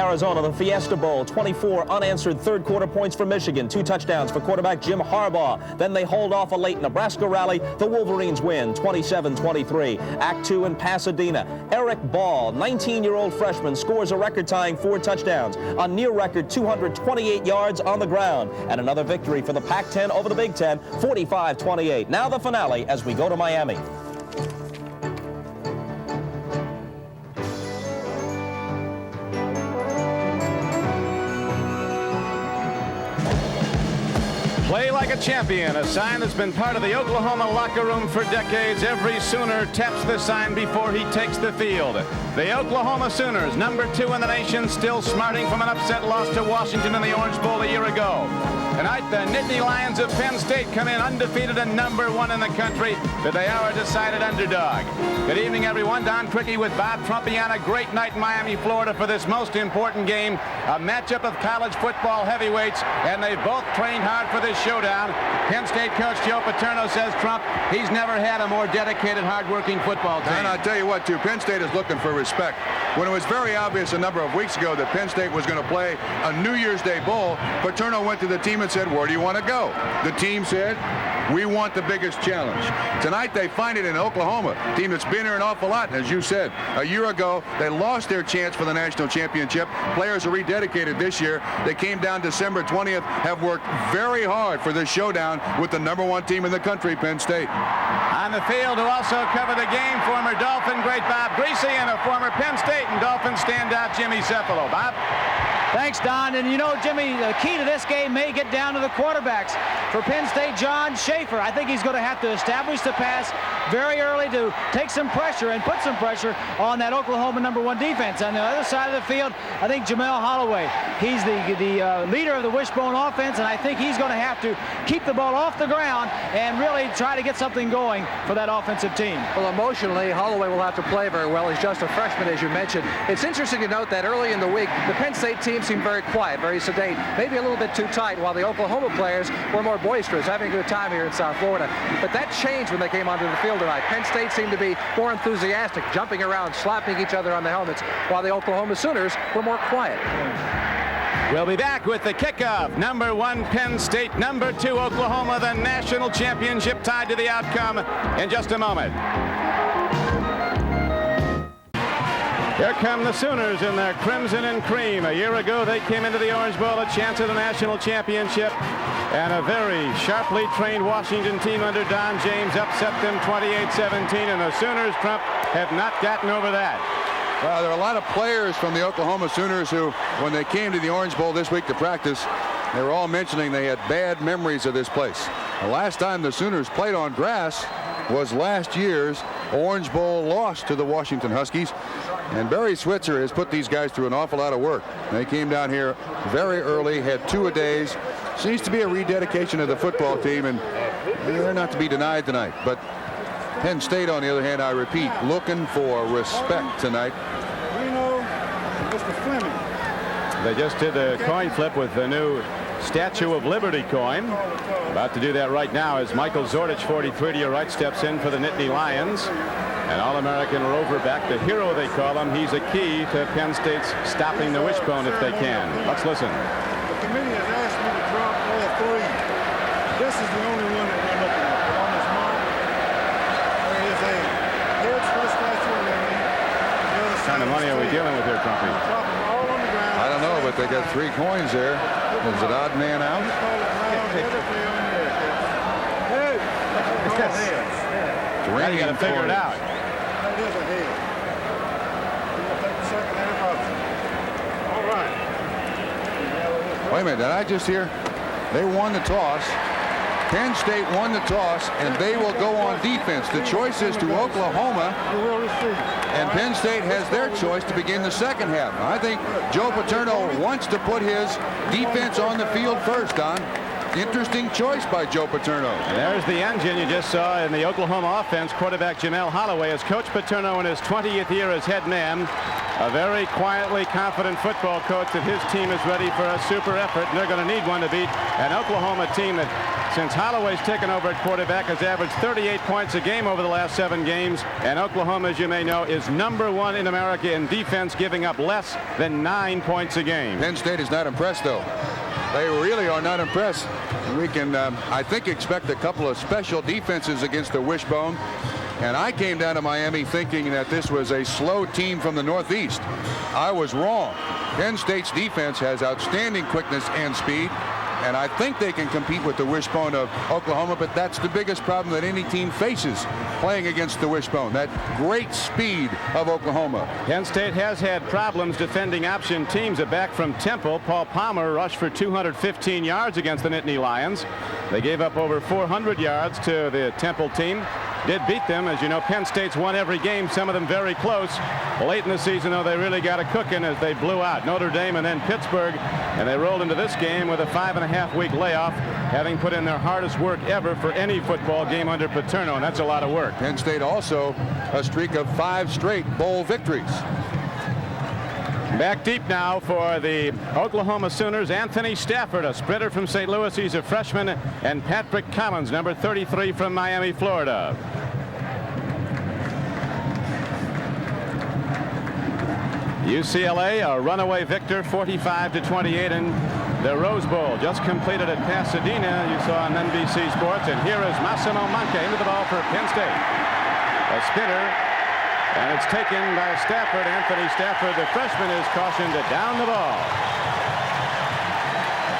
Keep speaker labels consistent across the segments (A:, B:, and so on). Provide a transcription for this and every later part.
A: Arizona, the Fiesta Bowl, 24 unanswered third-quarter points for Michigan, 2 touchdowns for quarterback Jim Harbaugh. Then they hold off a late Nebraska rally. The Wolverines win 27-23. Act 2 in Pasadena. Eric Ball, 19-year-old freshman, scores a record-tying 4 touchdowns, a near-record 228 yards on the ground, and another victory for the Pac-10 over the Big Ten, 45-28. Now the finale as we go to Miami.
B: Play like a champion, a sign that's been part of the Oklahoma locker room for decades. Every Sooner taps the sign before he takes the field. The Oklahoma Sooners, number 2 in the nation, still smarting from an upset loss to Washington in the Orange Bowl a year ago. Tonight, the Nittany Lions of Penn State come in undefeated and number 1 in the country, but they are a decided underdog. Good evening, everyone. Don Criqui with Bob Trumpy on a great night in Miami, Florida for this most important game, a matchup of college football heavyweights, and they both trained hard for this showdown. Penn State coach Joe Paterno says, Trump, he's never had a more dedicated, hard-working football team.
C: And I'll tell you what, too, Penn State is looking for respect. When it was very obvious a number of weeks ago that Penn State was going to play a New Year's Day Bowl, Paterno went to the team and said, where do you want to go? The team said, we want the biggest challenge. Tonight they find it in Oklahoma, a team that's been here an awful lot. And as you said, a year ago, they lost their chance for the national championship. Players are rededicated this year. They came down December 20th, have worked very hard for this showdown with the number 1 team in the country, Penn State.
B: On the field to also cover the game, former Dolphin great Bob Griese and a former Penn State and Dolphin standout Jimmy Cephalo. Bob?
D: Thanks, Don. And you know, Jimmy, the key to this game may get down to the quarterbacks. For Penn State, John Schaefer, I think he's going to have to establish the pass very early to take some pressure and put some pressure on that Oklahoma number 1 defense. On the other side of the field, I think Jamel Holloway, he's the leader of the wishbone offense, and I think he's going to have to keep the ball off the ground and really try to get something going for that offensive team.
E: Well, emotionally, Holloway will have to play very well. He's just a freshman, as you mentioned. It's interesting to note that early in the week, the Penn State team seemed very quiet, very sedate, maybe a little bit too tight, while the Oklahoma players were more boisterous, having a good time here in South Florida. But that changed when they came onto the field tonight. Penn State seemed to be more enthusiastic, jumping around, slapping each other on the helmets, while the Oklahoma Sooners were more quiet.
B: We'll be back with the kickoff. Number 1 Penn State, number 2 Oklahoma, the national championship tied to the outcome in just a moment. Here come the Sooners in their crimson and cream. A year ago, they came into the Orange Bowl, a chance at the national championship, and a very sharply trained Washington team under Don James upset them 28-17, and the Sooners, Trump, have not gotten over that.
C: Well, there are a lot of players from the Oklahoma Sooners who, when they came to the Orange Bowl this week to practice, they were all mentioning they had bad memories of this place. The last time the Sooners played on grass was last year's Orange Bowl loss to the Washington Huskies. And Barry Switzer has put these guys through an awful lot of work. They came down here very early, had 2-a-days. Seems to be a rededication of the football team, and they're not to be denied tonight. But Penn State, on the other hand, I repeat, looking for respect tonight.
F: Mr. Fleming.
B: They just did the coin flip with the new Statue of Liberty coin. About to do that right now as Michael Zordich, 43 to your right, steps in for the Nittany Lions. An All-American roverback, the hero they call him. He's a key to Penn State's stopping the wishbone if they can. Let's listen.
F: The committee has asked me to drop all 3. This is the only one that we're looking at. On this mark, there is a heads for the Statue of Liberty.
B: What kind of money are we dealing with here, Trumpy?
F: Drop them all on the ground.
C: I don't know, but they got 3 coins there. Is it odd man out?
B: Now you got to figure it out.
F: That is a head. We'll take the second half option. All right.
C: Wait a minute, did I just hear? They won the toss. Penn State won the toss, and they will go on defense. The choice is to Oklahoma, and Penn State has their choice to begin the second half. I think Joe Paterno wants to put his defense on the field first, Don. Interesting choice by Joe Paterno.
B: And there's the engine you just saw in the Oklahoma offense. Quarterback Jamel Holloway as Coach Paterno in his 20th year as head man. A very quietly confident football coach that his team is ready for a super effort, and they're going to need one to beat an Oklahoma team that, since Holloway's taken over at quarterback, has averaged 38 points a game over the last 7 games. And Oklahoma, as you may know, is #1 in America in defense, giving up less than 9 points a game.
C: Penn State is not impressed, though. They really are not impressed. We can, I think, expect a couple of special defenses against the Wishbone. And I came down to Miami thinking that this was a slow team from the Northeast. I was wrong. Penn State's defense has outstanding quickness and speed, and I think they can compete with the Wishbone of Oklahoma, but that's the biggest problem that any team faces playing against the Wishbone, that great speed of Oklahoma.
B: Penn State has had problems defending option teams. Back from Temple, Paul Palmer rushed for 215 yards against the Nittany Lions. They gave up over 400 yards to the Temple team. Did beat them. As you know, Penn State's won every game, some of them very close. Late in the season, though, they really got a cooking as they blew out Notre Dame and then Pittsburgh, and they rolled into this game with a 5.5-week layoff, having put in their hardest work ever for any football game under Paterno, and that's a lot of work.
C: Penn State also a streak of 5 straight bowl victories.
B: Back deep now for the Oklahoma Sooners. Anthony Stafford, a sprinter from St. Louis. He's a freshman. And Patrick Collins, number 33 from Miami, Florida. UCLA, a runaway victor, 45-28 in the Rose Bowl. Just completed at Pasadena, you saw on NBC Sports. And here is Massimo Manca into the ball for Penn State. A spinner. And it's taken by Stafford. Anthony Stafford, the freshman, is cautioned to down the ball.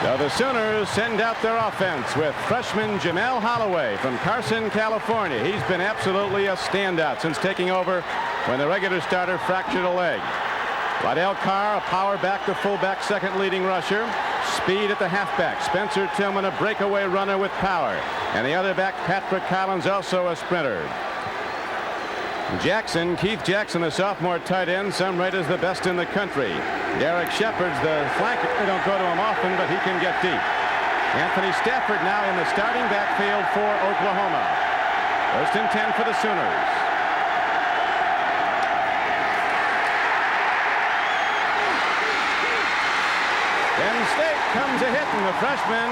B: So the Sooners send out their offense with freshman Jamel Holloway from Carson, California. He's been absolutely a standout since taking over when the regular starter fractured a leg. Waddell Carr, a power back to fullback, second leading rusher. Speed at the halfback. Spencer Tillman, a breakaway runner with power. And the other back, Patrick Collins, also a sprinter. Jackson, Keith Jackson, the sophomore tight end, some rate as the best in the country. Derek Shepard's the flanker. They don't go to him often, but he can get deep. Anthony Stafford now in the starting backfield for Oklahoma. 1st and 10 for the Sooners. Penn State comes a hit, and the freshman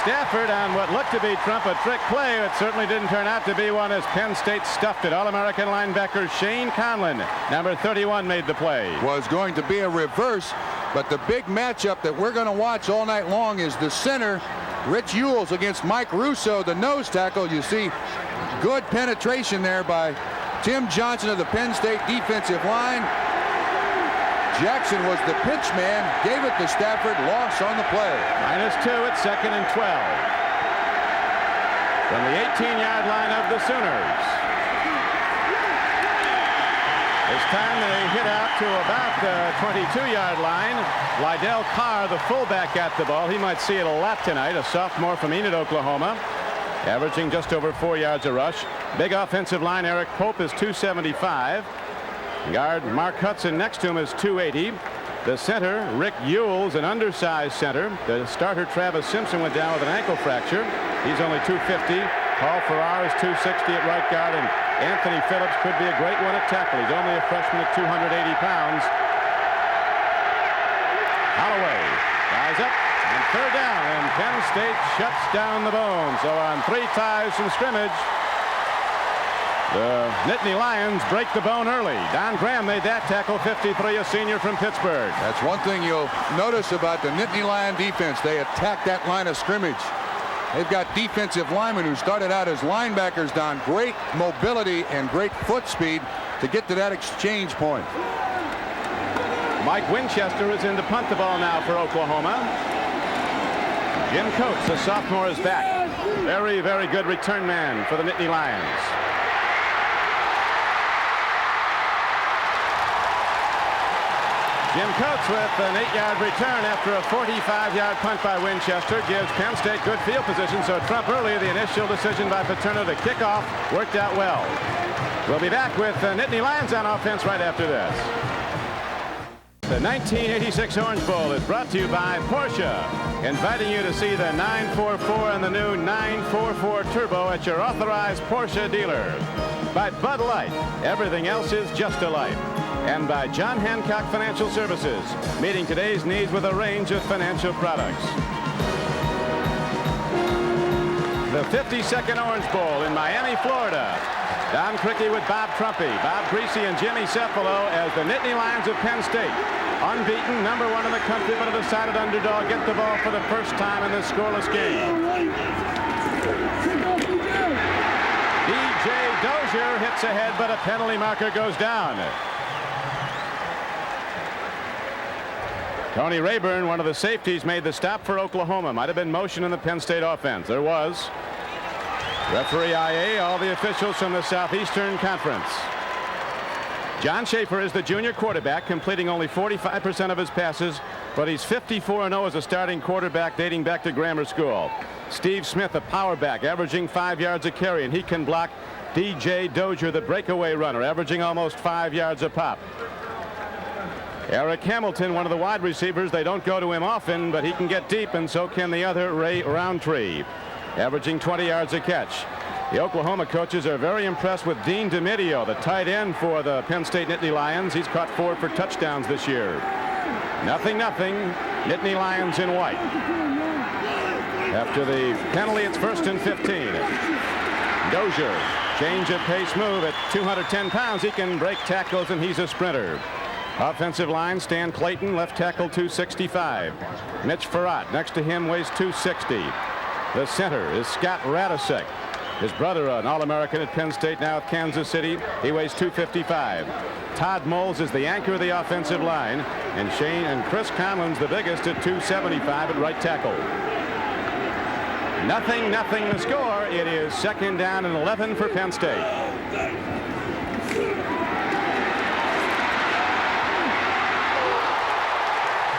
B: Stafford on what looked to be Trump a trick play. It certainly didn't turn out to be one as Penn State stuffed it. All-American linebacker Shane Conlon, number 31, made the play.
C: Was going to be a reverse, but the big matchup that we're going to watch all night long is the center, Rich Ewells, against Mike Russo, the nose tackle. You see good penetration there by Tim Johnson of the Penn State defensive line. Jackson was the pitch man, gave it to Stafford, loss on the play.
B: -2 at 2nd and 12. From the 18-yard line of the Sooners. This time they hit out to about the 22-yard line. Waddell Carr, the fullback, got the ball. He might see it a lot tonight, a sophomore from Enid, Oklahoma, averaging just over 4 yards a rush. Big offensive line, Eric Pope, is 275. Guard Mark Hudson next to him is 280. The center, Rick Ewells, an undersized center. The starter, Travis Simpson, went down with an ankle fracture. He's only 250. Paul Farrar is 260 at right guard, and Anthony Phillips could be a great one at tackle. He's only a freshman at 280 pounds. Holloway ties up, and 3rd down, and Penn State shuts down the bone. So on 3 ties from scrimmage, the Nittany Lions break the bone early. Don Graham made that tackle, 53, a senior from Pittsburgh.
C: That's one thing you'll notice about the Nittany Lion defense. They attack that line of scrimmage. They've got defensive linemen who started out as linebackers, Don. Great mobility and great foot speed to get to that exchange point.
B: Mike Winchester is in to punt the ball now for Oklahoma. Jim Coates, the sophomore, is back. Very, very good return man for the Nittany Lions. Jim Coates with an 8-yard return after a 45-yard punt by Winchester gives Penn State good field position. So Trump early, the initial decision by Paterno to kick off worked out well. We'll be back with Nittany Lions on offense right after this. The 1986 Orange Bowl is brought to you by Porsche, inviting you to see the 944 and the new 944 Turbo at your authorized Porsche dealer. By Bud Light, everything else is just a light. and by John Hancock Financial Services, meeting today's needs with a range of financial products. The 52nd Orange Bowl in Miami, Florida. Don Criqui with Bob Trumpy, Bob Greasy, and Jimmy Cephalo as the Nittany Lions of Penn State. Unbeaten, #1 in the country, but a decided underdog, get the ball for the first time in this scoreless game. DJ Dozier hits ahead, but a penalty marker goes down. Tony Rayburn, one of the safeties, made the stop for Oklahoma. Might have been motion in the Penn State offense. There was. Referee IA, all the officials from the Southeastern Conference. John Schaefer is the junior quarterback, completing only 45% of his passes, but he's 54-0 as a starting quarterback dating back to grammar school. Steve Smith, a power back, averaging 5 yards a carry, and he can block DJ Dozier, the breakaway runner, averaging almost 5 yards a pop. Eric Hamilton, one of the wide receivers. They don't go to him often, but he can get deep, and so can the other, Ray Roundtree, averaging 20 yards a catch. The Oklahoma coaches are very impressed with Dean DeMidio, the tight end for the Penn State Nittany Lions. He's caught 4 for touchdowns this year. 0-0, Nittany Lions in white. After the penalty, it's 1st and 15. Dozier, change of pace move at 210 pounds. He can break tackles, and he's a sprinter. Offensive line, Stan Clayton, left tackle, 265. Mitch Farrat, next to him, weighs 260. The center is Scott Radisek. His brother, an All-American at Penn State, now at Kansas City. He weighs 255. Todd Moles is the anchor of the offensive line, and Chris Conlon's the biggest at 275 at right tackle. 0-0 the score. It is 2nd down and 11 for Penn State.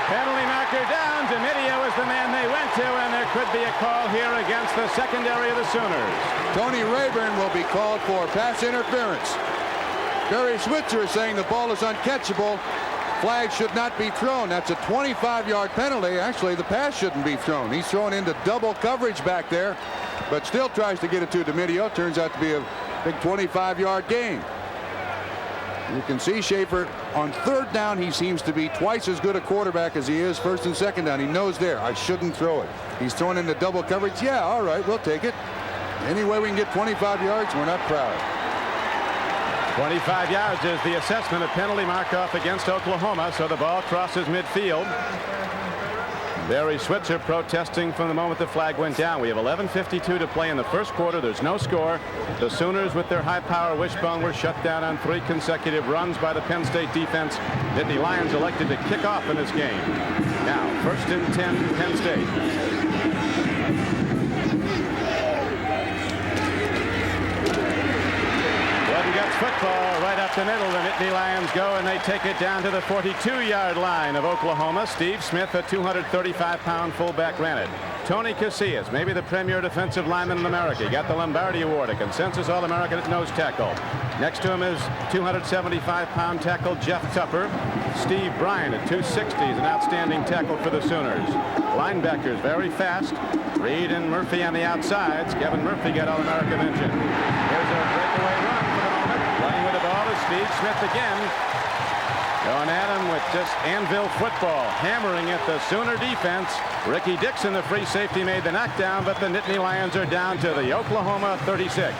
B: Penalty marker down. DeMidio is the man they went to, and there could be a call here against the secondary of the Sooners.
C: Tony Rayburn will be called for pass interference. Barry Switzer is saying the ball is uncatchable. Flag should not be thrown. That's a 25-yard penalty. Actually, the pass shouldn't be thrown. He's thrown into double coverage back there, but still tries to get it to DeMidio. Turns out to be a big 25-yard gain. You can see Schaefer on 3rd down. He seems to be twice as good a quarterback as he is 1st and 2nd down. He knows there, I shouldn't throw it. He's thrown into double coverage. Yeah, all right, we'll take it. Any way we can get 25 yards, we're not proud.
B: 25 yards is the assessment. A penalty mark off against Oklahoma, so the ball crosses midfield. Barry Switzer protesting from the moment the flag went down. We have 11:52 to play in the first quarter. There's no score. The Sooners, with their high-power wishbone, were shut down on 3 consecutive runs by the Penn State defense. Nittany Lions elected to kick off in this game. Now, 1st and 10, Penn State. Football right up the middle. The Nittany Lions go, and they take it down to the 42-yard line of Oklahoma. Steve Smith, a 235-pound fullback, ran it. Tony Casillas, maybe the premier defensive lineman in America. He got the Lombardi Award, a consensus All-American at nose tackle. Next to him is 275-pound tackle Jeff Tupper. Steve Bryant at 260 is an outstanding tackle for the Sooners. Linebackers very fast. Reed and Murphy on the outsides. Kevin Murphy got All-American mention. Here's a breakaway run for the moment. Running with the ball is Steve Smith again. Going at him with just anvil football, hammering at the Sooner defense. Ricky Dixon, the free safety, made the knockdown, but the Nittany Lions are down to the Oklahoma 36.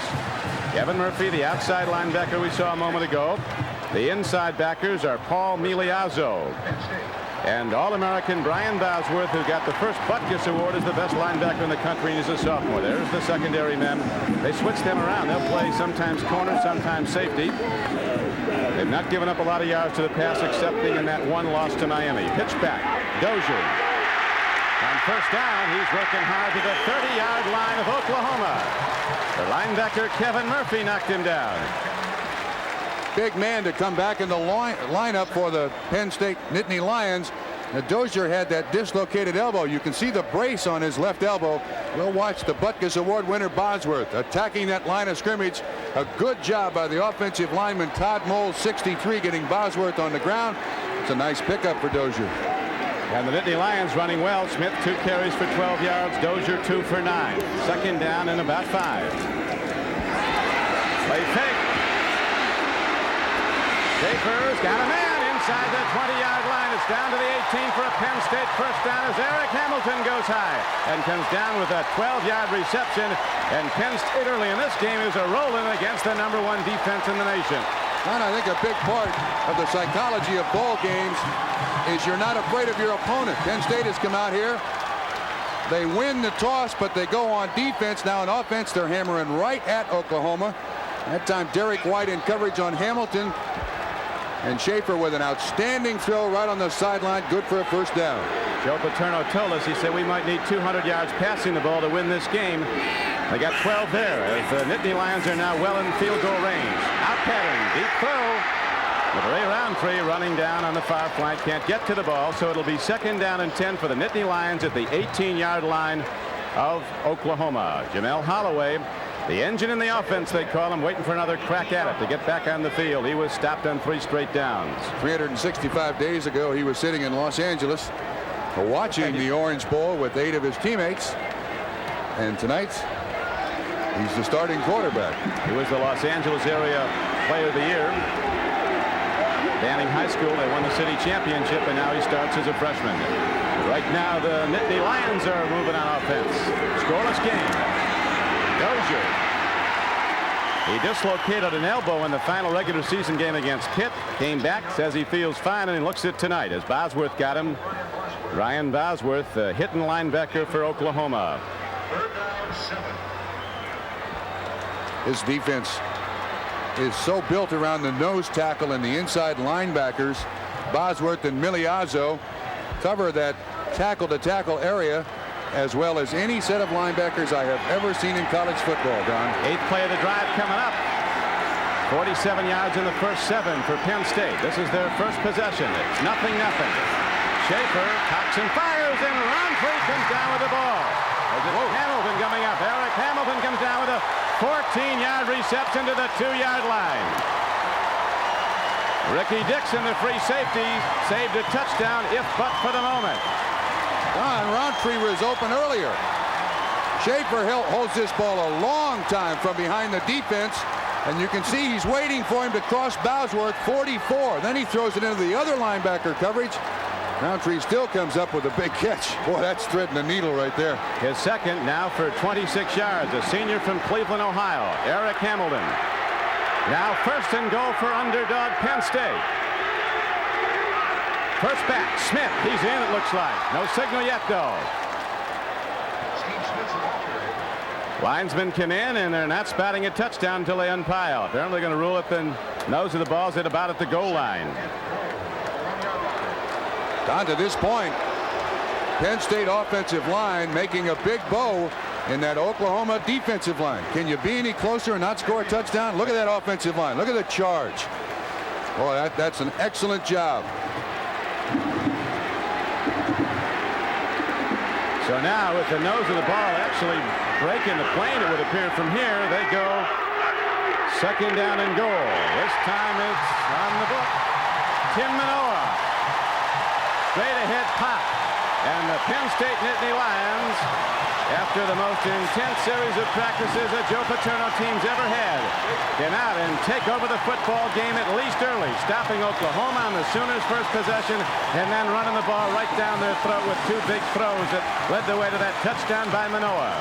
B: Kevin Murphy, the outside linebacker we saw a moment ago. The inside backers are Paul Miliazzo and All-American Brian Bosworth, who got the first Butkus Award as the best linebacker in the country, and he's a sophomore. There's the secondary men. They switch them around. They'll play sometimes corner, sometimes safety. They've not given up a lot of yards to the pass, excepting in that one loss to Miami. Pitch back. Dozier. On 1st down, he's working hard to the 30-yard line of Oklahoma. The linebacker, Kevin Murphy, knocked him down.
C: Big man to come back in the lineup for the Penn State Nittany Lions. Now, Dozier had that dislocated elbow. You can see the brace on his left elbow. We'll watch the Butkus Award winner Bosworth attacking that line of scrimmage. A good job by the offensive lineman Todd Moles, 63, getting Bosworth on the ground. It's a nice pickup for Dozier.
B: And the Nittany Lions running well. Smith 2 carries for 12 yards. Dozier 2 for 9. 2nd down and about 5. Play fake. Schaefer's got a man inside the 20-yard line. It's down to the 18 for a Penn State first down as Eric Hamilton goes high and comes down with a 12-yard reception. And Penn State early in this game is a rolling against the #1 defense in the nation.
C: And I think a big part of the psychology of ball games is you're not afraid of your opponent. Penn State has come out here. They win the toss, but they go on defense. Now on offense, they're hammering right at Oklahoma. That time, Derek White in coverage on Hamilton. And Schaefer with an outstanding throw right on the sideline. Good for a first down.
B: Joe Paterno told us, he said, we might need 200 yards passing the ball to win this game. They got 12 there as the Nittany Lions are now well in field goal range. Out pattern, deep throw. With Ray Roundtree running down on the far flank, can't get to the ball, so it'll be 2nd down and 10 for the Nittany Lions at the 18-yard line of Oklahoma. Jamel Holloway, the engine in the offense, they call him, waiting for another crack at it to get back on the field. He was stopped on 3 straight downs.
C: 365 days ago, he was sitting in Los Angeles watching the Orange Bowl with 8 of his teammates. And tonight, he's the starting quarterback.
B: He was the Los Angeles area player of the year. Banning High School, they won the city championship, and now he starts as a freshman. Right now, the Nittany Lions are moving on offense. Scoreless game. Dozier. He dislocated an elbow in the final regular season game against Pitt. Came back, says he feels fine, and he looks at tonight as Bosworth got him. Ryan Bosworth, hitting linebacker for Oklahoma.
C: His defense is so built around the nose tackle and the inside linebackers. Bosworth and Miliazzo cover that tackle-to-tackle area as well as any set of linebackers I have ever seen in college football, Don.
B: 8th play of the drive coming up. 47 yards in the first 7 for Penn State. This is their first possession. It's 0-0. Schaefer cocks and fires, and Roundtree comes down with the ball. Hamilton coming up. Eric Hamilton comes down with a 14-yard reception to the 2-yard line. Ricky Dixon, the free safety, saved a touchdown, if but for the moment.
C: Roundtree was open earlier. Schaefer holds this ball a long time from behind the defense, and you can see he's waiting for him to cross Bosworth, 44. Then he throws it into the other linebacker coverage. Roundtree still comes up with a big catch. Boy, that's threading the needle right there.
B: His second now for 26 yards. A senior from Cleveland, Ohio, Eric Hamilton. Now 1st and goal for underdog Penn State. First back, Smith. He's in, it looks like. No signal yet, though. Linesmen come in, and they're not spotting a touchdown until they unpile. Apparently going to rule it the nose of the ball's at about at the goal line.
C: Down to this point, Penn State offensive line making a big bow in that Oklahoma defensive line. Can you be any closer and not score a touchdown? Look at that offensive line. Look at the charge. Boy, that's an excellent job.
B: So now with the nose of the ball actually breaking the plane, it would appear from here, they go 2nd down and goal. This time it's on the book. Tim Manoa. Straight ahead pop. And the Penn State Nittany Lions, after the most intense series of practices that Joe Paterno team's ever had, came out and take over the football game at least early, stopping Oklahoma on the Sooners' first possession and then running the ball right down their throat with 2 big throws that led the way to that touchdown by Manoa.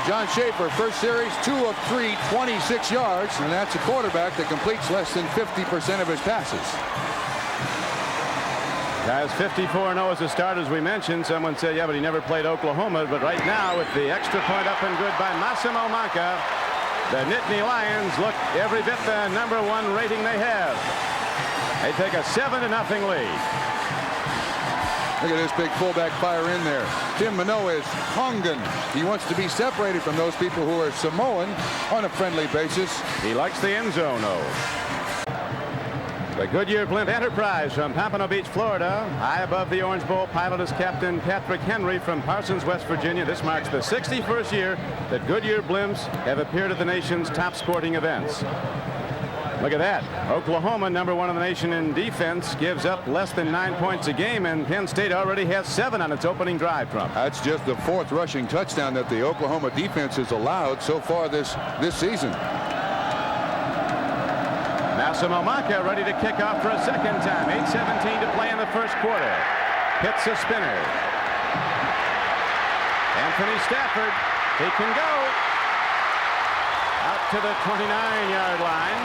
C: John Schaefer, first series, 2 of 3, 26 yards, and that's a quarterback that completes less than 50% of his passes.
B: Guys, 54-0 as a starter, as we mentioned. Someone said, yeah, but he never played Oklahoma. But right now, with the extra point up and good by Massimo Manca, the Nittany Lions look every bit the #1 rating they have. They take a 7-0 lead.
C: Look at this big fullback fire in there. Tim Manoa is Tongan. He wants to be separated from those people who are Samoan on a friendly basis.
B: He likes the end zone, though. The Goodyear Blimp Enterprise from Pompano Beach, Florida. High above the Orange Bowl, pilot is Captain Patrick Henry from Parsons, West Virginia. This marks the 61st year that Goodyear blimps have appeared at the nation's top sporting events. Look at that. Oklahoma, #1 in the nation in defense, gives up less than 9 points a game, and Penn State already has 7 on its opening drive from.
C: That's just the 4th rushing touchdown that the Oklahoma defense has allowed so far this season.
B: Now Momaka ready to kick off for a second time. 8:17 to play in the first quarter. Hits a spinner. Anthony Stafford, he can go out to the 29-yard line.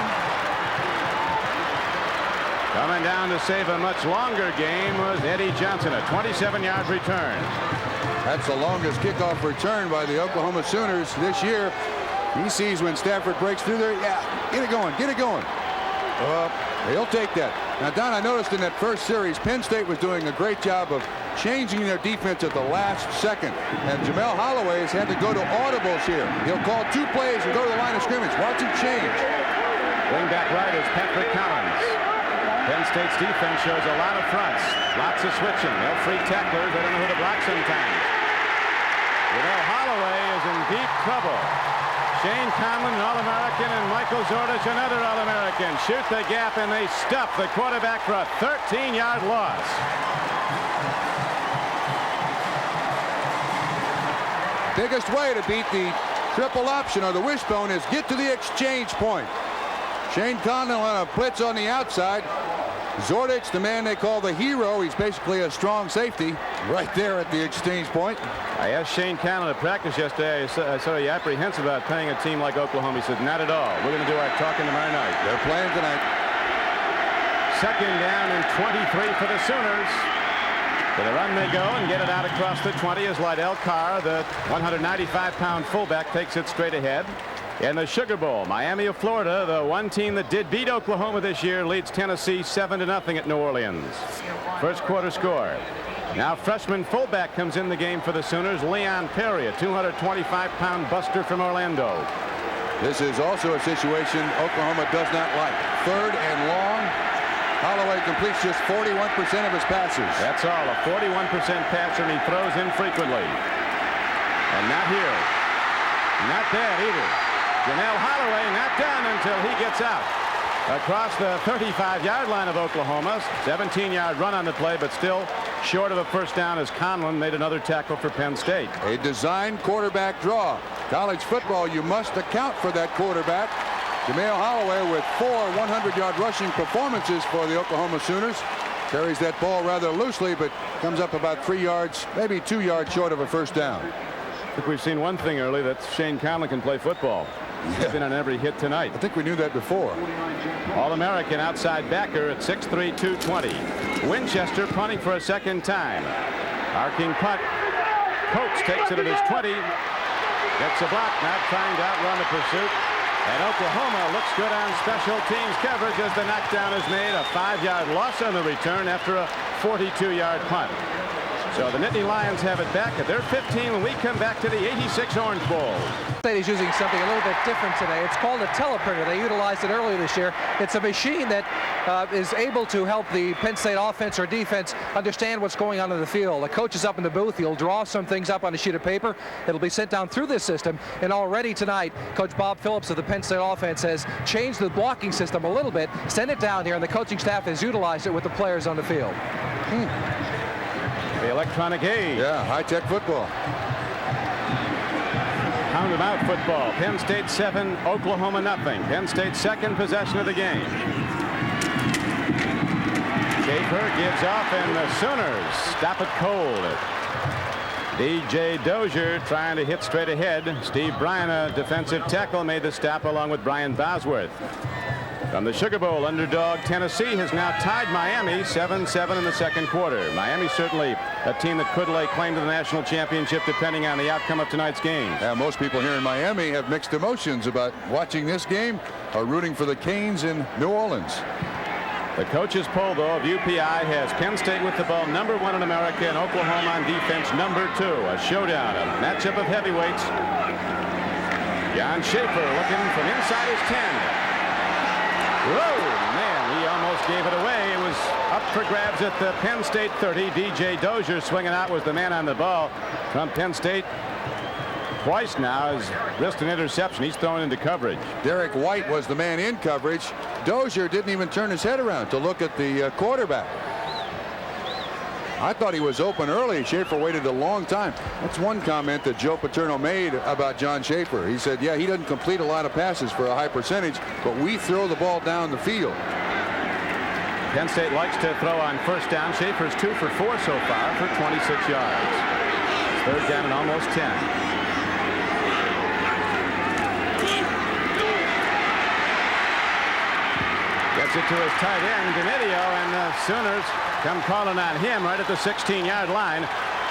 B: Coming down to save a much longer game was Eddie Johnson, a 27-yard return.
C: That's the longest kickoff return by the Oklahoma Sooners this year. He sees when Stafford breaks through there. Yeah, get it going, get it going. He'll take that. Now, Don, I noticed in that first series, Penn State was doing a great job of changing their defense at the last second. And Jamel Holloway has had to go to audibles here. He'll call 2 plays and go to the line of scrimmage. Watch him change.
B: Wingback right is Patrick Collins. Penn State's defense shows a lot of fronts. Lots of switching. They'll free tacklers. They don't know who to block sometimes. Jamel Holloway is in deep trouble. Shane Conlon, an All-American, and Michael Zordich, another All-American, shoot the gap, and they stuff the quarterback for a 13-yard loss.
C: Biggest way to beat the triple option or the wishbone is get to the exchange point. Shane Conlon on a blitz on the outside. Zordich, the man they call the hero, he's basically a strong safety right there at the exchange point.
B: I asked Shane Conlon at practice yesterday. I said, are you apprehensive about playing a team like Oklahoma? He said, not at all. We're going to do our talking tomorrow night.
C: They're playing tonight.
B: Second down and 23 for the Sooners. To the run they go and get it out across the 20 as Lydell Carr, the 195-pound fullback, takes it straight ahead. In the Sugar Bowl, Miami of Florida, the one team that did beat Oklahoma this year, leads Tennessee 7-0 at New Orleans. First quarter score. Now freshman fullback comes in the game for the Sooners, Leon Perry, a 225-pound buster from Orlando.
C: This is also a situation Oklahoma does not like. 3rd and long. Holloway completes just 41% of his passes.
B: That's all, a 41% passer, and he throws infrequently. And not here. Not bad either. Janelle Holloway not done until he gets out. Across the 35-yard line of Oklahoma. 17-yard run on the play, but still short of a first down as Conlon made another tackle for Penn State.
C: A design quarterback draw. College football, you must account for that quarterback. Jamel Holloway with 4 100-yard rushing performances for the Oklahoma Sooners. Carries that ball rather loosely, but comes up about 3 yards, maybe 2 yards short of a first down.
B: I think we've seen one thing early, that Shane Conlon can play football. He's been on every hit tonight.
C: I think we knew that before.
B: All-American outside backer at 6'3", 220. Winchester punting for a second time. Arcing punt. Coates takes it at his 20. Gets a block, not trying to outrun the pursuit. And Oklahoma looks good on special teams coverage as the knockdown is made. A 5-yard loss on the return after a 42-yard punt. So the Nittany Lions have it back at their 15 when we come back to the 86 Orange Bowl.
E: State is using something a little bit different today. It's called a teleprinter. They utilized it earlier this year. It's a machine that is able to help the Penn State offense or defense understand what's going on in the field. The coach is up in the booth. He'll draw some things up on a sheet of paper. It'll be sent down through this system. And already tonight, Coach Bob Phillips of the Penn State offense has changed the blocking system a little bit, sent it down here, and the coaching staff has utilized it with the players on the field.
B: The electronic age.
C: Yeah, high-tech football.
B: Pound them out football. Penn State 7, Oklahoma nothing. Penn State's second possession of the game. Schaefer gives off, and the Sooners stop it cold. DJ Dozier trying to hit straight ahead. Steve Bryan, a defensive tackle, made the stop along with Brian Bosworth. From the Sugar Bowl, underdog Tennessee has now tied Miami 7-7 in the second quarter. Miami certainly a team that could lay claim to the national championship depending on the outcome of tonight's game.
C: Yeah, most people here in Miami have mixed emotions about watching this game or rooting for the Canes in New Orleans.
B: The coach's poll, though, of UPI has Penn State with the ball number 1 in America and Oklahoma on defense number 2. A showdown, a matchup of heavyweights. John Schaefer looking from inside his 10. Whoa, man, he almost gave it away. It was up for grabs at the Penn State 30. DJ Dozier swinging out was the man on the ball from Penn State. Twice now has risked an interception. He's thrown into coverage.
C: Derek White was the man in coverage. Dozier didn't even turn his head around to look at the quarterback. I thought he was open early. Schaefer waited a long time. That's one comment that Joe Paterno made about John Schaefer. He said, yeah, he doesn't complete a lot of passes for a high percentage, but we throw the ball down the field.
B: Penn State likes to throw on first down. Schaefer's 2 for 4 so far for 26 yards. Third down and almost 10. Gets it to his tight end, Denidio, and the Sooners come calling on him right at the 16-yard line.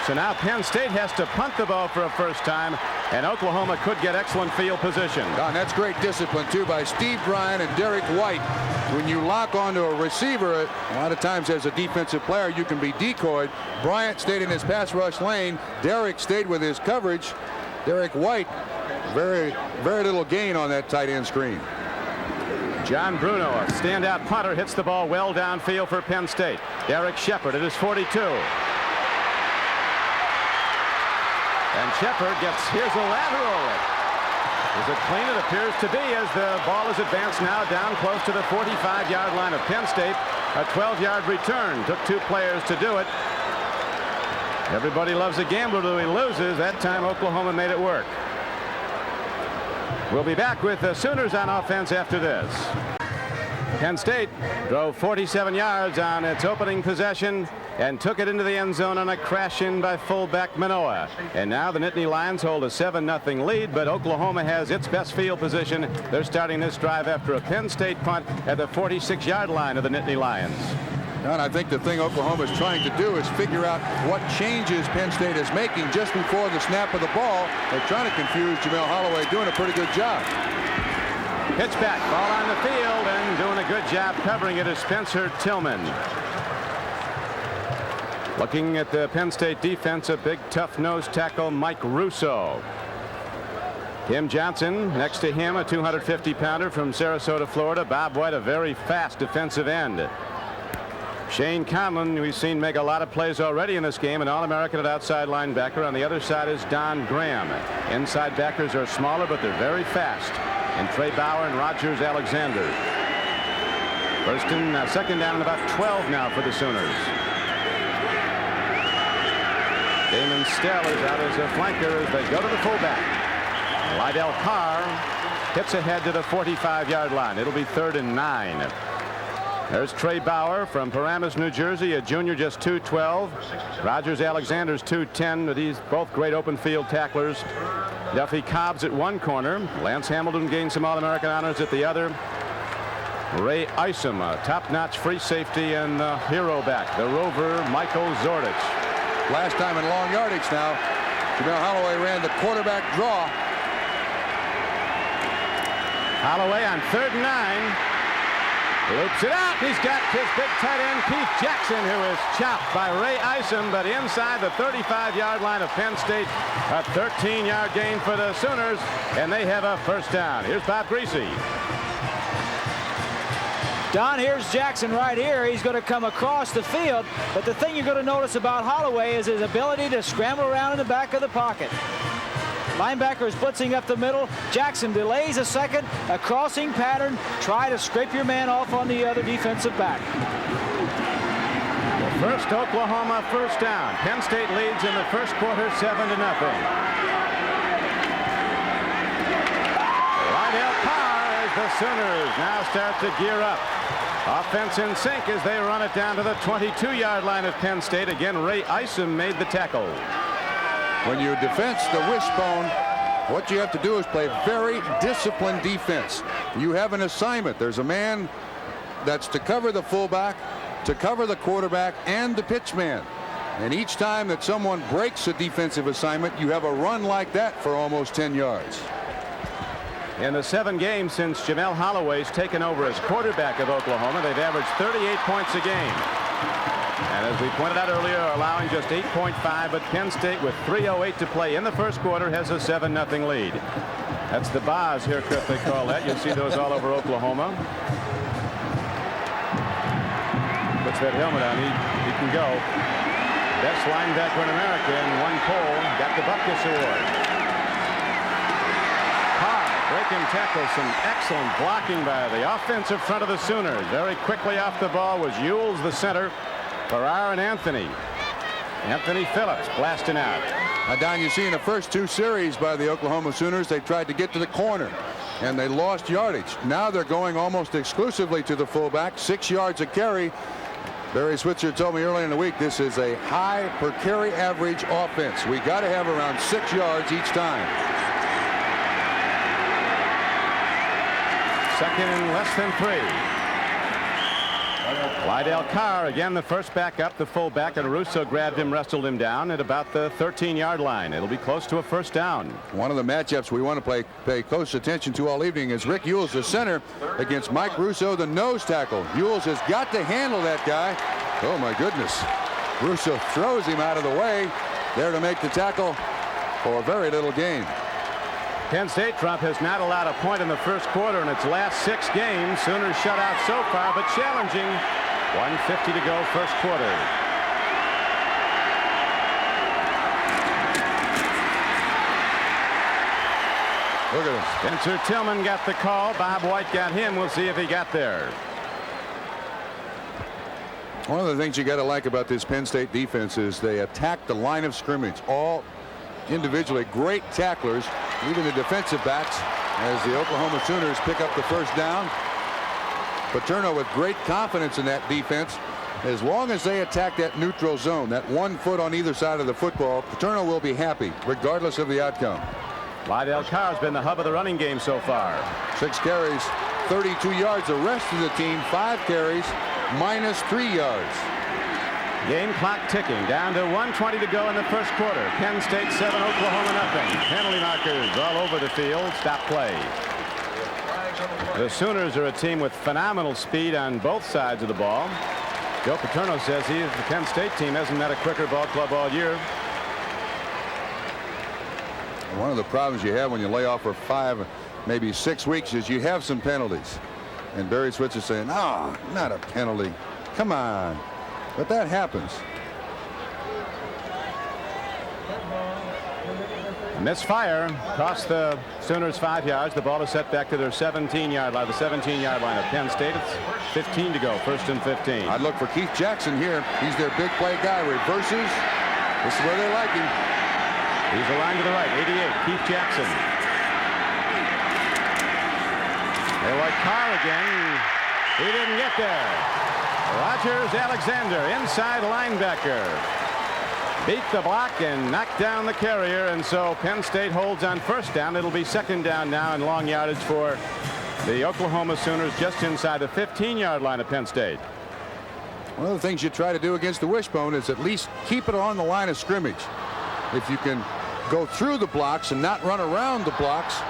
B: So now Penn State has to punt the ball for a first time, and Oklahoma could get excellent field position.
C: Don, that's great discipline, too, by Steve Bryan and Derek White. When you lock onto a receiver, a lot of times as a defensive player, you can be decoyed. Bryant stayed in his pass rush lane. Derek stayed with his coverage. Derek White, very little gain on that tight end screen.
B: John Bruno, a standout punter, hits the ball well downfield for Penn State. Derek Shepard at his 42. And Shepard gets, here's a lateral. Is it clean? It appears to be, as the ball is advanced now down close to the 45-yard line of Penn State. A 12-yard return. Took 2 players to do it. Everybody loves a gambler till he loses. That time Oklahoma made it work. We'll be back with the Sooners on offense after this. Penn State drove 47 yards on its opening possession and took it into the end zone on a crash in by fullback Manoa. And now the Nittany Lions hold a 7-0 lead, but Oklahoma has its best field position. They're starting this drive after a Penn State punt at the 46-yard line of the Nittany Lions.
C: And I think the thing Oklahoma is trying to do is figure out what changes Penn State is making just before the snap of the ball. They're trying to confuse Jamel Holloway, doing a pretty good job.
B: Pitch back, ball on the field, and doing a good job covering it is Spencer Tillman. Looking at the Penn State defense, a big tough nose tackle, Mike Russo. Tim Johnson next to him, a 250-pounder from Sarasota, Florida. Bob White, a very fast defensive end. Shane Conlon, we've seen make a lot of plays already in this game, an All-American at outside linebacker. On the other side is Don Graham. Inside backers are smaller, but they're very fast. And Trey Bauer and Rogers Alexander. Second down and about 12 now for the Sooners. Damon Stell is out as a flanker as they go to the fullback. Lydell Carr hits ahead to the 45-yard line. It'll be 3rd and 9. There's Trey Bauer from Paramus, New Jersey, a junior, just 212. Rogers Alexander's 210, but he's both great open field tacklers. Duffy Cobbs at one corner. Lance Hamilton gained some All-American honors at the other. Ray Isom, a top-notch free safety, and the hero back, the Rover Michael Zordich.
C: Last time in long yardage now, Jamel Holloway ran the quarterback draw.
B: Holloway on 3rd and 9. Loops it out. He's got his big tight end, Keith Jackson, who is chopped by Ray Isom, but inside the 35-yard line of Penn State. A 13-yard gain for the Sooners, and they have a first down. Here's Bob Greasy.
D: Don, here's Jackson right here. He's going to come across the field, but the thing you're going to notice about Holloway is his ability to scramble around in the back of the pocket. Linebacker is blitzing up the middle. Jackson delays a second, a crossing pattern. Try to scrape your man off on the other defensive back.
B: The first Oklahoma first down. Penn State leads in the first quarter 7-0. Lydell Carr as the Sooners now start to gear up. Offense in sync as they run it down to the 22-yard line of Penn State. Again, Ray Isom made the tackle.
C: When you defense the wishbone, what you have to do is play very disciplined defense. You have an assignment. There's a man that's to cover the fullback, to cover the quarterback, and the pitchman. And each time that someone breaks a defensive assignment, you have a run like that for almost 10 yards.
B: In the 7 games since Jamel Holloway's taken over as quarterback of Oklahoma, they've averaged 38 points a game. And as we pointed out earlier, allowing just 8.5, but Penn State with 3:08 to play in the first quarter has a 7-0 lead. That's the Boz haircut, they call that. You'll see those all over Oklahoma. Puts that helmet on, he can go. Best linebacker in America in one poll, got the Bupkis Award. Carr breaking tackles, some excellent blocking by the offensive front of the Sooners. Very quickly off the ball was Ewells, the center. Farrar and Anthony. Anthony Phillips blasting out.
C: Now, Don, you see in the first two series by the Oklahoma Sooners, they tried to get to the corner, and they lost yardage. Now they're going almost exclusively to the fullback, 6 yards a carry. Barry Switzer told me earlier in the week this is a high per carry average offense. We got to have around 6 yards each time.
B: Second and less than 3. Lydell Carr again, the first back up, the fullback, and Russo grabbed him, wrestled him down at about the 13-yard line. It'll be close to a first down.
C: One of the matchups we want to pay close attention to all evening is Rick Ewells, the center, against Mike Russo, the nose tackle. Ewells has got to handle that guy. Oh my goodness. Russo throws him out of the way, there to make the tackle for very little gain.
B: Penn State, Trump, has not allowed a point in the first quarter in its last 6 games. Sooners shut out so far, but challenging. 1:50 to go, first quarter.
C: Look at him.
B: Spencer Tillman got the call. Bob White got him. We'll see if he got there.
C: One of the things you got to like about this Penn State defense is they attack the line of scrimmage. All individually great tacklers, even the defensive backs, as the Oklahoma Sooners pick up the first down. Paterno with great confidence in that defense. As long as they attack that neutral zone, that 1 foot on either side of the football, Paterno will be happy regardless of the outcome.
B: Lydell Carr has been the hub of the running game so far.
C: 6 carries, 32 yards. The rest of the team 5 carries, minus 3 yards.
B: Game clock ticking down to 1:20 to go in the first quarter. Penn State 7, Oklahoma nothing. Penalty markers all over the field. Stop play. The Sooners are a team with phenomenal speed on both sides of the ball. Joe Paterno says the Penn State team hasn't met a quicker ball club all year.
C: One of the problems you have when you lay off for 5, maybe 6 weeks is you have some penalties. And Barry Switzer saying, "Ah, not a penalty. Come on." But that happens.
B: Misfire cost the Sooners 5 yards. The ball is set back to their 17-yard line, the 17-yard line of Penn State. It's 15 to go, first and 15.
C: I'd look for Keith Jackson here. He's their big play guy. Reverses. This is where they like him.
B: He's aligned to the right, 88, Keith Jackson. They like Carr again. He didn't get there. Rogers Alexander, inside linebacker, beat the block and knocked down the carrier, and so Penn State holds on first down. It'll be second down now and long yardage for the Oklahoma Sooners just inside the 15-yard line of Penn State.
C: One of the things you try to do against the wishbone is at least keep it on the line of scrimmage. If you can go through the blocks and not run around the blocks,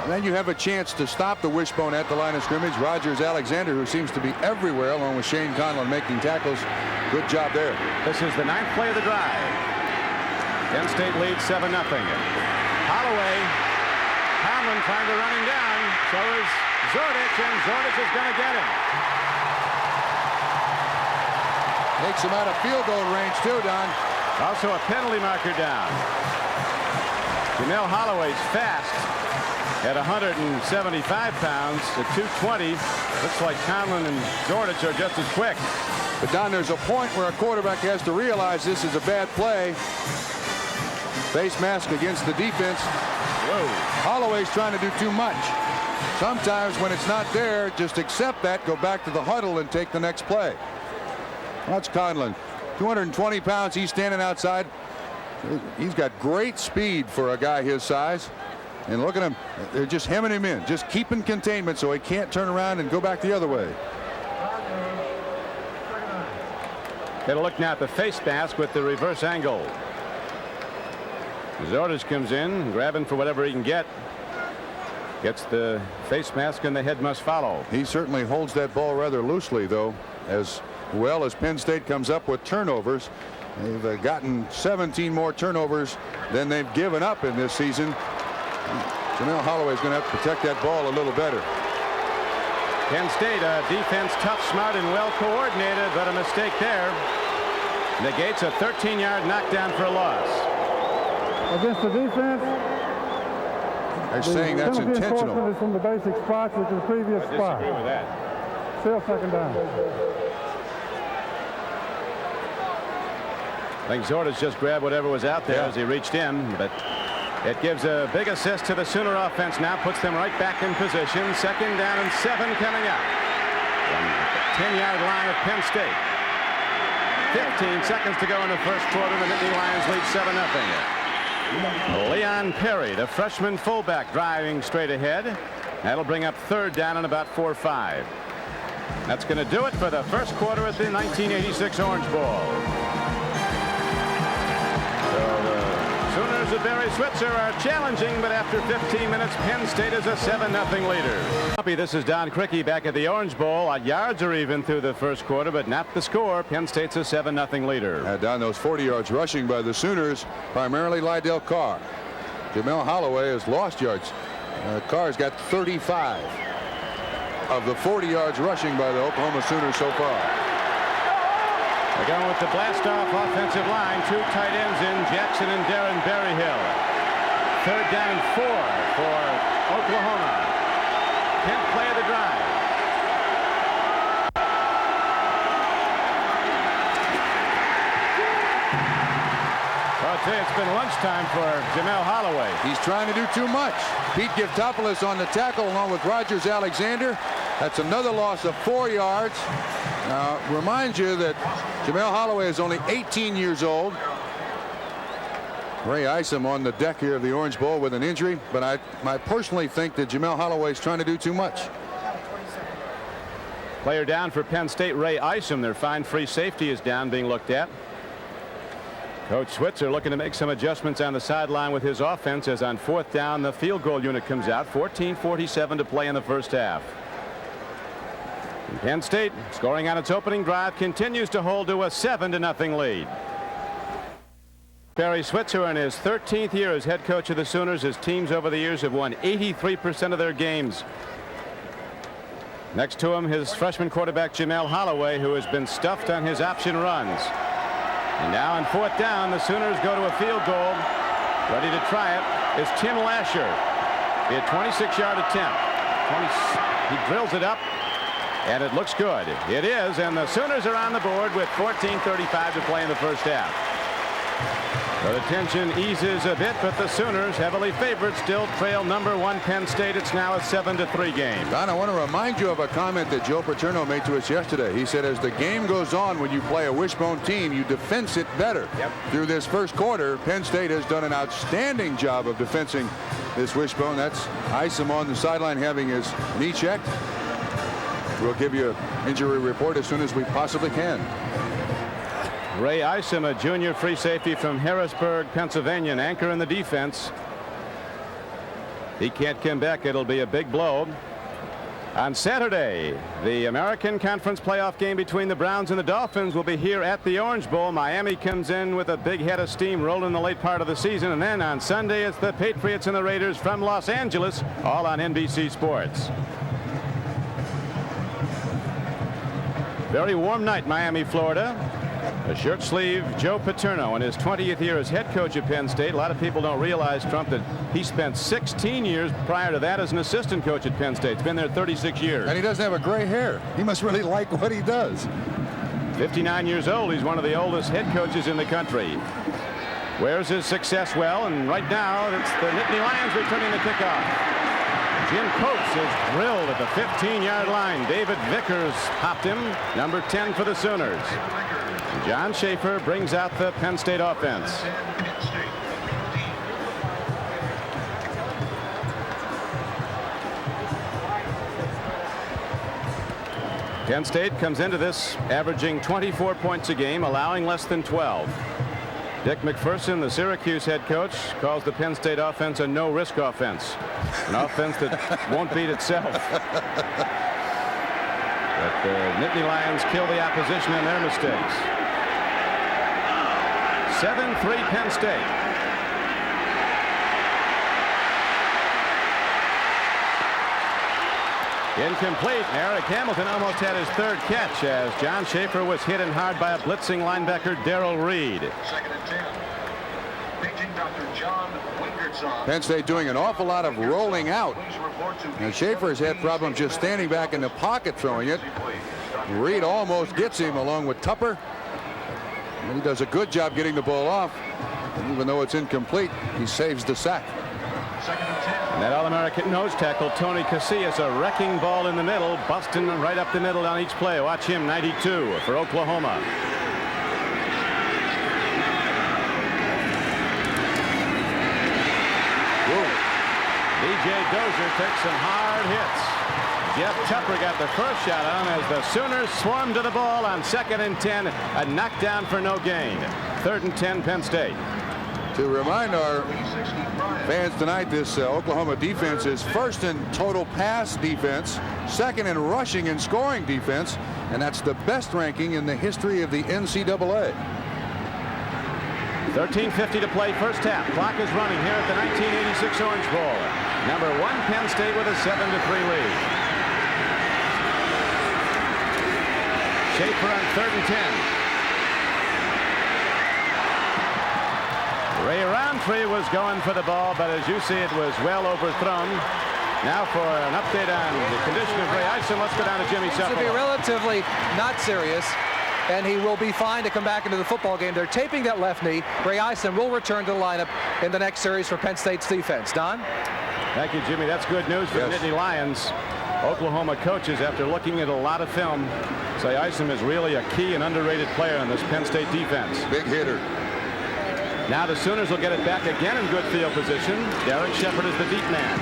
C: then you have a chance to stop the wishbone at the line of scrimmage. Rogers Alexander, who seems to be everywhere, along with Shane Conlon making tackles. Good job there.
B: This is the 9th play of the drive. Penn State leads 7-0. Holloway, Conlon trying to run him down. So is Zordich, and Zordich is going to get him.
C: Takes him out of field goal range too, Don.
B: Also a penalty marker down. Jamel Holloway's fast at 175 pounds at 220. Looks like Conlon and Zordich are just as quick.
C: But Don, there's a point where a quarterback has to realize this is a bad play. Face mask against the defense.
B: Whoa.
C: Holloway's trying to do too much. Sometimes when it's not there, just accept that, go back to the huddle and take the next play. That's Conlon. 220 pounds. He's standing outside. He's got great speed for a guy his size. And look at him. They're just hemming him in, just keeping containment so he can't turn around and go back the other way.
B: Get a look now at the face mask with the reverse angle. Zordich comes in, grabbing for whatever he can get. Gets the face mask and the head must follow.
C: He certainly holds that ball rather loosely, though, as well as Penn State comes up with turnovers. They've gotten 17 more turnovers than they've given up in this season. Jamel Holloway is going to have to protect that ball a little better.
B: Penn State, a defense tough, smart, and well coordinated, but a mistake there negates a 13-yard knockdown for a loss.
F: Against the defense,
C: They're saying that's intentional.
F: Is from the basic spots with the previous spot.
B: I disagree with that.
F: Still second down.
B: think Zorda's just grabbed whatever was out there as he reached in, but it gives a big assist to the Sooner offense. Now puts them right back in position. 2nd down and 7 coming up from the 10-yard line of Penn State. 15 seconds to go in the first quarter. The Nittany Lions lead 7-0. Leon Perry, the freshman fullback, driving straight ahead. That'll bring up 3rd down and about 4-5. That's going to do it for the first quarter at the 1986 Orange Bowl. So the Sooners of Barry Switzer are challenging, but after 15 minutes, Penn State is a 7-0 leader. This is Don Crickey back at the Orange Bowl. Yards are even through the first quarter, but not the score. Penn State's a 7-0 leader.
C: Down those 40 yards rushing by the Sooners, primarily Lydell Carr. Jamel Holloway has lost yards. Carr's got 35 of the 40 yards rushing by the Oklahoma Sooners so far.
B: They're going with the blast-off offensive line. 2 tight ends in, Jackson and Darren Berryhill. 3rd down and 4 for Oklahoma. 10th play of the drive. I'll tell you, it's been lunchtime for Jamel Holloway.
C: He's trying to do too much. Pete Giftopoulos on the tackle along with Rogers Alexander. That's another loss of 4 yards. Remind you that Jamel Holloway is only 18 years old. Ray Isom on the deck here of the Orange Bowl with an injury, but I personally think that Jamel Holloway is trying to do too much.
B: Player down for Penn State, Ray Isom. Their fine free safety is down, being looked at. Coach Switzer looking to make some adjustments on the sideline with his offense, as on 4th down the field goal unit comes out. 14:47 to play in the first half. And Penn State, scoring on its opening drive, continues to hold to a 7-0 lead. Barry Switzer in his 13th year as head coach of the Sooners. His teams over the years have won 83% of their games. Next to him, his freshman quarterback Jamel Holloway, who has been stuffed on his option runs. And now on 4th down, the Sooners go to a field goal. Ready to try it is Tim Lasher. Be a 26-yard attempt. He drills it up, and it looks good. It is, and the Sooners are on the board with 14:35 to play in the first half. So the tension eases a bit, but the Sooners, heavily favored, still trail number 1 Penn State. It's now a 7-3 game.
C: Don, I want to remind you of a comment that Joe Paterno made to us yesterday. He said as the game goes on, when you play a wishbone team, you defense it better. Through this first quarter, Penn State has done an outstanding job of defensing this wishbone. That's Isom on the sideline having his knee checked. We'll give you an injury report as soon as we possibly can.
B: Ray Isom, a junior free safety from Harrisburg, Pennsylvania, an anchor in the defense. He can't come back. It'll be a big blow. On Saturday, the American Conference playoff game between the Browns and the Dolphins will be here at the Orange Bowl. Miami comes in with a big head of steam rolling in the late part of the season. And then on Sunday, it's the Patriots and the Raiders from Los Angeles, all on NBC Sports. Very warm night, Miami, Florida. A shirt sleeve Joe Paterno in his 20th year as head coach at Penn State. A lot of people don't realize, Trump, that he spent 16 years prior to that as an assistant coach at Penn State. He's been there 36 years.
C: And he doesn't have a gray hair. He must really like what he does.
B: 59 years old. He's one of the oldest head coaches in the country. Wears his success well, and right now it's the Nittany Lions returning the kickoff. Jim Coates is drilled at the 15-yard line. David Vickers popped him, number 10 for the Sooners. John Schaefer brings out the Penn State offense. Penn State comes into this averaging 24 points a game, allowing less than 12. Dick McPherson, the Syracuse head coach, calls the Penn State offense a no-risk offense, an offense that won't beat itself. But the Nittany Lions kill the opposition in their mistakes. 7-3 Penn State. Incomplete. Eric Hamilton almost had his 3rd catch as John Schaefer was hit in hard by a blitzing linebacker, Darrell Reed.
C: Penn State doing an awful lot of rolling out. And Schaefer's had problems just standing back in the pocket throwing it. Reed almost gets him along with Tupper. And he does a good job getting the ball off. And even though it's incomplete, he saves the sack.
B: And that All-American nose tackle, Tony Casillas, a wrecking ball in the middle, busting right up the middle on each play. Watch him, 92 for Oklahoma. DJ Dozier takes some hard hits. Jeff Tupper got the first shot on as the Sooners swarmed to the ball on 2nd and 10. A knockdown for no gain. 3rd and 10, Penn State.
C: To remind our fans tonight, this Oklahoma defense is 1st in total pass defense, 2nd in rushing and scoring defense, and that's the best ranking in the history of the NCAA.
B: 13:50 to play, first half. Clock is running here at the 1986 Orange Bowl. Number 1 Penn State with a 7-3 lead. Schaefer on 3rd and 10. Ray Roundtree was going for the ball, but as you see, it was well overthrown. Now for an update on the condition of Ray Eisen, let's go down to Jimmy Cephalo.
E: It should be relatively not serious, and he will be fine to come back into the football game. They're taping that left knee. Ray Eisen will return to the lineup in the next series for Penn State's defense. Don?
B: Thank you, Jimmy. That's good news for the Nittany Lions. Oklahoma coaches, after looking at a lot of film, say Eisen is really a key and underrated player in this Penn State defense.
C: Big hitter.
B: Now the Sooners will get it back again in good field position. Derek Shepard is the deep man.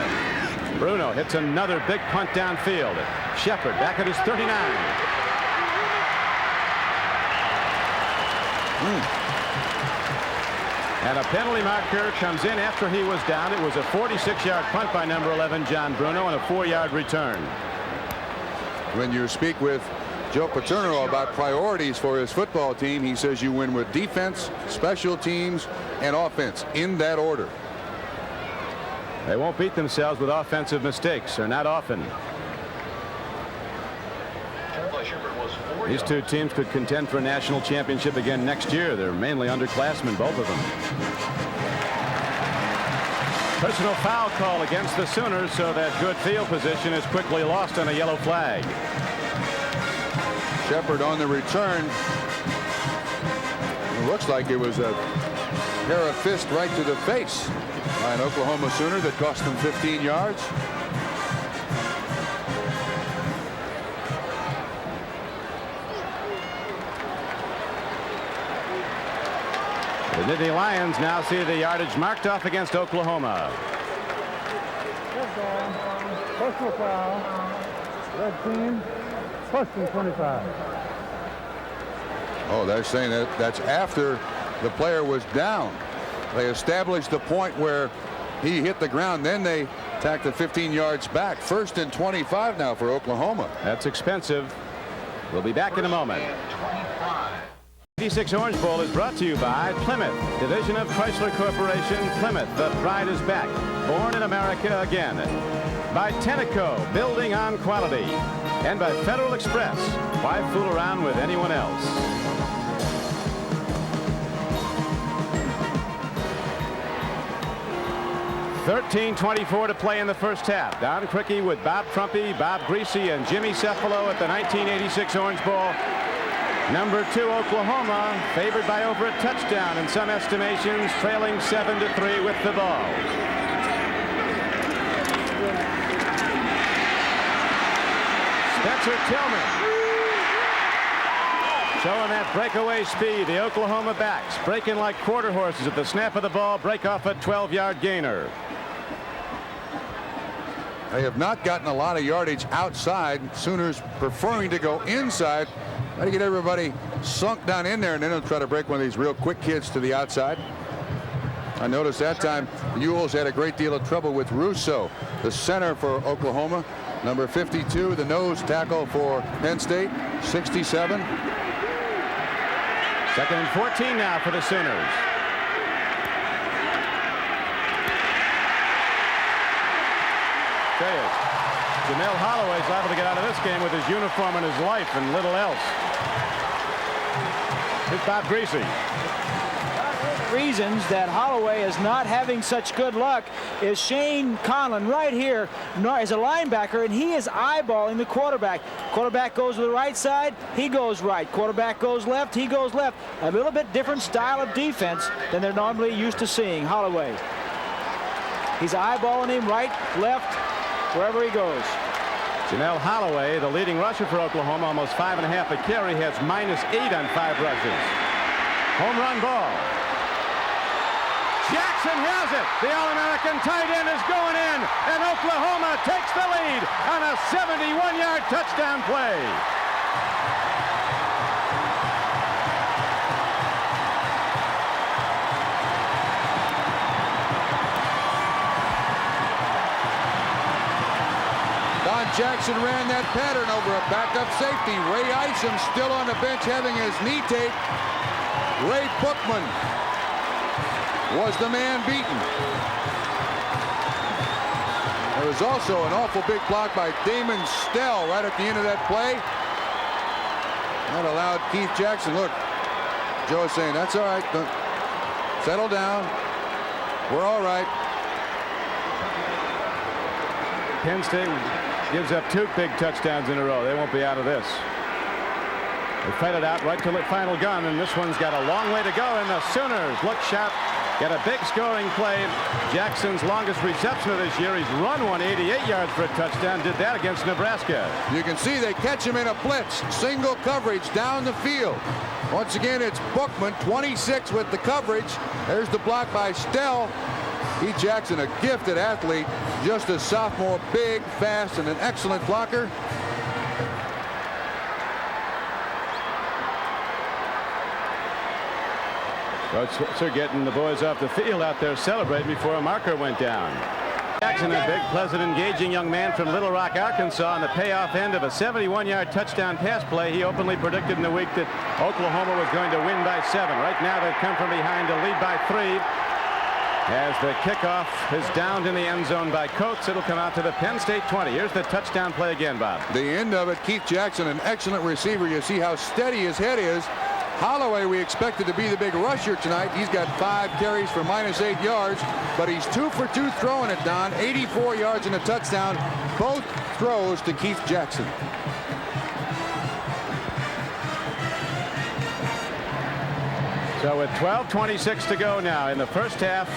B: Bruno hits another big punt downfield. Shepard back at his 39. And a penalty marker comes in after he was down. It was a 46-yard punt by number 11, John Bruno, and a 4-yard return.
C: When you speak with Joe Paterno about priorities for his football team, he says you win with defense, special teams, and offense in that order.
B: They won't beat themselves with offensive mistakes, or not often. These two teams could contend for a national championship again next year. They're mainly underclassmen, both of them. Personal foul call against the Sooners, so that good field position is quickly lost on a yellow flag.
C: Shepard on the return. It looks like it was a pair of fists right to the face by an Oklahoma Sooner that cost them 15 yards.
B: The Nittany Lions now see the yardage marked off against Oklahoma.
F: Personal foul. Red team. 1st and 25.
C: Oh, they're saying that that's after the player was down. They established the point where he hit the ground. Then they tacked the 15 yards back. 1st and 25 now for Oklahoma.
B: That's expensive. We'll be back in a moment. 86 Orange Bowl is brought to you by Plymouth, division of Chrysler Corporation. Plymouth, the pride is back. Born in America again. By Tenneco, building on quality. And by Federal Express. Why fool around with anyone else? .13:24 to play in the first half. Don Criqui with Bob Trumpy, Bob Greasy, and Jimmy Cephalo at the 1986 Orange Bowl. Number 2 Oklahoma, favored by over a touchdown in some estimations, trailing 7-3 with the ball. Spencer Tillman showing that breakaway speed. The Oklahoma backs breaking like quarter horses at the snap of the ball, break off a 12-yard gainer.
C: They have not gotten a lot of yardage outside. Sooners preferring to go inside. Try to get everybody sunk down in there, and then they'll try to break one of these real quick kids to the outside. I noticed that time the Ewells had a great deal of trouble with Russo, the center for Oklahoma. Number 52, the nose tackle for Penn State, 67.
B: 2nd and 14 now for the Sooners. Jamel Holloway's liable to get out of this game with his uniform and his life and little else. Here's Bob Greasy.
D: reasons that Holloway is not having such good luck is Shane Conlon right here is a linebacker, and he is eyeballing the quarterback. Quarterback goes to the right side, he goes right. Quarterback goes left, he goes left. A little bit different style of defense than they're normally used to seeing. Holloway. He's eyeballing him right, left, wherever he goes.
B: Janelle Holloway, the leading rusher for Oklahoma, almost 5.5 a carry, has -8 on 5 rushes. Home run ball. Jackson has it. The All-American tight end is going in, and Oklahoma takes the lead on a 71-yard touchdown play.
C: Jackson ran that pattern over a backup safety. Ray Isom still on the bench having his knee taped. Ray Bookman was the man beaten. There was also an awful big block by Damon Stell right at the end of that play. That allowed Keith Jackson. Look, Joe is saying, that's all right. Settle down. We're all right.
B: Penn State gives up 2 big touchdowns in a row. They won't be out of this. They fight it out right till the final gun, and this one's got a long way to go, and the Sooners look sharp. Get a big scoring play. Jackson's longest reception of this year. He's run 188 yards for a touchdown. Did that against Nebraska.
C: You can see they catch him in a blitz. Single coverage down the field. Once again, it's Bookman, 26 with the coverage. There's the block by Stell. Keith Jackson, a gifted athlete, just a sophomore, big, fast, and an excellent blocker.
B: Coach Switzer getting the boys off the field out there celebrating before a marker went down. Jackson, a big, pleasant, engaging young man from Little Rock, Arkansas, on the payoff end of a 71-yard touchdown pass play. He openly predicted in the week that Oklahoma was going to win by 7. Right now they've come from behind to lead by 3. As the kickoff is downed in the end zone by Coates, it'll come out to the Penn State 20. Here's the touchdown play again, Bob.
C: The end of it, Keith Jackson, an excellent receiver. You see how steady his head is. Holloway, we expected to be the big rusher tonight. He's got 5 carries for -8 yards, but he's 2 for 2 throwing it, Don. 84 yards and a touchdown. Both throws to Keith Jackson.
B: So with 12:26 to go now in the first half,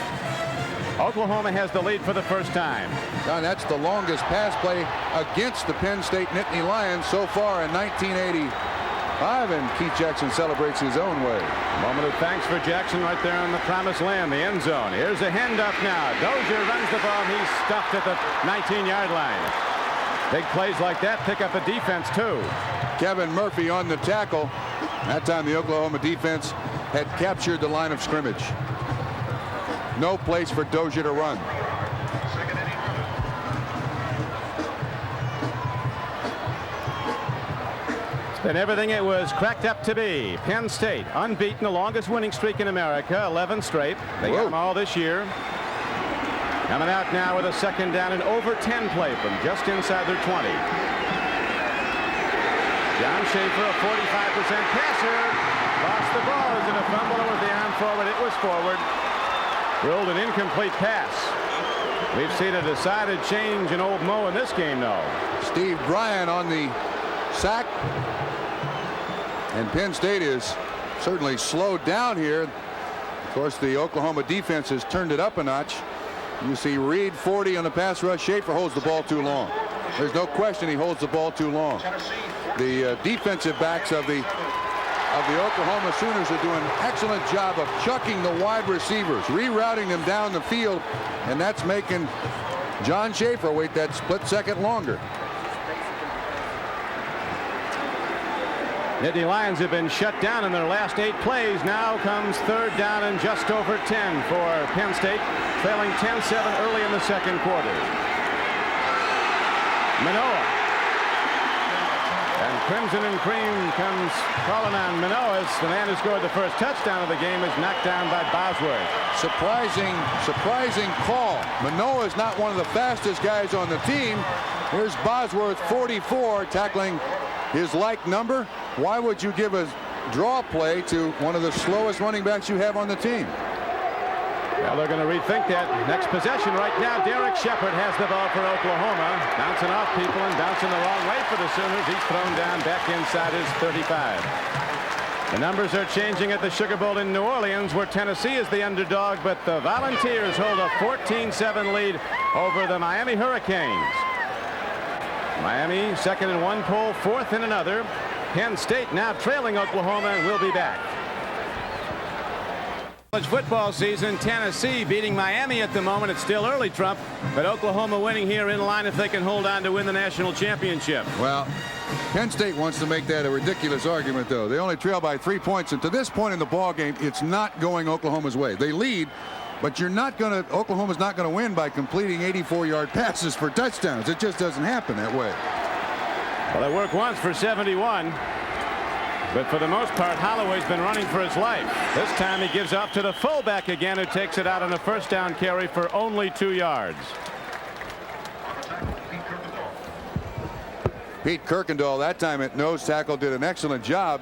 B: Oklahoma has the lead for the first time.
C: Don, that's the longest pass play against the Penn State Nittany Lions so far in 1985, and Keith Jackson celebrates his own way.
B: Moment of thanks for Jackson right there on the promised land, the end zone. Here's a handoff now. Dozier runs the ball. He's stuffed at the 19-yard line. Big plays like that pick up a defense, too.
C: Kevin Murphy on the tackle. That time the Oklahoma defense had captured the line of scrimmage. No place for Dozier to run.
B: It's been everything it was cracked up to be. Penn State, unbeaten, the longest winning streak in America, 11 straight. They got them all this year. Coming out now with a second down and over 10 play from just inside their 20. John Schaefer, a 45% passer. Lost the ball. Is it a fumble or was the arm forward? It was forward. Ruled an incomplete pass. We've seen a decided change in Old Mo in this game, though.
C: Steve Bryan on the sack. And Penn State is certainly slowed down here. Of course, the Oklahoma defense has turned it up a notch. You see Reed 40 on the pass rush. Schaefer holds the ball too long. There's no question he holds the ball too long. The defensive backs of the Oklahoma Sooners are doing an excellent job of chucking the wide receivers, rerouting them down the field, and that's making John Schaefer wait that split second longer.
B: Nittany Lions have been shut down in their last 8 plays. Now comes third down and just over 10 for Penn State, trailing 10-7 early in the second quarter. Manoa. And Crimson and Cream comes calling on Manoa. The man who scored the first touchdown of the game is knocked down by Bosworth.
C: Surprising call. Manoa is not one of the fastest guys on the team. Here's Bosworth, 44, tackling his like number. Why would you give a draw play to one of the slowest running backs you have on the team?
B: Well, they're going to rethink that next possession right now. Derek Shepard has the ball for Oklahoma. Bouncing off people and bouncing the wrong way for the Sooners. He's thrown down back inside his 35. The numbers are changing at the Sugar Bowl in New Orleans, where Tennessee is the underdog, but the Volunteers hold a 14-7 lead over the Miami Hurricanes. Miami second in one poll, fourth in another. Penn State now trailing Oklahoma, and we'll be back. College football season, Tennessee beating Miami at the moment. It's still early, Trump, but Oklahoma winning here in line if they can hold on to win the national championship.
C: Well, Penn State wants to make that a ridiculous argument, though. They only trail by 3 points, and to this point in the ball game, it's not going Oklahoma's way. They lead, but Oklahoma's not going to win by completing 84-yard passes for touchdowns. It just doesn't happen that way.
B: Well, they work once for 71. But for the most part, Holloway's been running for his life. This time he gives off to the fullback again, who takes it out on a first down carry for only 2 yards.
C: Pete Kirkendall, that time at nose tackle, did an excellent job.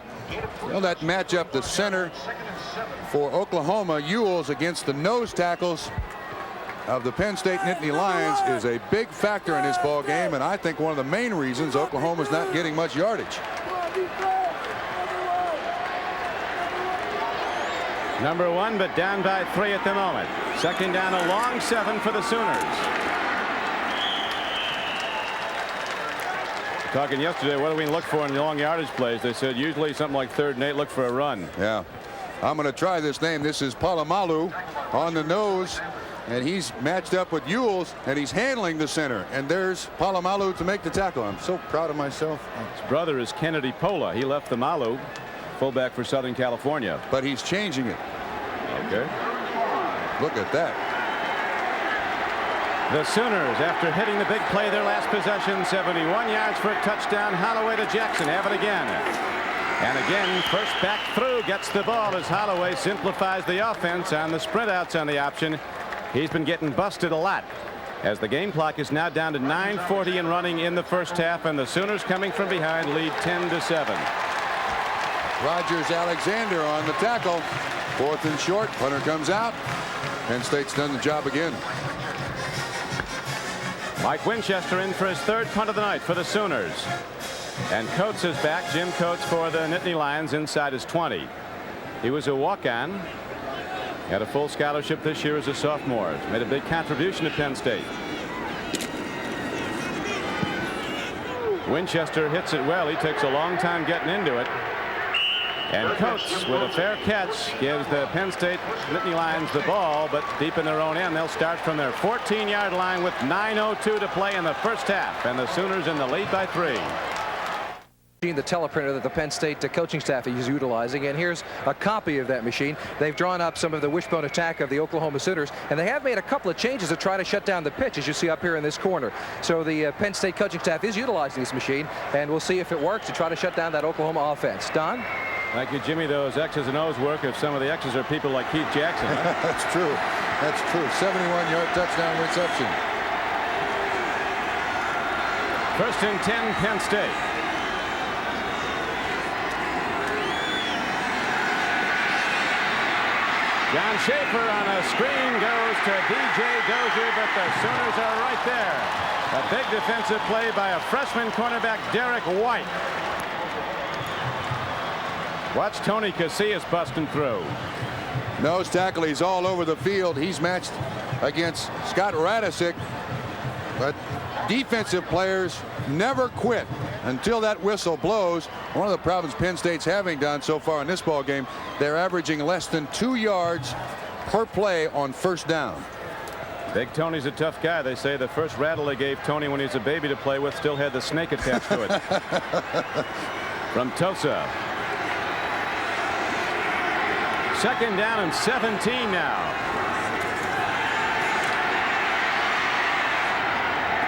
C: Well, that matchup, the center for Oklahoma, Ewells, against the nose tackles of the Penn State Nittany Lions, is a big factor in this ball game, and I think one of the main reasons Oklahoma's not getting much yardage.
B: Number 1, but down by 3 at the moment. Second down, a long 7 for the Sooners. Talking yesterday, what do we look for in the long yardage plays? They said usually something like 3rd and 8, look for a run.
C: Yeah, I'm going to try this name. This is Polamalu on the nose, and he's matched up with Ewells, and he's handling the center. And there's Polamalu to make the tackle. I'm so proud of myself.
B: His brother is Kennedy Pola. He left the Malu, fullback for Southern California.
C: But he's changing it.
B: Okay.
C: Look at that.
B: The Sooners, after hitting the big play their last possession, 71 yards for a touchdown. Holloway to Jackson, have it again. And again, first back through, gets the ball as Holloway simplifies the offense on the sprint outs on the option. He's been getting busted a lot, as the game clock is now down to 9:40 and running in the first half, and the Sooners coming from behind lead 10-7.
C: Rogers Alexander on the tackle. 4th and short. Punter comes out. Penn State's done the job again.
B: Mike Winchester in for his 3rd punt of the night for the Sooners. And Coates is back. Jim Coates for the Nittany Lions inside his 20. He was a walk-on. Had a full scholarship this year as a sophomore. Made a big contribution to Penn State. Winchester hits it well. He takes a long time getting into it. And Coates, with a fair catch, gives the Penn State Nittany Lions the ball, but deep in their own end. They'll start from their 14-yard line with 9:02 to play in the first half, and the Sooners in the lead by 3.
E: The teleprinter that the Penn State coaching staff is utilizing, and here's a copy of that machine. They've drawn up some of the wishbone attack of the Oklahoma Sooners, and they have made a couple of changes to try to shut down the pitch, as you see up here in this corner. So the Penn State coaching staff is utilizing this machine, and we'll see if it works to try to shut down that Oklahoma offense. Don?
B: Thank you, Jimmy. Those X's and O's work if some of the X's are people like Keith Jackson. Huh?
C: That's true. That's true. 71-yard touchdown reception.
B: 1st and 10, Penn State. John Schaefer on a screen goes to B.J. Dozier, but the Sooners are right there. A big defensive play by a freshman cornerback, Derek White. Watch Tony Casillas busting through.
C: Nose tackle. He's all over the field. He's matched against Scott Radisick. But defensive players never quit until that whistle blows. One of the problems Penn State's having done so far in this ball game, they're averaging less than 2 yards per play on first down.
B: Big Tony's a tough guy. They say the first rattle they gave Tony when he was a baby to play with still had the snake attached to it. From Tulsa. 2nd down and 17 now.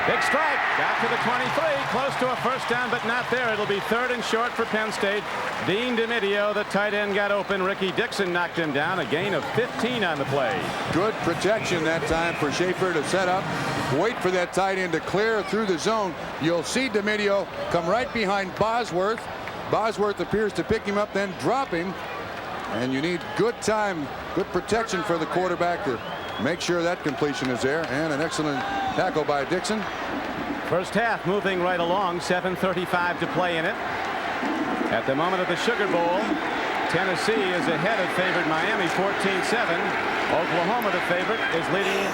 B: Big strike. Got to the 23. Close to a first down, but not there. It'll be 3rd and short for Penn State. Dean DiMidio, the tight end, got open. Ricky Dixon knocked him down. A gain of 15 on the play. Good
C: protection that time for Schaefer to set up. Wait for that tight end to clear through the zone. You'll see DiMidio come right behind Bosworth. Bosworth appears to pick him up, then drop him. And you need good time, good protection for the quarterback to make sure that completion is there. And an excellent tackle by Dixon.
B: First half moving right along. 7:35 to play in it. At the moment of the Sugar Bowl, Tennessee is ahead of favored Miami 14-7. Oklahoma, the favorite, is leading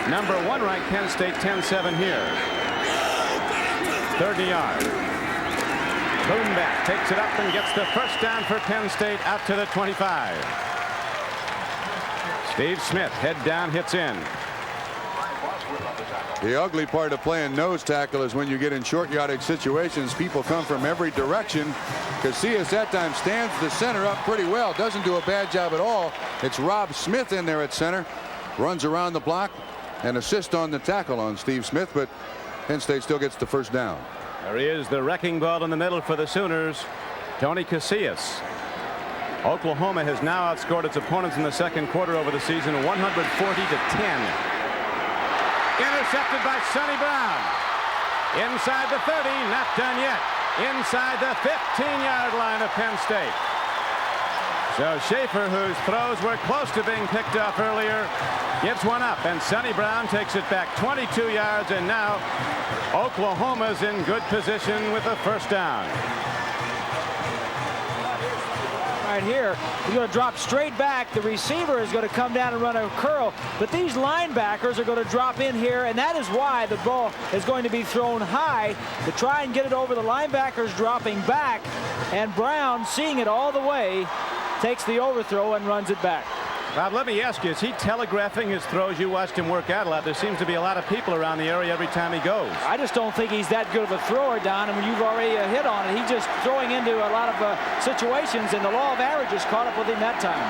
B: number 1 ranked Penn State 10-7 here. 30 yard. Boomback takes it up and gets the first down for Penn State out to the 25. Steve Smith head down, hits in.
C: The ugly part of playing nose tackle is when you get in short yardage situations, people come from every direction. Casillas that time stands the center up pretty well, doesn't do a bad job at all. It's Rob Smith in there at center, runs around the block and assist on the tackle on Steve Smith, but Penn State still gets the first down.
B: There he is, the wrecking ball in the middle for the Sooners, Tony Casillas. Oklahoma has now outscored its opponents in the second quarter over the season 140-10. Intercepted by Sonny Brown. Inside the 30, not done yet. Inside the 15-yard line of Penn State. So Schaefer, whose throws were close to being picked off earlier, gives one up, and Sonny Brown takes it back 22 yards, and now Oklahoma's in good position with a first down.
D: Right here, he's going to drop straight back. The receiver is going to come down and run a curl, but these linebackers are going to drop in here, and that is why the ball is going to be thrown high to try and get it over. The linebackers dropping back, and Brown, seeing it all the way, takes the overthrow and runs it back.
B: Bob, let me ask you, is he telegraphing his throws? You watched him work out a lot. There seems to be a lot of people around the area every time he goes.
D: I just don't think he's that good of a thrower, Don, and you've already hit on it. He's just throwing into a lot of situations, and the law of averages caught up with him that time.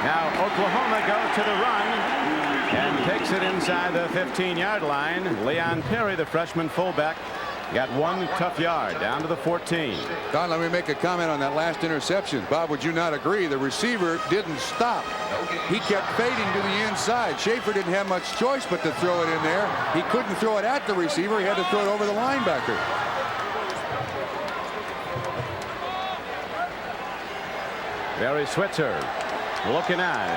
B: Now Oklahoma goes to the run and takes it inside the 15-yard line. Leon Perry, the freshman fullback, got one tough yard down to the 14.
C: Don, let me make a comment on that last interception. Bob, would you not agree? The receiver didn't stop. He kept fading to the inside. Schaefer didn't have much choice but to throw it in there. He couldn't throw it at the receiver. He had to throw it over the linebacker.
B: Barry Switzer looking on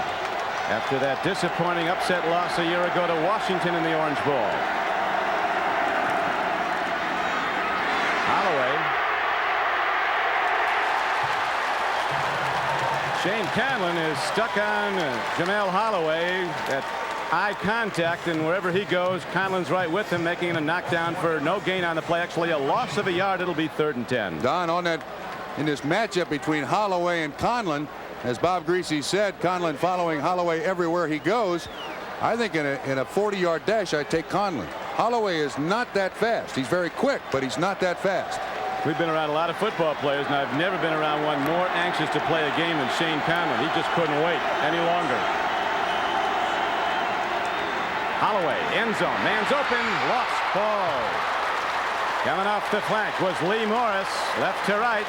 B: after that disappointing upset loss a year ago to Washington in the Orange Bowl. Shane Conlon is stuck on Jamel Holloway at eye contact, and wherever he goes, Conlon's right with him, making a knockdown for no gain on the play. Actually, a loss of a yard. It'll be 3rd and 10.
C: Don, on that, in this matchup between Holloway and Conlon, as Bob Greasy said, Conlon following Holloway everywhere he goes. I think in a 40-yard dash, I'd take Conlon. Holloway is not that fast. He's very quick, but he's not that fast.
B: We've been around a lot of football players, and I've never been around one more anxious to play a game than Shane Conlon. He just couldn't wait any longer. Holloway, end zone, man's open, lost ball. Coming off the flank was Lee Morris, left to right.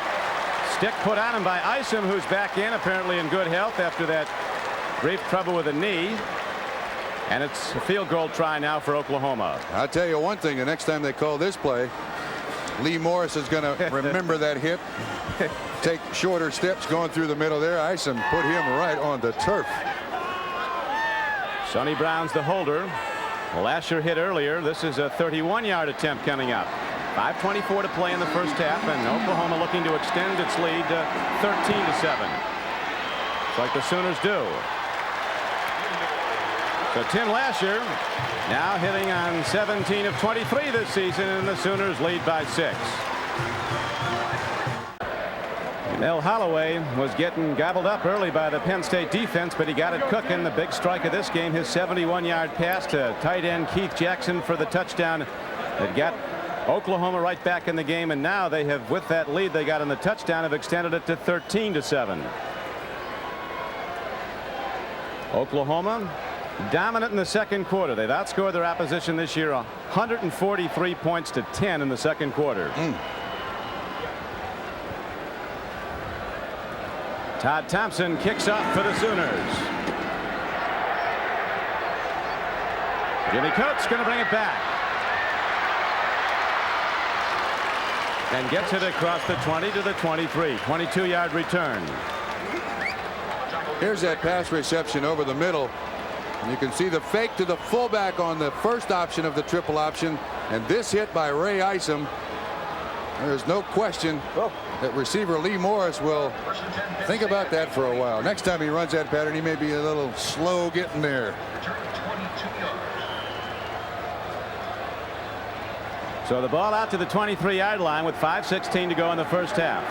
B: Stick put on him by Isom, who's back in, apparently in good health after that brief trouble with a knee. And it's a field goal try now for Oklahoma.
C: I'll tell you one thing, the next time they call this play, Lee Morris is going to remember that hit, take shorter steps going through the middle there. Isom put him right on the turf.
B: Sonny Brown's the holder. Lasher hit earlier. This is a 31-yard attempt coming up. 5:24 to play in the first half, and Oklahoma looking to extend its lead to 13-7. It's like the Sooners do. So Tim Lasher now hitting on 17 of 23 this season, and the Sooners lead by 6. Mel Holloway was getting gobbled up early by the Penn State defense, but he got it cooking. The big strike of this game, his 71-yard pass to tight end Keith Jackson for the touchdown that got Oklahoma right back in the game, and now they have, with that lead they got in the touchdown, have extended it to 13-7. Oklahoma dominant in the second quarter. They've outscored their opposition this year 143 points to 10 in the second quarter. Todd Thompson kicks off for the Sooners. Jimmy Coates going to bring it back. And gets it across the 20 to the 23. 22-yard return.
C: Here's that pass reception over the middle. And you can see the fake to the fullback on the first option of the triple option. And this hit by Ray Isom. There's no question that receiver Lee Morris will think about that for a while. Next time he runs that pattern, he may be a little slow getting there.
B: So the ball out to the 23-yard line with 5:16 to go in the first half.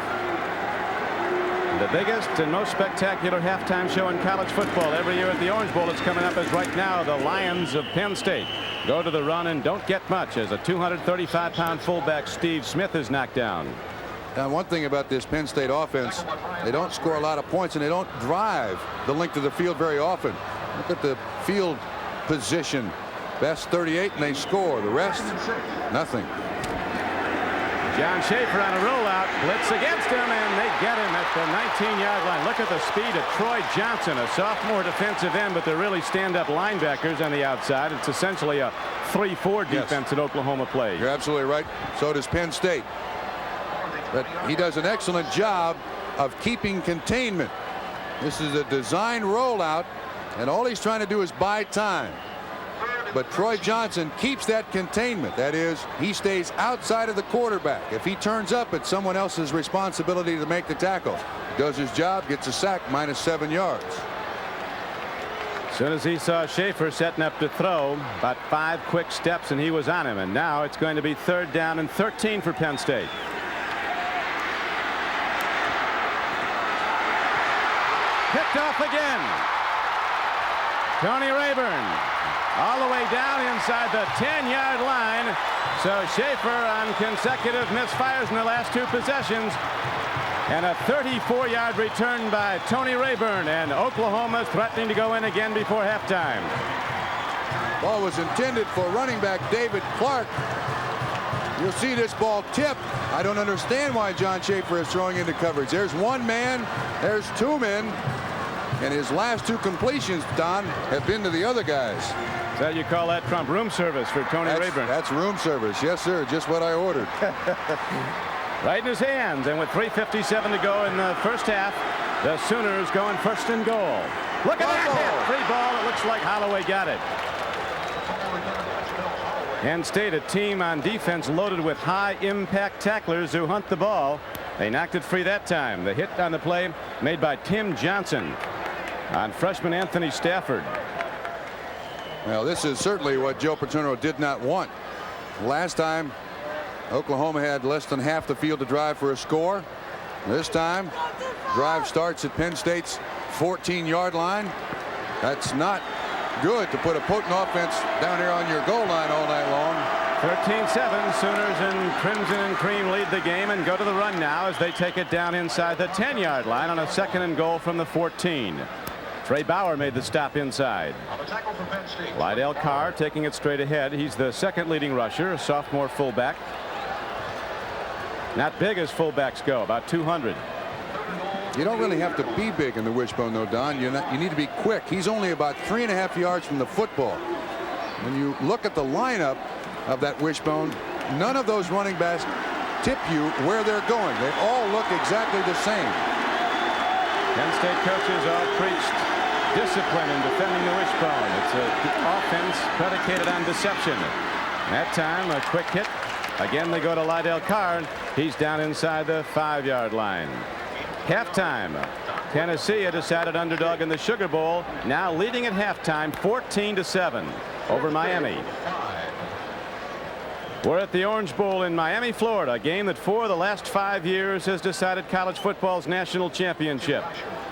B: The biggest and most spectacular halftime show in college football every year at the Orange Bowl is coming up as right now the Lions of Penn State go to the run and don't get much as a 235-pound fullback Steve Smith is knocked down.
C: Now, one thing about this Penn State offense, they don't score a lot of points and they don't drive the length of the field very often. Look at the field position. Best 38 and they score. The rest, nothing.
B: John Schaefer on a rollout, blitz against him, and they get him at the 19-yard line. Look at the speed of Troy Johnson, a sophomore defensive end, but they're really stand-up linebackers on the outside. It's essentially a 3-4 defense that Oklahoma plays.
C: You're absolutely right. So does Penn State. But he does an excellent job of keeping containment. This is a design rollout, and all he's trying to do is buy time. But Troy Johnson keeps that containment. That is, he stays outside of the quarterback. If he turns up, it's someone else's responsibility to make the tackle. Does his job, gets a sack, -7 yards.
B: As soon as he saw Schaefer setting up to throw, about 5 quick steps and he was on him. And now it's going to be 3rd down and 13 for Penn State. Picked off again. Tony Rayburn all the way down inside the 10-yard line. So Schaefer on consecutive misfires in the last 2 possessions. And a 34-yard return by Tony Rayburn, and Oklahoma's threatening to go in again before halftime.
C: Ball was intended for running back David Clark. You'll see this ball tip. I don't understand why John Schaefer is throwing into coverage. There's 1 man, there's 2 men, and his last 2 completions, Don, have been to the other guys.
B: So you call that Trump room service for Tony Rayburn?
C: That's room service. Yes, sir. Just what I ordered.
B: Right in his hands, and with 3:57 to go in the first half, the Sooners going 1st and goal. Look at that hit. Free ball. It looks like Holloway got it. Penn State, a team on defense loaded with high-impact tacklers who hunt the ball. They knocked it free that time. The hit on the play made by Tim Johnson on freshman Anthony Stafford.
C: Well, this is certainly what Joe Paterno did not want. Last time, Oklahoma had less than half the field to drive for a score. This time, drive starts at Penn State's 14-yard line. That's not good to put a potent offense down here on your goal line all night long.
B: 13-7. Sooners in crimson and cream lead the game and go to the run now as they take it down inside the 10-yard line on a 2nd and goal from the 14. Trey Bauer made the stop inside. Lydell Carr taking it straight ahead. He's the 2nd leading rusher, a sophomore fullback. Not big as fullbacks go, about 200.
C: You don't really have to be big in the wishbone, though, Don. You need to be quick. He's only about 3.5 yards from the football. When you look at the lineup of that wishbone, none of those running backs tip you where they're going. They all look exactly the same.
B: Penn State coaches all preached discipline in defending the wishbone. It's an offense predicated on deception. That time, a quick hit. Again, they go to Lydell Carr. He's down inside the 5-yard line. Halftime. Tennessee, a decided underdog in the Sugar Bowl, now leading at halftime 14-7 over Miami. We're at the Orange Bowl in Miami, Florida, a game that for the last 5 years has decided college football's national championship.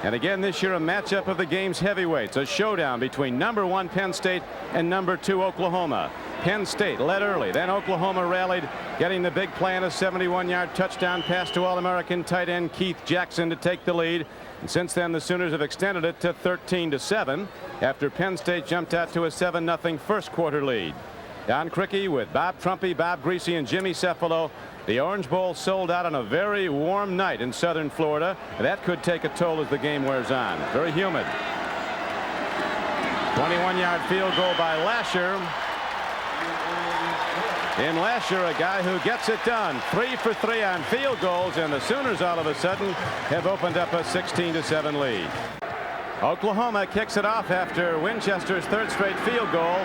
B: And again this year, a matchup of the game's heavyweights, a showdown between #1 Penn State and #2 Oklahoma. Penn State led early, then Oklahoma rallied, getting the big play on a 71-yard touchdown pass to All-American tight end Keith Jackson to take the lead. And since then, the Sooners have extended it to 13-7 after Penn State jumped out to a 7-0 first quarter lead. Don Criqui with Bob Trumpy, Bob Greasy, and Jimmy Cefalo. The Orange Bowl sold out on a very warm night in southern Florida. That could take a toll as the game wears on. Very humid. 21-yard field goal by Lasher. Tim Lasher, a guy who gets it done. 3 for 3 on field goals, and the Sooners all of a sudden have opened up a 16-7 lead. Oklahoma kicks it off after Winchester's third straight field goal.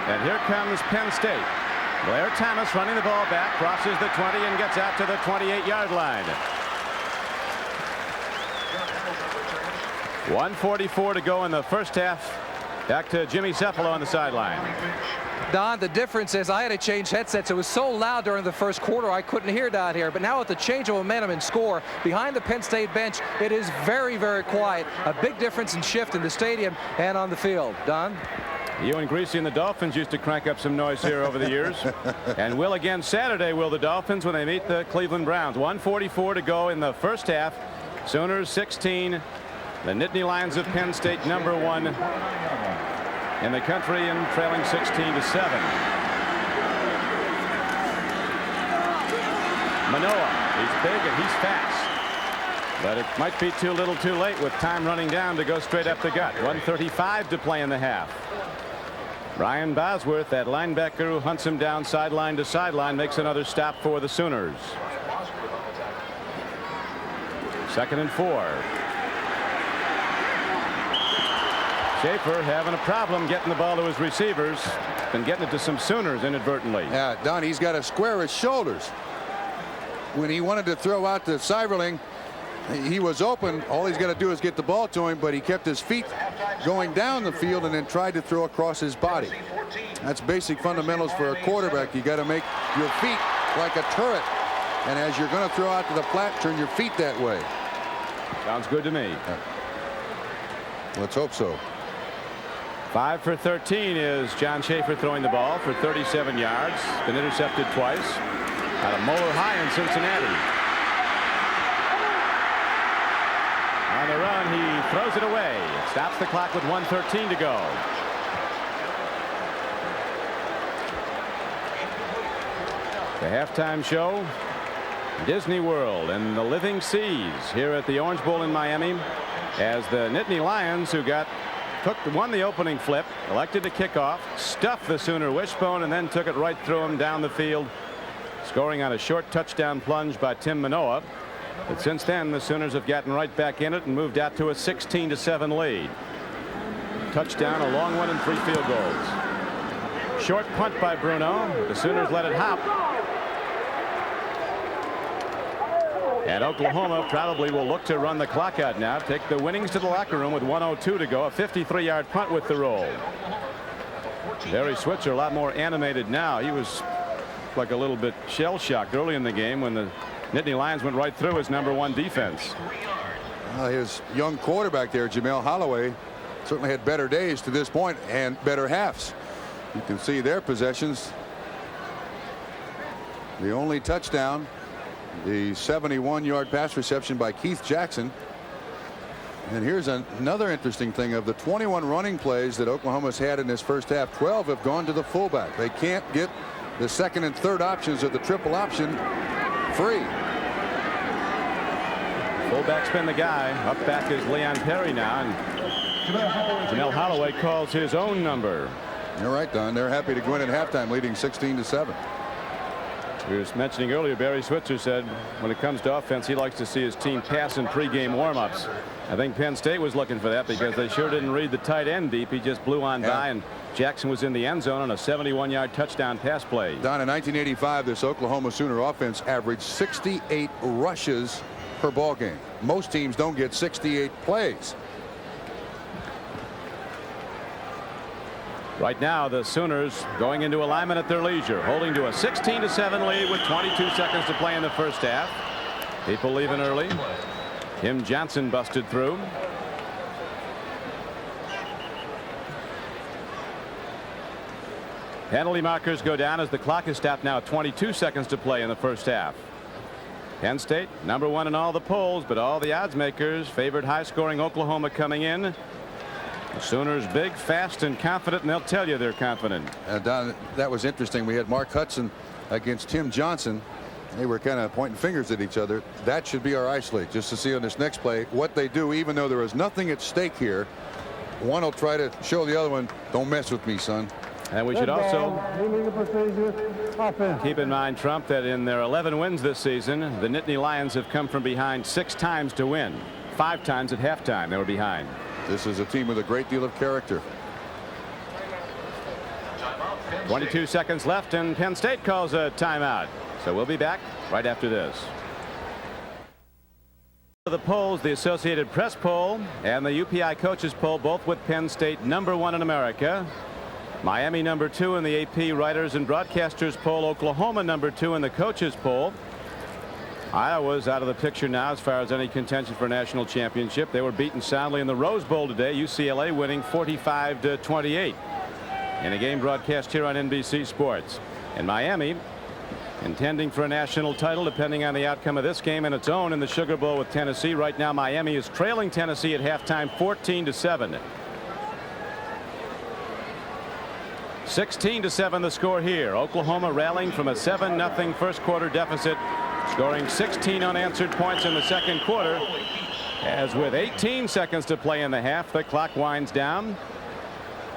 B: And here comes Penn State. Blair Thomas running the ball back, crosses the 20 and gets out to the 28-yard line. 1:44 to go in the first half. Back to Jimmy Cephalo on the sideline.
E: Don, the difference is I had to change headsets. It was so loud during the first quarter I couldn't hear down here. But now with the change of momentum and score behind the Penn State bench, it is very, very quiet. A big difference in shift in the stadium and on the field. Don?
B: You and Greasy and the Dolphins used to crank up some noise here over the years. And will again Saturday, will the Dolphins, when they meet the Cleveland Browns. 1:44 to go in the first half. Sooners 16. The Nittany Lions of Penn State #1 in the country and trailing 16-7. Manoa, he's big and he's fast. But it might be too little too late with time running down to go straight up the gut. 1:35 to play in the half. Ryan Bosworth, that linebacker who hunts him down sideline to sideline, makes another stop for the Sooners. 2nd and 4. Schaefer having a problem getting the ball to his receivers. Been getting it to some Sooners inadvertently.
C: Yeah, Don, he's got to square his shoulders. When he wanted to throw out to Seiberling, he was open. All he's got to do is get the ball to him, but he kept his feet going down the field and then tried to throw across his body. That's basic fundamentals for a quarterback. You got to make your feet like a turret. And as you're going to throw out to the flat, turn your feet that way.
B: Sounds good to me.
C: Let's hope so.
B: 5 for 13 is John Schaefer throwing the ball for 37 yards. Been intercepted twice. Out of Moeller High in Cincinnati. On the run, he throws it away. Stops the clock with 1:13 to go. The halftime show, Disney World and the Living Seas here at the Orange Bowl in Miami, as the Nittany Lions, who won the opening flip, elected to kick off, stuffed the Sooner wishbone, and then took it right through him down the field, scoring on a short touchdown plunge by Tim Manoa. But since then, the Sooners have gotten right back in it and moved out to a 16-7 lead. Touchdown, a long one, and 3 field goals. Short punt by Bruno. The Sooners let it hop. And Oklahoma probably will look to run the clock out now. Take the winnings to the locker room with 1:02 to go. A 53-yard punt with the roll. Barry Switzer a lot more animated now. He was like a little bit shell-shocked early in the game when the Nittany Lions went right through his #1 defense.
C: His young quarterback there, Jamel Holloway, certainly had better days to this point and better halves. You can see their possessions. The only touchdown, the 71-yard pass reception by Keith Jackson. And here's another interesting thing. Of the 21 running plays that Oklahoma's had in this first half, 12 have gone to the fullback. They can't get the second and third options of the triple option free.
B: Fullback's been the guy. Up back is Leon Perry now, and Jamel Holloway calls his own number.
C: You're right, Don. They're happy to go in at halftime leading 16-7.
B: We were mentioning earlier, Barry Switzer said when it comes to offense, he likes to see his team pass in pregame warmups. I think Penn State was looking for that because they sure didn't read the tight end deep. He just blew on by, and Jackson was in the end zone on a 71-yard touchdown pass play.
C: Don, in 1985, this Oklahoma Sooner offense averaged 68 rushes per ball game. Most teams don't get 68 plays.
B: Right now, the Sooners going into alignment at their leisure, holding to a 16-7 lead with 22 seconds to play in the first half. People leaving early. Tim Johnson busted through. Penalty markers go down as the clock is stopped now at 22 seconds to play in the first half. Penn State #1 in all the polls, but all the odds makers favored high-scoring Oklahoma coming in. The Sooners big, fast, and confident, and they'll tell you they're confident.
C: Don, that was interesting. We had Mark Hudson against Tim Johnson. They were kind of pointing fingers at each other. That should be our isolate, just to see on this next play what they do, even though there is nothing at stake here. One will try to show the other one, don't mess with me, son.
B: And we should also keep in mind, Trump, that in their 11 wins this season, the Nittany Lions have come from behind 6 times to win. 5 times at halftime they were behind.
C: This is a team with a great deal of character.
B: 22 seconds left, and Penn State calls a timeout. So we'll be back right after this. The polls, the Associated Press poll and the UPI coaches poll, both with Penn State #1 in America. Miami #2 in the AP Writers and Broadcasters poll. Oklahoma #2 in the coaches poll. Iowa's out of the picture now as far as any contention for a national championship. They were beaten soundly in the Rose Bowl today. UCLA winning 45-28 in a game broadcast here on NBC Sports. And Miami intending for a national title depending on the outcome of this game and its own in the Sugar Bowl with Tennessee. Right now Miami is trailing Tennessee at halftime 14-7. 16-7 the score here. Oklahoma rallying from a 7-0 first quarter deficit, scoring 16 unanswered points in the second quarter, as with 18 seconds to play in the half the clock winds down,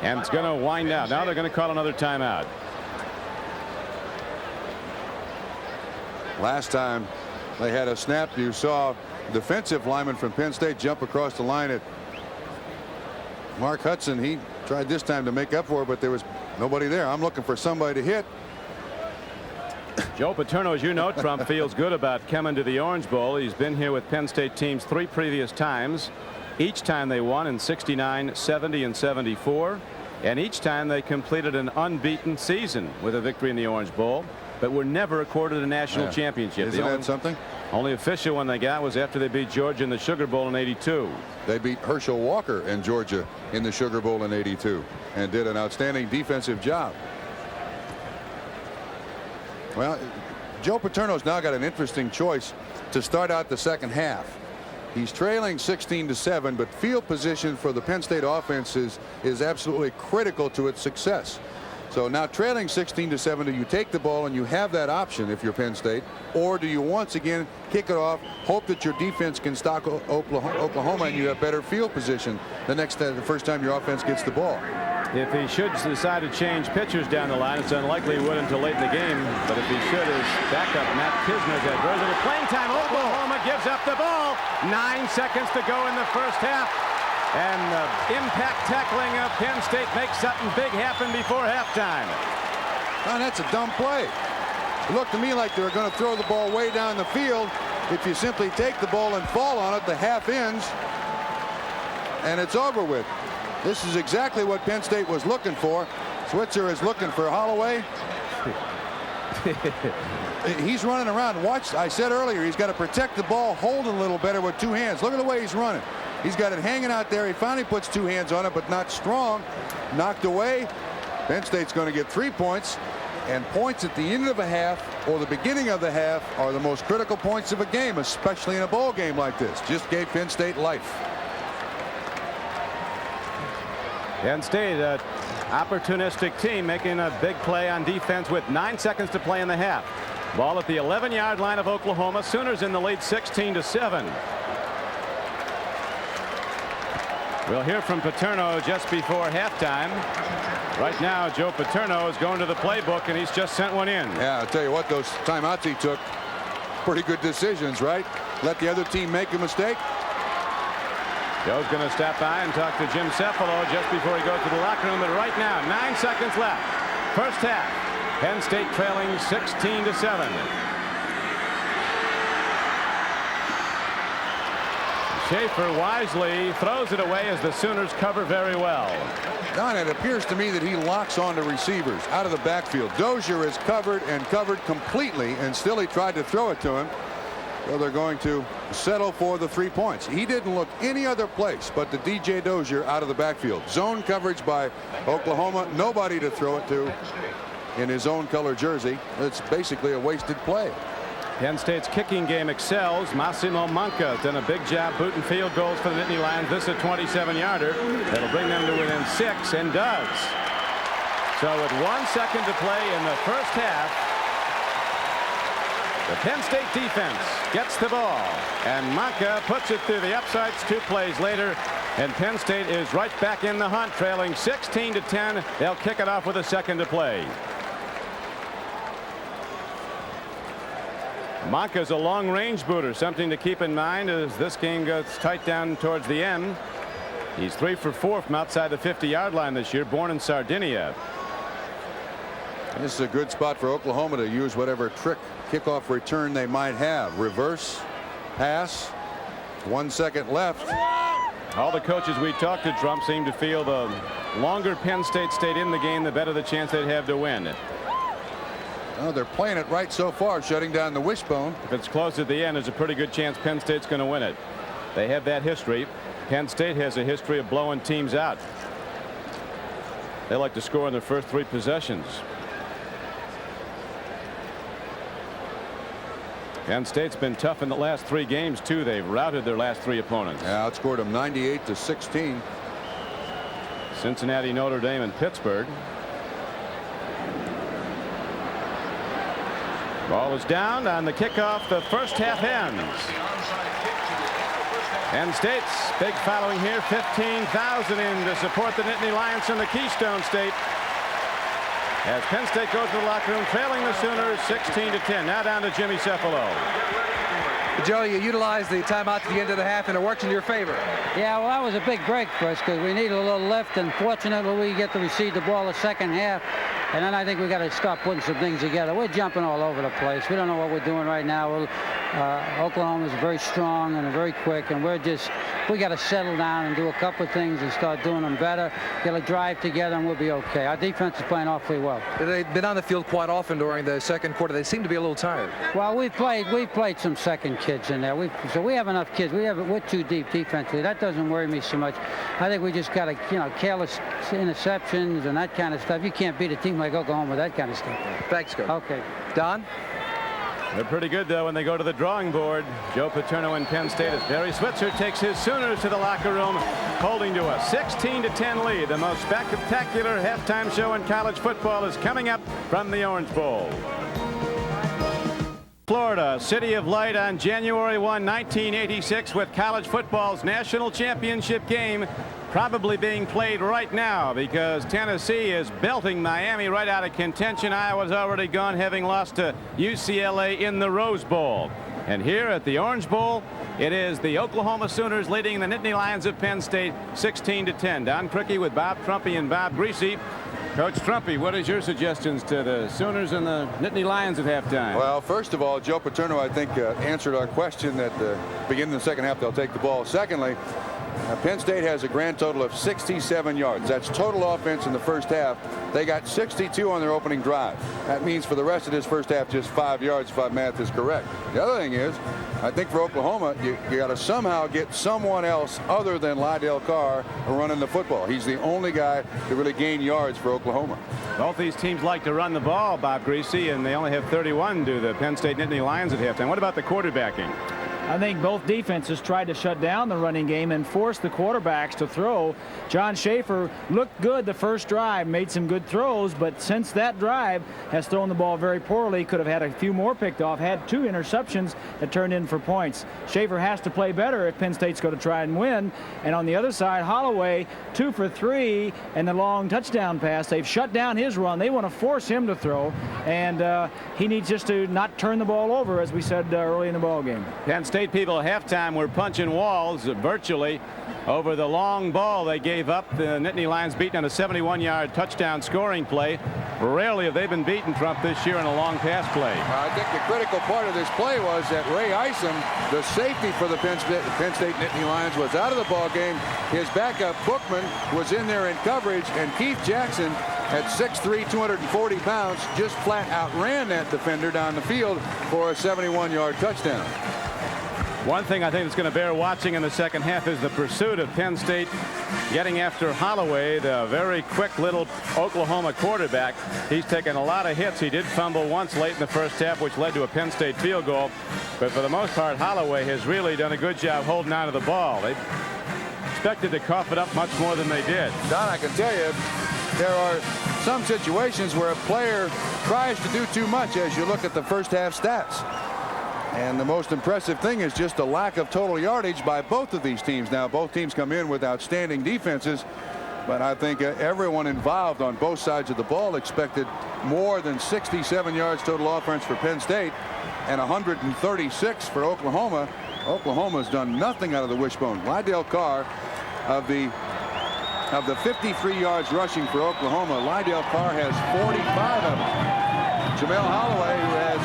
B: and it's going to wind down. Now they're going to call another timeout.
C: Last time they had a snap, you saw defensive lineman from Penn State jump across the line at Mark Hudson. He tried this time to make up for it, but there was nobody there. I'm looking for somebody to hit.
B: Joe Paterno, as you know, Trump feels good about coming to the Orange Bowl. He's been here with Penn State teams 3 previous times. Each time they won in '69, '70, and '74. And each time they completed an unbeaten season with a victory in the Orange Bowl, but were never accorded a national championship.
C: Isn't that something?
B: Only official one they got was after they beat Georgia in the Sugar Bowl in '82.
C: They beat Herschel Walker and Georgia in the Sugar Bowl in '82 and did an outstanding defensive job. Well, Joe Paterno's now got an interesting choice to start out the second half. He's trailing 16-7, but field position for the Penn State offense is absolutely critical to its success. So now trailing 16-7, do you take the ball and you have that option if you're Penn State, or do you once again kick it off, hope that your defense can stop Oklahoma and you have better field position the first time your offense gets the ball?
B: If he should decide to change pitchers down the line, it's unlikely he would until late in the game. But if he should, his backup, Matt Kisner's at version of playing time. Oklahoma gives up the ball. 9 seconds to go in the first half. And the impact tackling of Penn State makes something big happen before halftime.
C: Oh, that's a dumb play. It looked to me like they were going to throw the ball way down the field. If you simply take the ball and fall on it, the half ends, and it's over with. This is exactly what Penn State was looking for. Switzer is looking for Holloway. He's running around. Watch, I said earlier, he's got to protect the ball, hold it a little better with 2 hands. Look at the way he's running. He's got it hanging out there. He finally puts 2 hands on it, but not strong. Knocked away. Penn State's going to get 3 points. And points at the end of a half or the beginning of the half are the most critical points of a game, especially in a bowl game like this. Just gave Penn State life.
B: Penn State, an opportunistic team, making a big play on defense with 9 seconds to play in the half. Ball at the 11-yard line of Oklahoma. Sooners in the lead 16-7. We'll hear from Paterno just before halftime. Right now, Joe Paterno is going to the playbook, and he's just sent one in.
C: Yeah, I'll tell you what, those timeouts he took, pretty good decisions, right? Let the other team make a mistake.
B: Joe's going to stop by and talk to Jim Cephalo just before he goes to the locker room. But right now, 9 seconds left. First half. Penn State trailing 16-7. Schaefer wisely throws it away as the Sooners cover very well.
C: Don, it appears to me that he locks on to receivers out of the backfield. Dozier is covered and covered completely, and still he tried to throw it to him. So they're going to settle for the 3 points. He didn't look any other place but to DJ Dozier out of the backfield. Zone coverage by Oklahoma. Nobody to throw it to in his own color jersey. It's basically a wasted play.
B: Penn State's kicking game excels. Massimo Manca done a big job booting field goals for the Nittany Lions. This is a 27-yarder. That'll bring them to within 6, and does. So with 1 second to play in the first half, the Penn State defense gets the ball, and Manca puts it through the upsides 2 plays later, and Penn State is right back in the hunt, trailing 16-10. They'll kick it off with a second to play. Manca's a long-range booter, something to keep in mind as this game goes tight down towards the end. He's 3 for 4 from outside the 50-yard line this year, born in Sardinia.
C: This is a good spot for Oklahoma to use whatever trick kickoff return they might have. Reverse, pass, 1 second left.
B: All the coaches we talked to, Trump, seem to feel the longer Penn State stayed in the game, the better the chance they'd have to win.
C: Oh, they're playing it right so far, shutting down the wishbone.
B: If it's close at the end, there's a pretty good chance Penn State's going to win it. They have that history. Penn State has a history of blowing teams out. They like to score in their first 3 possessions. Penn State's been tough in the last 3 games too. They've routed their last 3 opponents.
C: Yeah, outscored them 98-16.
B: Cincinnati, Notre Dame, and Pittsburgh. Ball is down on the kickoff. The first half ends. Penn State's big following here, 15,000 in to support the Nittany Lions from the Keystone State. As Penn State goes to the locker room, trailing the Sooners 16-10. Now down to Jimmy Cephalo.
E: Joe, you utilized the timeout at the end of the half, and it worked in your favor.
G: Yeah, well, that was a big break for us because we needed a little lift, and fortunately we get to receive the ball the second half. And then I think we got to start putting some things together. We're jumping all over the place. We don't know what we're doing right now. Oklahoma is very strong and very quick, and we got to settle down and do a couple of things and start doing them better. Get a drive together, and we'll be okay. Our defense is playing awfully well.
E: They've been on the field quite often during the second quarter. They seem to be a little tired.
G: Well, we've played some second kids in there. So we have enough kids. We're too deep defensively. That doesn't worry me so much. I think we just got to, careless interceptions and that kind of stuff. You can't beat a team like Oklahoma with that kind of stuff.
E: Thanks, Coach.
G: Okay.
E: Don?
B: They're pretty good, though, when they go to the drawing board. Joe Paterno in Penn State as Barry Switzer takes his Sooners to the locker room, holding to a 16-10 lead. The most spectacular halftime show in college football is coming up from the Orange Bowl. Florida, City of Light on January 1, 1986, with college football's national championship game probably being played right now because Tennessee is belting Miami right out of contention. Iowa's already gone, having lost to UCLA in the Rose Bowl. And here at the Orange Bowl, it is the Oklahoma Sooners leading the Nittany Lions of Penn State 16-10. Don Criqui with Bob Trumpy and Bob Greasy. Coach Trumpy, what is your suggestions to the Sooners and the Nittany Lions at halftime?
C: Well, first of all, Joe Paterno, I think, answered our question that beginning of the second half they'll take the ball. Secondly, Penn State has a grand total of 67 yards. That's total offense in the first half. They got 62 on their opening drive. That means for the rest of this first half, just 5 yards if my math is correct. The other thing is, I think for Oklahoma, you got to somehow get someone else other than Lydell Carr running the football. He's the only guy to really gain yards for Oklahoma.
B: Both these teams like to run the ball, Bob Greasy, and they only have 31 to the Penn State Nittany Lions at halftime. What about the quarterbacking?
D: I think both defenses tried to shut down the running game and force the quarterbacks to throw. John Schaefer looked good the first drive, made some good throws, but since that drive has thrown the ball very poorly. Could have had a few more picked off, had 2 interceptions that turned in for points. Schaefer has to play better if Penn State's going to try and win. And on the other side, Holloway 2 for 3 and the long touchdown pass. They've shut down his run. They want to force him to throw, and he needs just to not turn the ball over, as we said early in the ball game.
B: Penn State people at halftime were punching walls virtually over the long ball they gave up. The Nittany Lions beaten on a 71-yard touchdown scoring play. Rarely have they been beaten, Trump, this year in a long pass play.
C: I think the critical part of this play was that Ray Isom, the safety for the Penn State Nittany Lions, was out of the ball game. His backup Bookman was in there in coverage, and Keith Jackson, at 6'3", 240 pounds, just flat outran that defender down the field for a 71-yard touchdown.
B: One thing I think that's going to bear watching in the second half is the pursuit of Penn State getting after Holloway, the very quick little Oklahoma quarterback. He's taken a lot of hits. He did fumble once late in the first half, which led to a Penn State field goal. But for the most part, Holloway has really done a good job holding on to the ball. They expected to cough it up much more than they did.
C: Don, I can tell you, there are some situations where a player tries to do too much as you look at the first half stats. And the most impressive thing is just the lack of total yardage by both of these teams. Now, both teams come in with outstanding defenses, but I think everyone involved on both sides of the ball expected more than 67 yards total offense for Penn State and 136 for Oklahoma. Oklahoma's done nothing out of the wishbone. Lydell Carr Of the 53 yards rushing for Oklahoma, Lydell Carr has 45 of them. Jamel Holloway, who has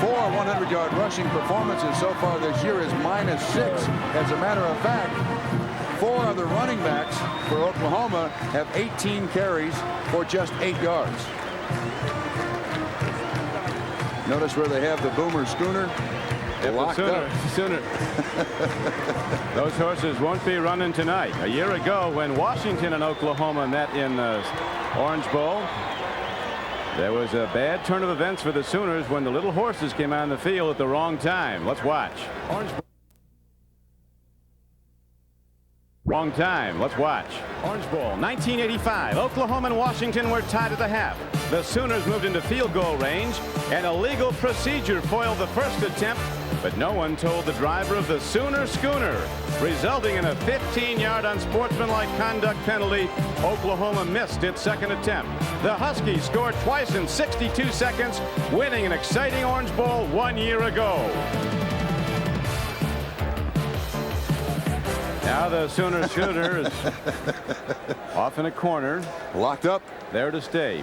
C: 4 100-yard rushing performances so far this year, is -6. As a matter of fact, 4 of the running backs for Oklahoma have 18 carries for just 8 yards. Notice where they have the Boomer Schooner locked up.
B: Sooner. Those horses won't be running tonight. A year ago, when Washington and Oklahoma met in the Orange Bowl, there was a bad turn of events for the Sooners when the little horses came on the field at the wrong time. Let's watch. Wrong time. Let's watch. Orange Bowl, 1985. Oklahoma and Washington were tied at the half. The Sooners moved into field goal range, and a legal procedure foiled the first attempt, but no one told the driver of the Sooner Schooner, resulting in a 15-yard unsportsmanlike conduct penalty. Oklahoma missed its second attempt. The Huskies scored twice in 62 seconds, winning an exciting Orange Bowl 1 year ago. Now the Sooner Schooner is off in a corner.
C: Locked up.
B: There to stay.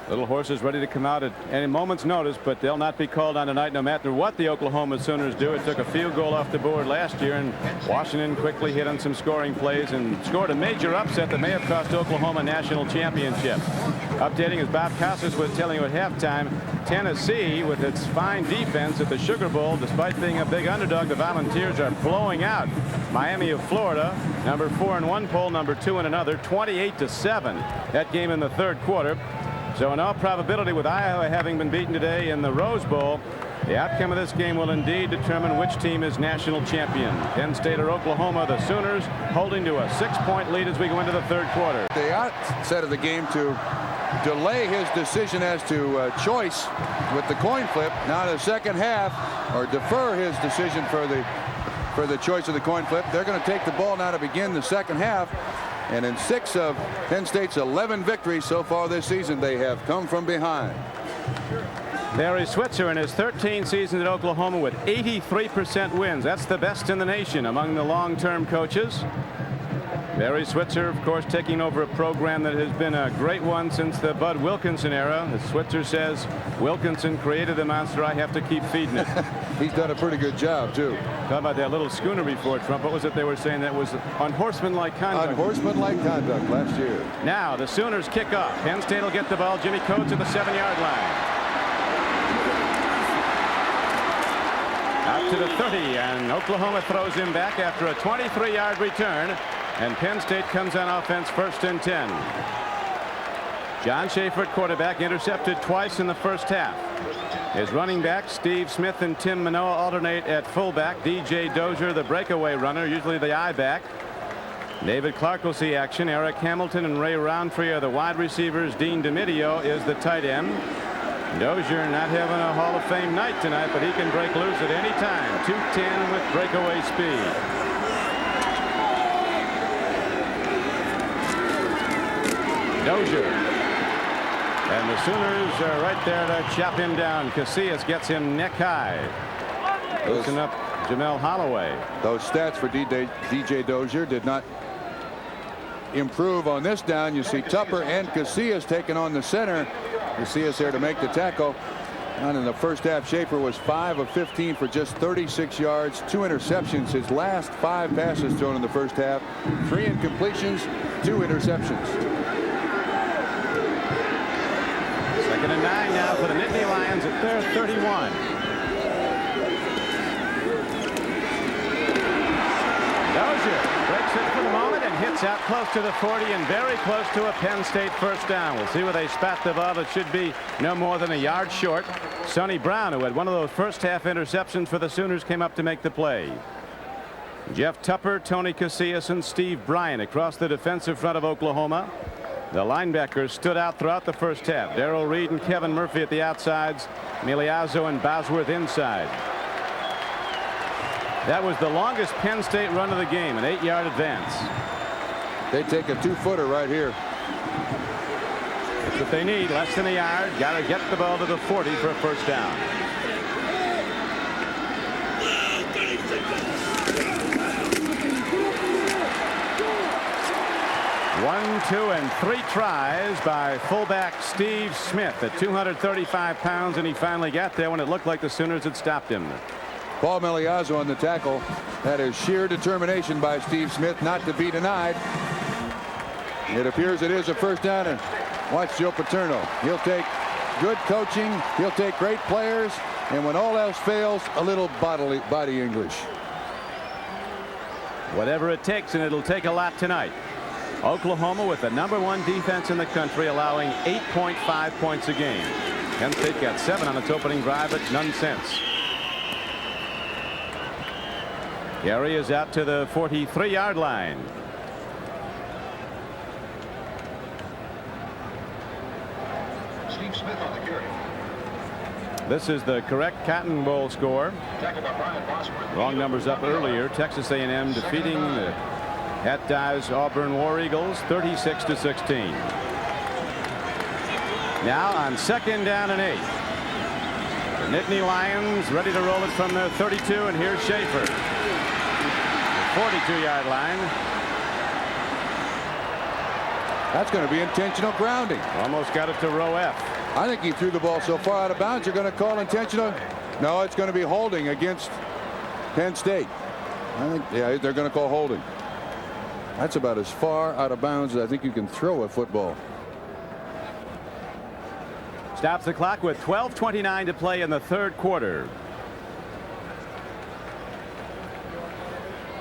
B: Little horses ready to come out at any moment's notice, but they'll not be called on tonight no matter what the Oklahoma Sooners do. It took a field goal off the board last year, and Washington quickly hit on some scoring plays and scored a major upset that may have cost Oklahoma a national championship. Updating, as Bob Costas was telling you at halftime, Tennessee, with its fine defense at the Sugar Bowl, despite being a big underdog, the Volunteers are blowing out Miami of Florida, number 4 in one poll, number 2 in another, 28-7. That game in the third quarter. So in all probability, with Iowa having been beaten today in the Rose Bowl, the outcome of this game will indeed determine which team is national champion. Penn State or Oklahoma, the Sooners holding to a 6-point lead as we go into the third quarter.
C: The outset of the game to delay his decision as to choice with the coin flip. Now the second half, or defer his decision for the choice of the coin flip. They're going to take the ball now to begin the second half. And in 6 of Penn State's 11 victories so far this season, they have come from behind.
B: Barry Switzer in his 13 seasons at Oklahoma with 83% wins. That's the best in the nation among the long-term coaches. Barry Switzer, of course, taking over a program that has been a great one since the Bud Wilkinson era. As Switzer says, Wilkinson created the monster. I have to keep feeding it.
C: He's done a pretty good job, too.
B: Talk about that little schooner before Trump. What was it they were saying? That was unhorsemanlike conduct.
C: Unhorsemanlike conduct last year.
B: Now the Sooners kick off. Penn State will get the ball. Jimmy Coates at the 7-yard line. Out to the 30, and Oklahoma throws him back after a 23-yard return. And Penn State comes on offense, 1st and 10. John Schaefer at quarterback, intercepted twice in the first half. His running backs, Steve Smith and Tim Manoa, alternate at fullback. DJ Dozier, the breakaway runner, usually the I-back. David Clark will see action. Eric Hamilton and Ray Roundtree are the wide receivers. Dean DeMidio is the tight end. Dozier not having a Hall of Fame night tonight, but he can break loose at any time. 210 with breakaway speed. Dozier. And the Sooners are right there to chop him down. Casillas gets him neck high. Loosen up Jamel Holloway.
C: Those stats for DJ Dozier did not improve on this down. You see Tupper and Casillas taking on the center. Casillas there to make the tackle. And in the first half, Schaefer was 5 of 15 for just 36 yards, 2 interceptions. His last 5 passes thrown in the first half, 3 incompletions, 2 interceptions.
B: 2nd and 9 now for the Nittany Lions at their 31. Dozier breaks it for the moment and hits out close to the 40 and very close to a Penn State first down. We'll see where they spat the ball. It should be no more than a yard short. Sonny Brown, who had one of those first half interceptions for the Sooners, came up to make the play. Jeff Tupper, Tony Casillas, and Steve Bryan across the defensive front of Oklahoma. The linebackers stood out throughout the first half. Darrell Reed and Kevin Murphy at the outsides. Miliazzo and Bosworth inside. That was the longest Penn State run of the game, an 8-yard advance.
C: They take a 2-footer right here.
B: That's what they need, less than a yard. Got to get the ball to the 40 for a first down. 1, 2, and 3 tries by fullback Steve Smith at 235 pounds, and he finally got there when it looked like the Sooners had stopped him.
C: Paul Meliazzo on the tackle. That is sheer determination by Steve Smith not to be denied. It appears it is a first down, and watch Joe Paterno. He'll take good coaching. He'll take great players, and when all else fails, a little body English.
B: Whatever it takes, and it'll take a lot tonight. Oklahoma with the #1 defense in the country, allowing 8.5 points a game. Penn State got 7 on its opening drive, but none since. Gary is out to the 43-yard line.
H: Steve Smith on the carry.
B: This is the correct Cotton Bowl score. Wrong numbers up earlier. Texas A&M defeating the Hat Dives Auburn War Eagles 36-16. Now on 2nd down and 8. The Nittany Lions ready to roll it from the 32, and here's Schaefer. 42-yard line.
C: That's going to be intentional grounding.
B: Almost got it to row F.
C: I think he threw the ball so far out of bounds. You're going to call intentional? No, it's going to be holding against Penn State. I think, yeah, they're going to call holding. That's about as far out of bounds as I think you can throw a football.
B: Stops the clock with 12:29 to play in the 3rd quarter.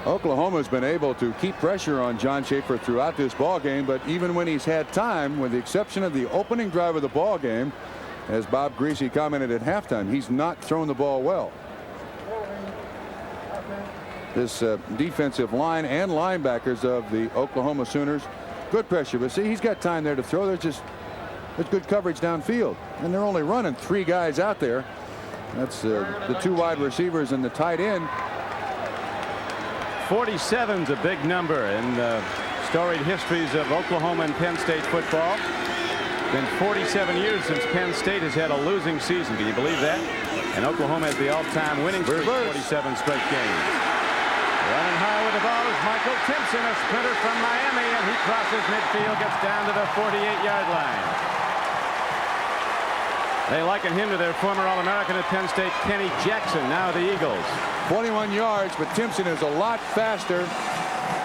C: Oklahoma's been able to keep pressure on John Schaefer throughout this ball game, but even when he's had time, with the exception of the opening drive of the ball game, as Bob Greasy commented at halftime, he's not thrown the ball well. This defensive line and linebackers of the Oklahoma Sooners, good pressure, but see, he's got time there to throw. There's good coverage downfield, and they're only running 3 guys out there. That's the 2 wide receivers and the tight end.
B: 47's a big number in the storied histories of Oklahoma and Penn State football. Been 47 years since Penn State has had a losing season. Can you believe that? And Oklahoma has the all-time winning streak, 47 straight games. Running high with the ball is Michael Timpson, a sprinter from Miami, and he crosses midfield, gets down to the 48-yard line. They liken him to their former All-American at Penn State, Kenny Jackson, now the Eagles.
C: 21 yards, but Timpson is a lot faster.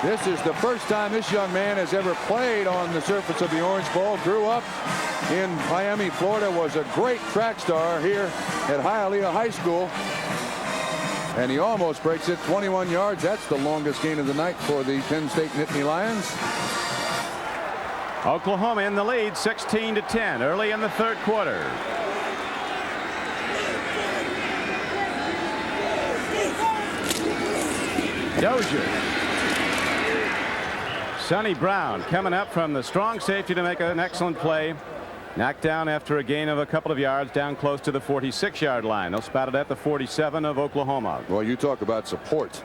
C: This is the first time this young man has ever played on the surface of the Orange Bowl. Grew up in Miami, Florida, was a great track star here at Hialeah High School. And he almost breaks it, 21 yards. That's the longest gain of the night for the Penn State Nittany Lions.
B: Oklahoma in the lead, 16-10, early in the 3rd quarter. Dozier. Sonny Brown coming up from the strong safety to make an excellent play. Knocked down after a gain of a couple of yards, down close to the 46-yard line. They'll spot it at the 47 of Oklahoma.
C: Well, you talk about support.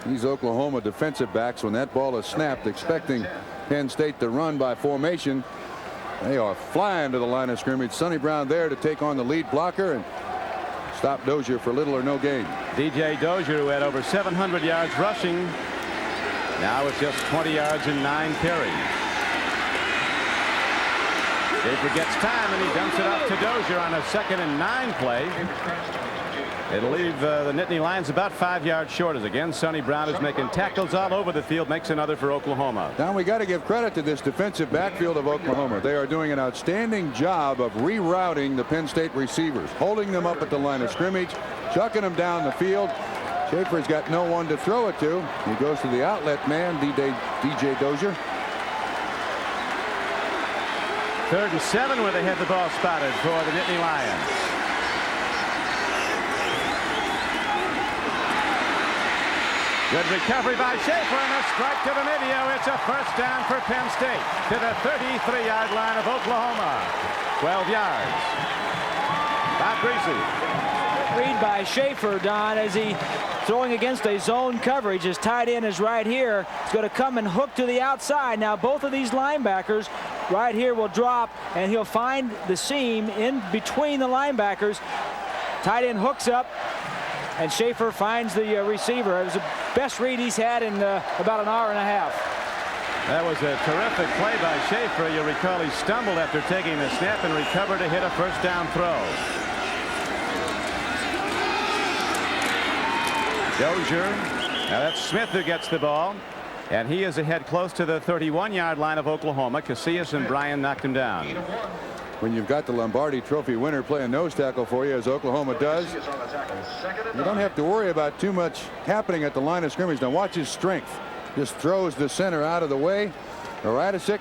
C: These Oklahoma defensive backs, when that ball is snapped, expecting Penn State to run by formation, they are flying to the line of scrimmage. Sonny Brown there to take on the lead blocker and stop Dozier for little or no gain.
B: DJ Dozier, who had over 700 yards rushing, now it's just 20 yards and 9 carries. Schaefer gets time, and he dumps it off to Dozier on a 2nd and 9 play. It'll leave the Nittany Lions about 5 yards short, as again Sonny Brown is making tackles all over the field, makes another for Oklahoma.
C: Now we got to give credit to this defensive backfield of Oklahoma. They are doing an outstanding job of rerouting the Penn State receivers, holding them up at the line of scrimmage, chucking them down the field. Schaefer's got no one to throw it to. He goes to the outlet man, DJ Dozier.
B: 3rd and 7 where they had the ball spotted for the Nittany Lions. Good recovery by Schaefer, and a strike to the video. It's a first down for Penn State to the 33-yard line of Oklahoma. 12 yards. Bob Greasy.
D: Read by Schaefer, Don, as he throwing against a zone coverage. His tight end is right here. He's going to come and hook to the outside. Now both of these linebackers right here will drop, and he'll find the seam in between the linebackers. Tight end hooks up, and Schaefer finds the receiver. It was the best read he's had in about an hour and a half.
B: That was a terrific play by Schaefer. You recall he stumbled after taking the snap and recovered to hit a first down throw. Dozier. Now that's Smith who gets the ball. And he is ahead close to the 31-yard line of Oklahoma. Casillas and Bryan knocked him down.
C: When you've got the Lombardi Trophy winner playing nose tackle for you, as Oklahoma does, you don't have to worry about too much happening at the line of scrimmage. Now watch his strength. Just throws the center out of the way. Radisic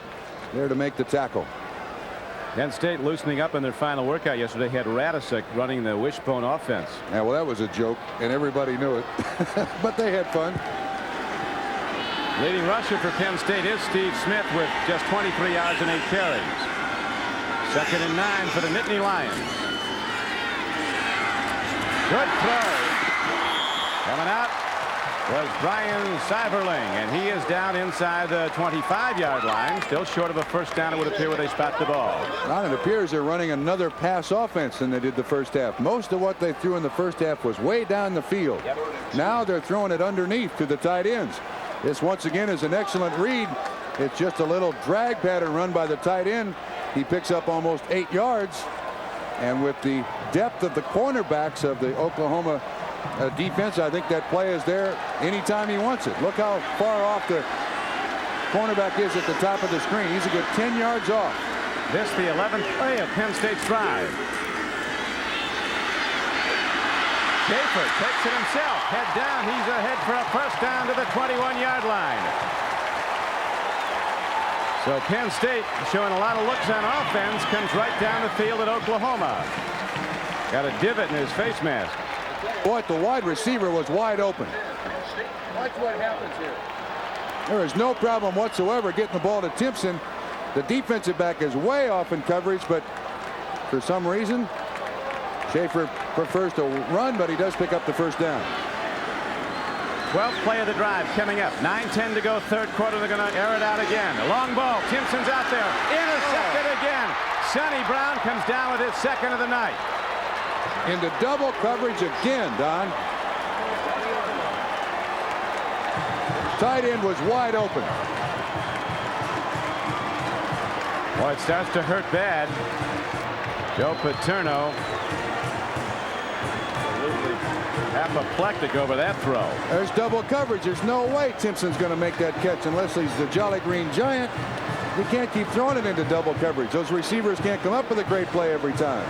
C: there to make the tackle.
B: Penn State loosening up in their final workout yesterday had Radisic running the wishbone offense.
C: Yeah, well, that was a joke, and everybody knew it. But they had fun.
B: Leading rusher for Penn State is Steve Smith with just 23 yards and 8 carries. 2nd and 9 for the Nittany Lions. Good throw. Coming out was Brian Seiberling, and he is down inside the 25-yard line. Still short of a first down, it would appear, where they spot the ball.
C: Now it appears they're running another pass offense than they did the first half. Most of what they threw in the first half was way down the field. Now they're throwing it underneath to the tight ends. This once again is an excellent read. It's just a little drag pattern run by the tight end. He picks up almost 8 yards. And with the depth of the cornerbacks of the Oklahoma defense, I think that play is there anytime he wants it. Look how far off the cornerback is at the top of the screen. He's a good 10 yards off.
B: This the 11th play of Penn State's drive. Schaefer takes it himself. Head down. He's ahead for a first down to the 21-yard line. So Penn State, showing a lot of looks on offense, comes right down the field at Oklahoma. Got a divot in his face mask.
C: Boy, the wide receiver was wide open.
E: Watch what happens here.
C: There is no problem whatsoever getting the ball to Timpson. The defensive back is way off in coverage, but for some reason, Schaefer prefers to run, but he does pick up the first down.
B: 12th play of the drive coming up. 9:10 to go, third quarter. They're going to air it out again. A long ball. Timpson's out there. Intercepted again. Sonny Brown comes down with his second of the night.
C: Into double coverage again, Don. Tight end was wide open.
B: Boy, it starts to hurt bad. Joe Paterno absolutely apoplectic over that throw.
C: There's double coverage. There's no way Timpson's going to make that catch unless he's the Jolly Green Giant. You can't keep throwing it into double coverage. Those receivers can't come up with a great play every time.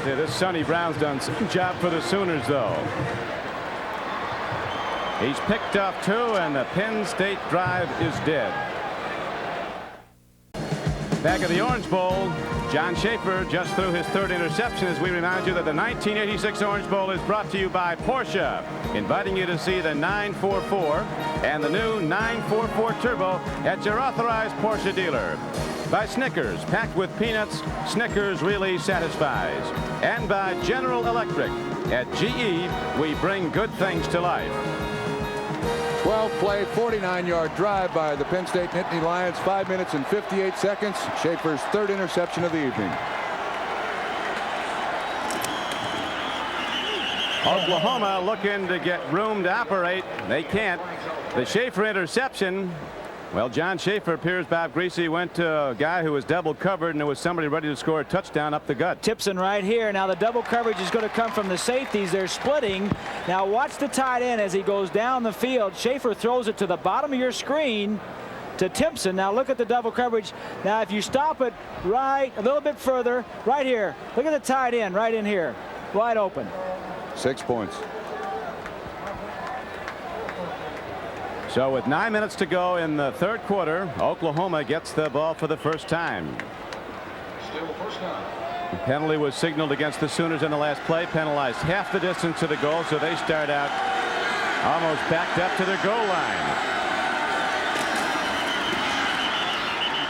B: Yeah, this Sonny Brown's done some job for the Sooners, though. He's picked off 2, and the Penn State drive is dead. Back at the Orange Bowl, John Schaefer just threw his 3rd interception, as we remind you that the 1986 Orange Bowl is brought to you by Porsche, inviting you to see the 944 and the new 944 Turbo at your authorized Porsche dealer. By Snickers, packed with peanuts, Snickers really satisfies. And by General Electric. At GE, we bring good things to life.
C: 12-play, 49-yard drive by the Penn State Nittany Lions. 5 minutes and 58 seconds. Schaefer's 3rd interception of the evening.
B: Oklahoma looking to get room to operate. They can't. The Schaefer interception. Well, John Schaefer appears Bob Greasy went to a guy who was double covered, and there was somebody ready to score a touchdown up the gut.
D: Timpson right here. Now the double coverage is going to come from the safeties. They're splitting. Now watch the tight end as he goes down the field. Schaefer throws it to the bottom of your screen to Timpson. Now look at the double coverage. Now if you stop it right a little bit further, right here. Look at the tight end right in here. Wide open.
C: 6 points.
B: So with 9 minutes to go in the 3rd quarter, Oklahoma gets the ball for the first time.
H: Still first down.
B: The penalty was signaled against the Sooners in the last play, penalized half the distance to the goal, so they start out almost backed up to their goal line.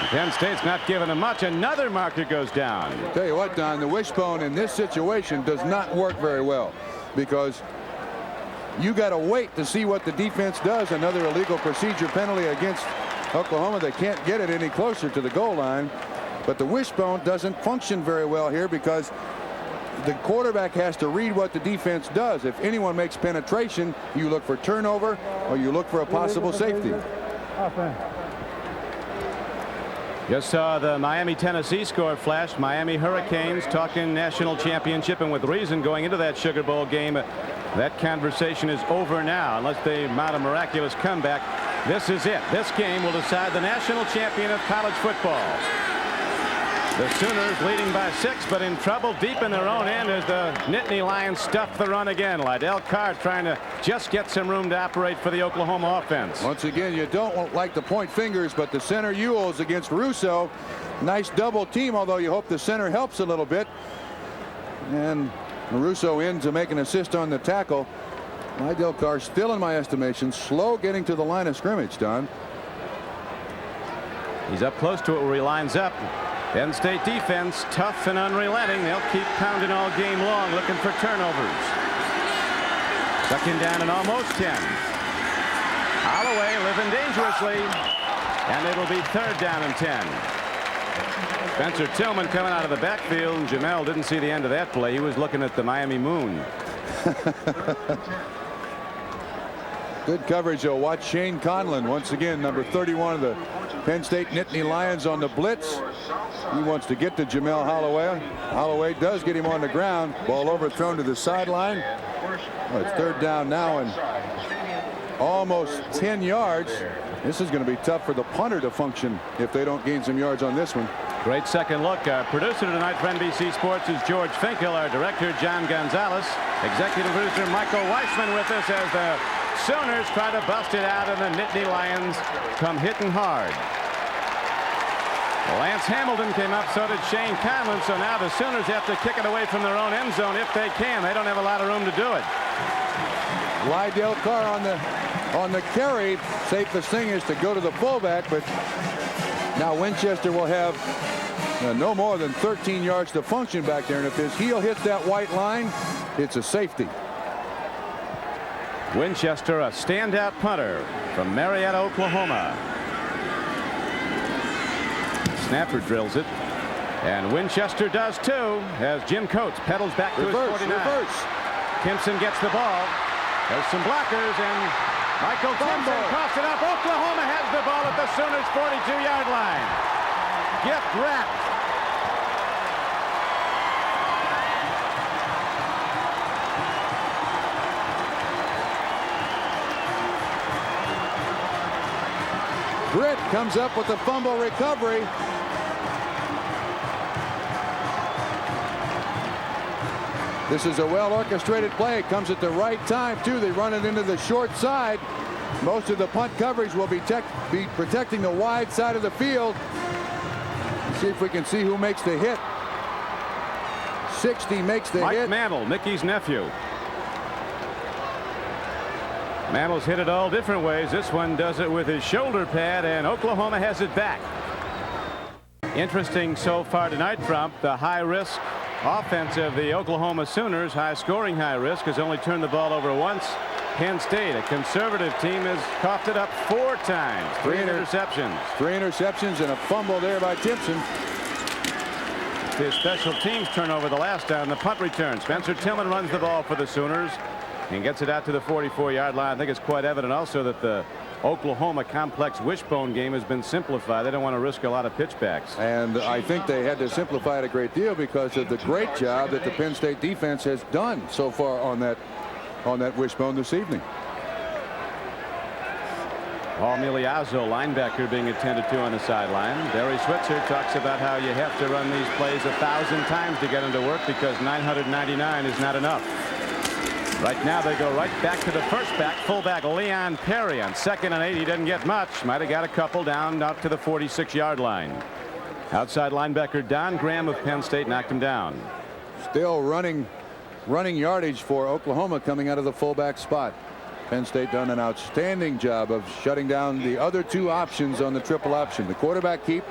B: Penn State's not giving them much. Another marker goes down.
C: Tell you what, Don, the wishbone in this situation does not work very well, because you got to wait to see what the defense does. Another illegal procedure penalty against Oklahoma. They can't get it any closer to the goal line. But the wishbone doesn't function very well here, because the quarterback has to read what the defense does. If anyone makes penetration, you look for turnover or you look for a possible safety.
B: Just saw the Miami-Tennessee score flash. Miami Hurricanes talking national championship, and with reason going into that Sugar Bowl game. That conversation is over now unless they mount a miraculous comeback. This is it. This game will decide the national champion of college football. The Sooners leading by 6, but in trouble deep in their own end as the Nittany Lions stuff the run again. Lydell Carr trying to just get some room to operate for the Oklahoma offense.
C: Once again, you don't like to point fingers, but the center Ewells against Russo. Nice double team, although you hope the center helps a little bit. And Russo in to make an assist on the tackle. Lydell Carr still, in my estimation, slow getting to the line of scrimmage, Don.
B: He's up close to it where he lines up. Penn State defense tough and unrelenting. They'll keep pounding all game long, looking for turnovers. Second down and almost 10. Holloway living dangerously, and it'll be third down and 10. Spencer Tillman coming out of the backfield. Jamel didn't see the end of that play. He was looking at the Miami moon.
C: Good coverage, though. Watch Shane Conlon once again, number 31 of the Penn State Nittany Lions on the blitz. He wants to get to Jamel Holloway. Holloway does get him on the ground. Ball overthrown to the sideline. Well, it's third down now and almost 10 yards. This is going to be tough for the punter to function if they don't gain some yards on this one.
B: Great second look. Our producer tonight for NBC Sports is George Finkel. Our director John Gonzalez. Executive producer Michael Weissman with us as the Sooners try to bust it out, and the Nittany Lions come hitting hard. Lance Hamilton came up, so did Shane Conlon. So now the Sooners have to kick it away from their own end zone if they can. They don't have a lot of room to do it.
C: Lydell Carr on the carry. Safest thing is to go to the fullback, but now Winchester will have no more than 13 yards to function back there, and if his heel hits that white line, it's a safety.
B: Winchester, a standout punter from Marietta, Oklahoma. Snapper drills it, and Winchester does too as Jim Coates pedals back to his 49.
C: Reverse.
B: Timpson gets the ball. There's some blockers, and Michael Timpson coughs it up. Oklahoma has the ball at the Sooners' 42-yard line. Gift wrapped.
C: Britt comes up with the fumble recovery. This is a well-orchestrated play. It comes at the right time, too. They run it into the short side. Most of the punt coverage will be protecting the wide side of the field. Let's see if we can see who makes the hit. 60 makes the hit.
B: Mike Mantle, Mickey's nephew. Mantle's hit it all different ways. This one does it with his shoulder pad, and Oklahoma has it back. Interesting so far tonight, Trump. The high-risk offense of the Oklahoma Sooners, high-scoring high risk, has only turned the ball over once. Penn State, a conservative team, has coughed it up 4 times. 3 interceptions.
C: 3 interceptions and a fumble there by Timpson.
B: His special teams turnover the last down, the punt return. Spencer Tillman runs the ball for the Sooners and gets it out to the 44-yard line. I think it's quite evident also that the Oklahoma complex wishbone game has been simplified. They don't want to risk a lot of pitchbacks.
C: And I think they had to simplify it a great deal because of the great job that the Penn State defense has done so far on that wishbone this evening.
B: Paul Miliazzo, linebacker, being attended to on the sideline. Barry Switzer talks about how you have to run these plays 1,000 times to get them to work because 999 is not enough. Right now they go right back to the first back, fullback Leon Perry on 2nd and 8. He didn't get much. Might have got a couple down out to the 46-yard line. Outside linebacker Don Graham of Penn State knocked him down.
C: Still running yardage for Oklahoma coming out of the fullback spot. Penn State done an outstanding job of shutting down the other 2 options on the triple option, the quarterback keep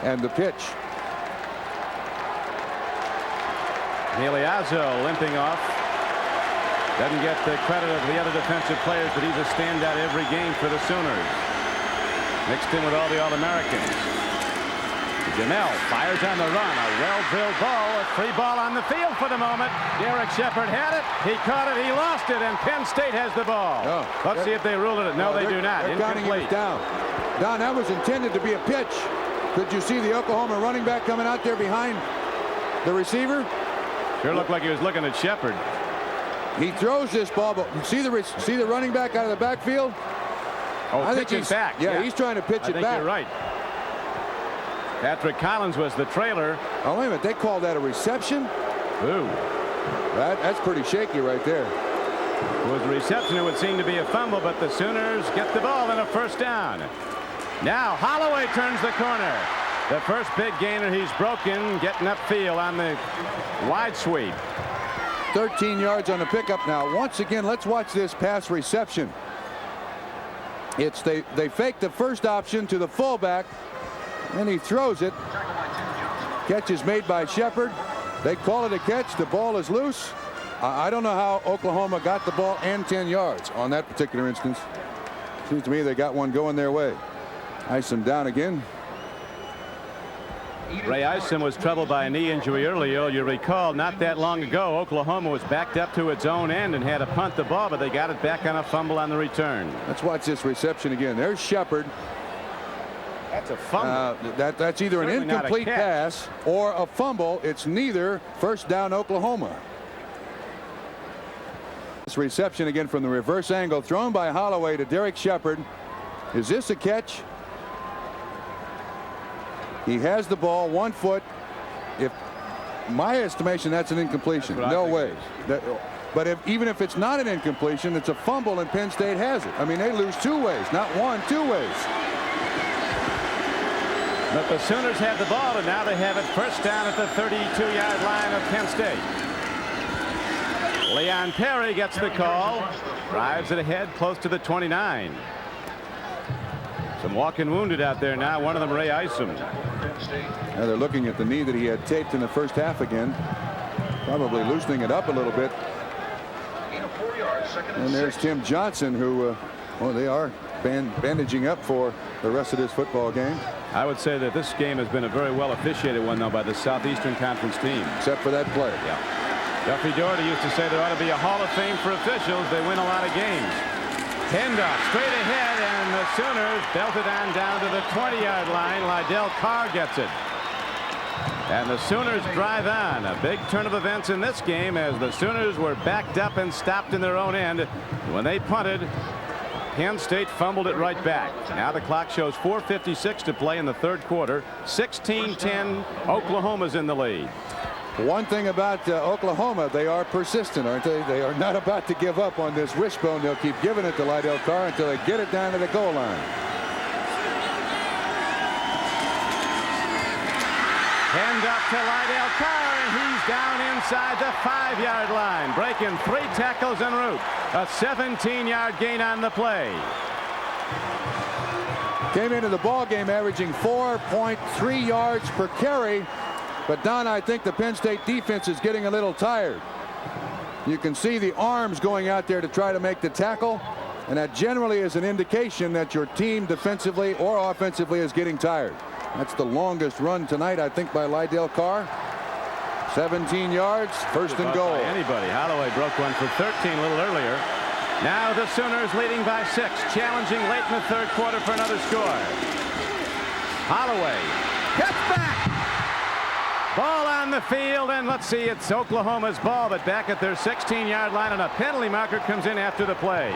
C: and the pitch.
B: Miliazzo limping off. Doesn't get the credit of the other defensive players, but he's a standout every game for the Sooners. Mixed in with all the All-Americans. Jamel fires on the run. A well-drilled ball. A free ball on the field for the moment. Derek Shepard had it. He caught it. He lost it. And Penn State has the ball.
C: No,
B: let's see if they ruled it. No, they do not.
C: They're counting it down. Don, that was intended to be a pitch. Could you see the Oklahoma running back coming out there behind the receiver?
B: Sure looked like he was looking at Shepard.
C: He throws this ball, but see the running back out of the backfield?
B: Oh,
C: I think
B: he's back.
C: Yeah, he's trying to pitch it back.
B: I think you're right. Patrick Collins was the trailer.
C: Oh, wait a minute. They call that a reception?
B: Ooh.
C: That's pretty shaky right there.
B: It was a reception. It would seem to be a fumble, but the Sooners get the ball and a first down. Now Holloway turns the corner. The first big gainer he's broken, getting upfield on the wide sweep.
C: 13 yards on the pickup. Now, once again, let's watch this pass reception. It's they fake the first option to the fullback, and he throws it. Catch is made by Shepard. They call it a catch. The ball is loose. I don't know how Oklahoma got the ball and 10 yards on that particular instance. Seems to me they got one going their way. Isom down again.
B: Ray Isom was troubled by a knee injury earlier. You recall not that long ago, Oklahoma was backed up to its own end and had to punt the ball, but they got it back on a fumble on the return.
C: Let's watch this reception again. There's Shepard.
B: That's a fumble.
C: That's either an incomplete pass or a fumble. It's neither. First down, Oklahoma. This reception again from the reverse angle, thrown by Holloway to Derek Shepard. Is this a catch? He has the ball, 1 foot. If my estimation, that's an incompletion. No way. But even if it's not an incompletion, it's a fumble, and Penn State has it. I mean, they lose 2 ways, not 1, 2 ways.
B: But the Sooners have the ball, and now they have it first down at the 32-yard line of Penn State. Leon Perry gets the call, drives it ahead close to the 29. Some walking wounded out there now. One of them, Ray Isom.
C: Now they're looking at the knee that he had taped in the first half again, probably loosening it up a little bit. And there's Tim Johnson, who, well, they are bandaging up for the rest of this football game.
B: I would say that this game has been a very well officiated one, though, by the Southeastern Conference team.
C: Except for that play.
B: Yeah. Duffy Doherty used to say there ought to be a Hall of Fame for officials. They win a lot of games. Handoff straight ahead, and the Sooners belted on down to the 20-yard line. Lydell Carr gets it. And the Sooners drive on. A big turn of events in this game as the Sooners were backed up and stopped in their own end. When they punted, Penn State fumbled it right back. Now the clock shows 4:56 to play in the third quarter. 16-10, Oklahoma's in the lead.
C: One thing about Oklahoma, they are persistent, aren't they? They are not about to give up on this wishbone. They'll keep giving it to Lydell Carr until they get it down to the goal line.
B: Hand up to Lydell Carr, and he's down inside the 5-yard line, breaking 3 tackles en route. A 17-yard gain on the play.
C: Came into the ball game averaging 4.3 yards per carry. But Don, I think the Penn State defense is getting a little tired. You can see the arms going out there to try to make the tackle, and that generally is an indication that your team defensively or offensively is getting tired. That's the longest run tonight, I think, by Lydell Carr. 17 yards, first and goal.
B: Anybody. Holloway broke one for 13 a little earlier. Now the Sooners leading by 6, challenging late in the third quarter for another score. Holloway gets back. Ball on the field, and let's see, it's Oklahoma's ball, but back at their 16-yard line, and a penalty marker comes in after the play.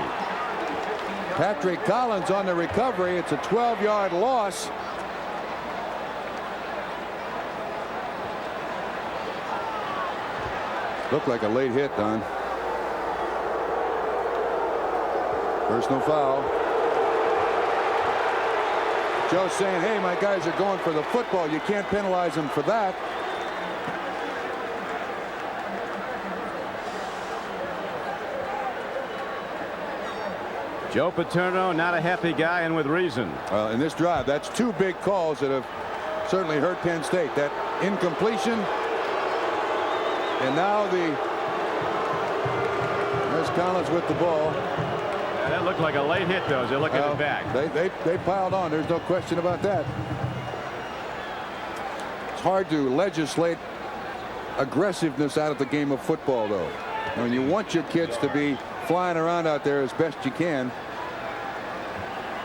C: Patrick Collins on the recovery. It's a 12-yard loss. Looked like a late hit, Don. Personal foul. Joe's saying, hey, my guys are going for the football. You can't penalize them for that.
B: Joe Paterno, not a happy guy, and with reason.
C: In this drive, that's 2 big calls that have certainly hurt Penn State. That incompletion, and now there's Collins with the ball.
B: That looked like a late hit, though, as they look at it back.
C: They piled on. There's no question about that. It's hard to legislate aggressiveness out of the game of football, though. I mean, you want your kids to be flying around out there as best you can.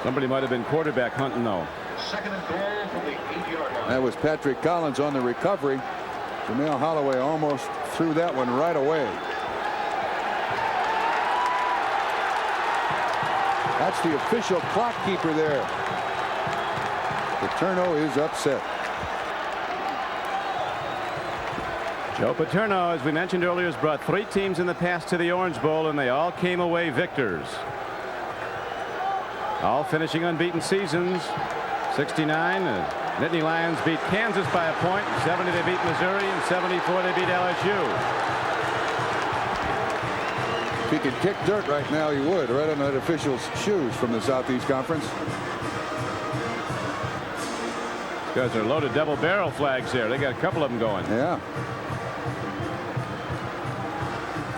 B: Somebody might have been quarterback hunting, though.
H: Second and goal from the 8-yard line.
C: That was Patrick Collins on the recovery. Jamel Holloway almost threw that one right away. That's the official clock keeper there. Paterno is upset.
B: Joe Paterno, as we mentioned earlier, has brought 3 teams in the past to the Orange Bowl, and they all came away victors. All finishing unbeaten seasons. 69, Nittany Lions beat Kansas by a point. 70 they beat Missouri, and 74 they beat LSU.
C: If he could kick dirt right now, he would, right on that official's shoes from the Southeast Conference.
B: These guys are loaded double barrel flags there. They got a couple of them going.
C: Yeah.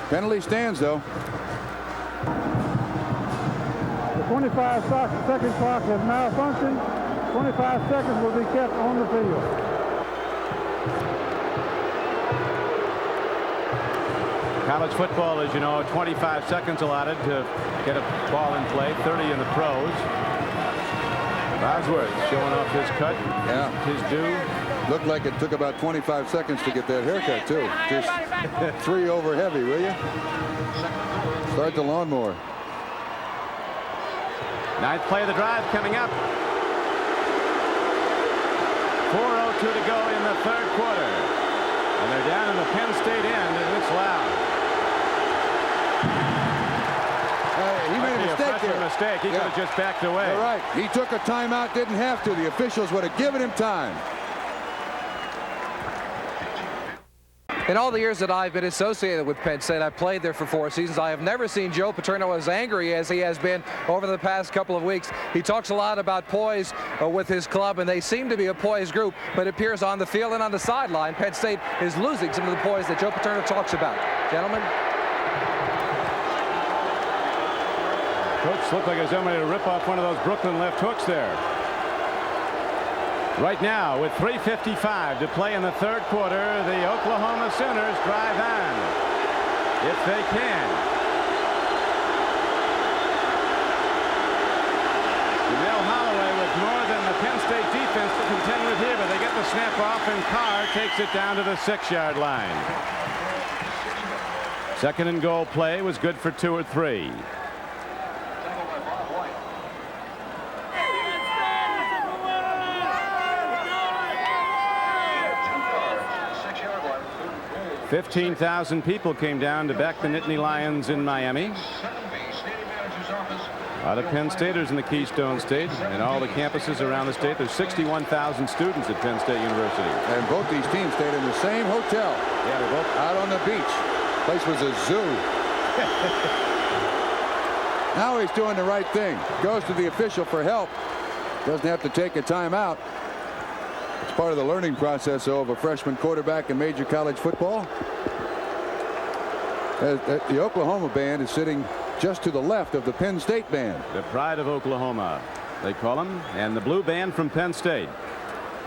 C: Penalty stands, though.
F: The 25-second clock has malfunctioned. 25 seconds will be kept on the field.
B: College football, as you know, 25 seconds allotted to get a ball in play, 30 in the pros. Bosworth showing off his cut.
C: Yeah.
B: His due.
C: Looked like it took about 25 seconds to get that haircut, too. Just 3 over heavy, will you? Start the lawnmower.
B: 9th play of the drive coming up. 4:02 to go in the 3rd quarter. And they're down in the Penn State end, and it's loud.
C: He made a mistake there.
B: Mistake. He could have just backed away.
C: You're right. He took a timeout, didn't have to. The officials would have given him time.
E: In all the years that I've been associated with Penn State, I've played there for 4 seasons. I have never seen Joe Paterno as angry as he has been over the past couple of weeks. He talks a lot about poise with his club, and they seem to be a poised group, but it appears on the field and on the sideline, Penn State is losing some of the poise that Joe Paterno talks about. Gentlemen.
B: Coach looked like he's ready to rip off one of those Brooklyn left hooks there. Right now, with 3:55 to play in the 3rd quarter, the Oklahoma Sooners drive on, if they can. Jamel Holloway with more than the Penn State defense to contend with here, but they get the snap off, and Carr takes it down to the 6-yard line. 2nd and goal play was good for 2 or 3.
H: Tackled by Bob White. 6-yard line.
B: 15,000 people came down to back the Nittany Lions in Miami.
H: 7B, Stadium Manager's Office.
B: A lot of Penn Staters in the Keystone State and all the campuses around the state. There's 61,000 students at Penn State University.
C: And both these teams stayed in the same hotel.
B: Yeah, they're both
C: out on the beach. Place was a zoo. Now he's doing the right thing. Goes to the official for help. Doesn't have to take a timeout. It's part of the learning process, though, of a freshman quarterback in major college football. The Oklahoma band is sitting just to the left of the Penn State band.
B: the pride of Oklahoma, they call them, and the blue band from Penn State.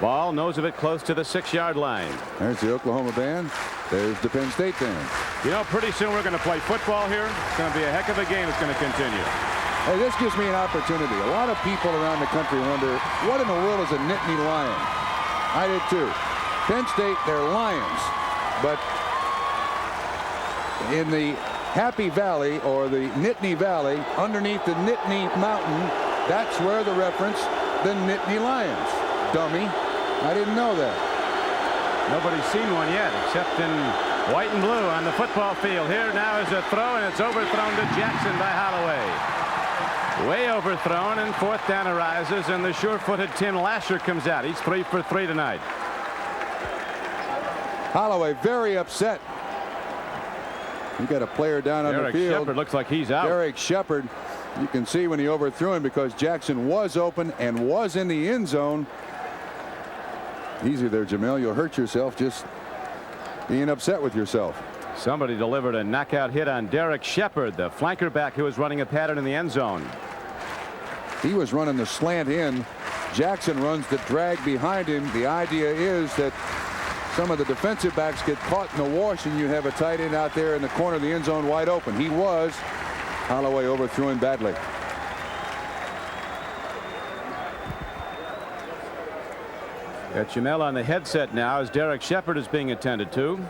B: Ball, nose of it close to the 6-yard line.
C: There's the Oklahoma band. There's the Penn State band.
B: You know, pretty soon we're going to play football here. It's going to be a heck of a game. It's going to continue.
C: Hey, this gives me an opportunity. A lot of people around the country wonder, what in the world is a Nittany Lion? I did too. Penn State, they're Lions. But in the Happy Valley, or the Nittany Valley, underneath the Nittany Mountain, that's where the reference, the Nittany Lions. Dummy. I didn't know that.
B: Nobody's seen one yet, except in white and blue on the football field. Here now is a throw, and it's overthrown to Jackson by Holloway. Way overthrown, and 4th down arises, and the sure-footed Tim Lasher comes out. He's 3 for 3 tonight.
C: Holloway very upset. You got a player down on the field.
B: Derek Shepard looks like he's out.
C: Derek Shepard, you can see when he overthrew him, because Jackson was open and was in the end zone. Easy there, Jamel. You'll hurt yourself just being upset with yourself.
B: Somebody delivered a knockout hit on Derek Shepard, the flanker back who was running a pattern in the end zone.
C: He was running the slant in. Jackson runs the drag behind him. The idea is that some of the defensive backs get caught in the wash, and you have a tight end out there in the corner of the end zone wide open. He was. Holloway overthrew him badly.
B: Got Jamel on the headset now as Derek Shepard is being attended to.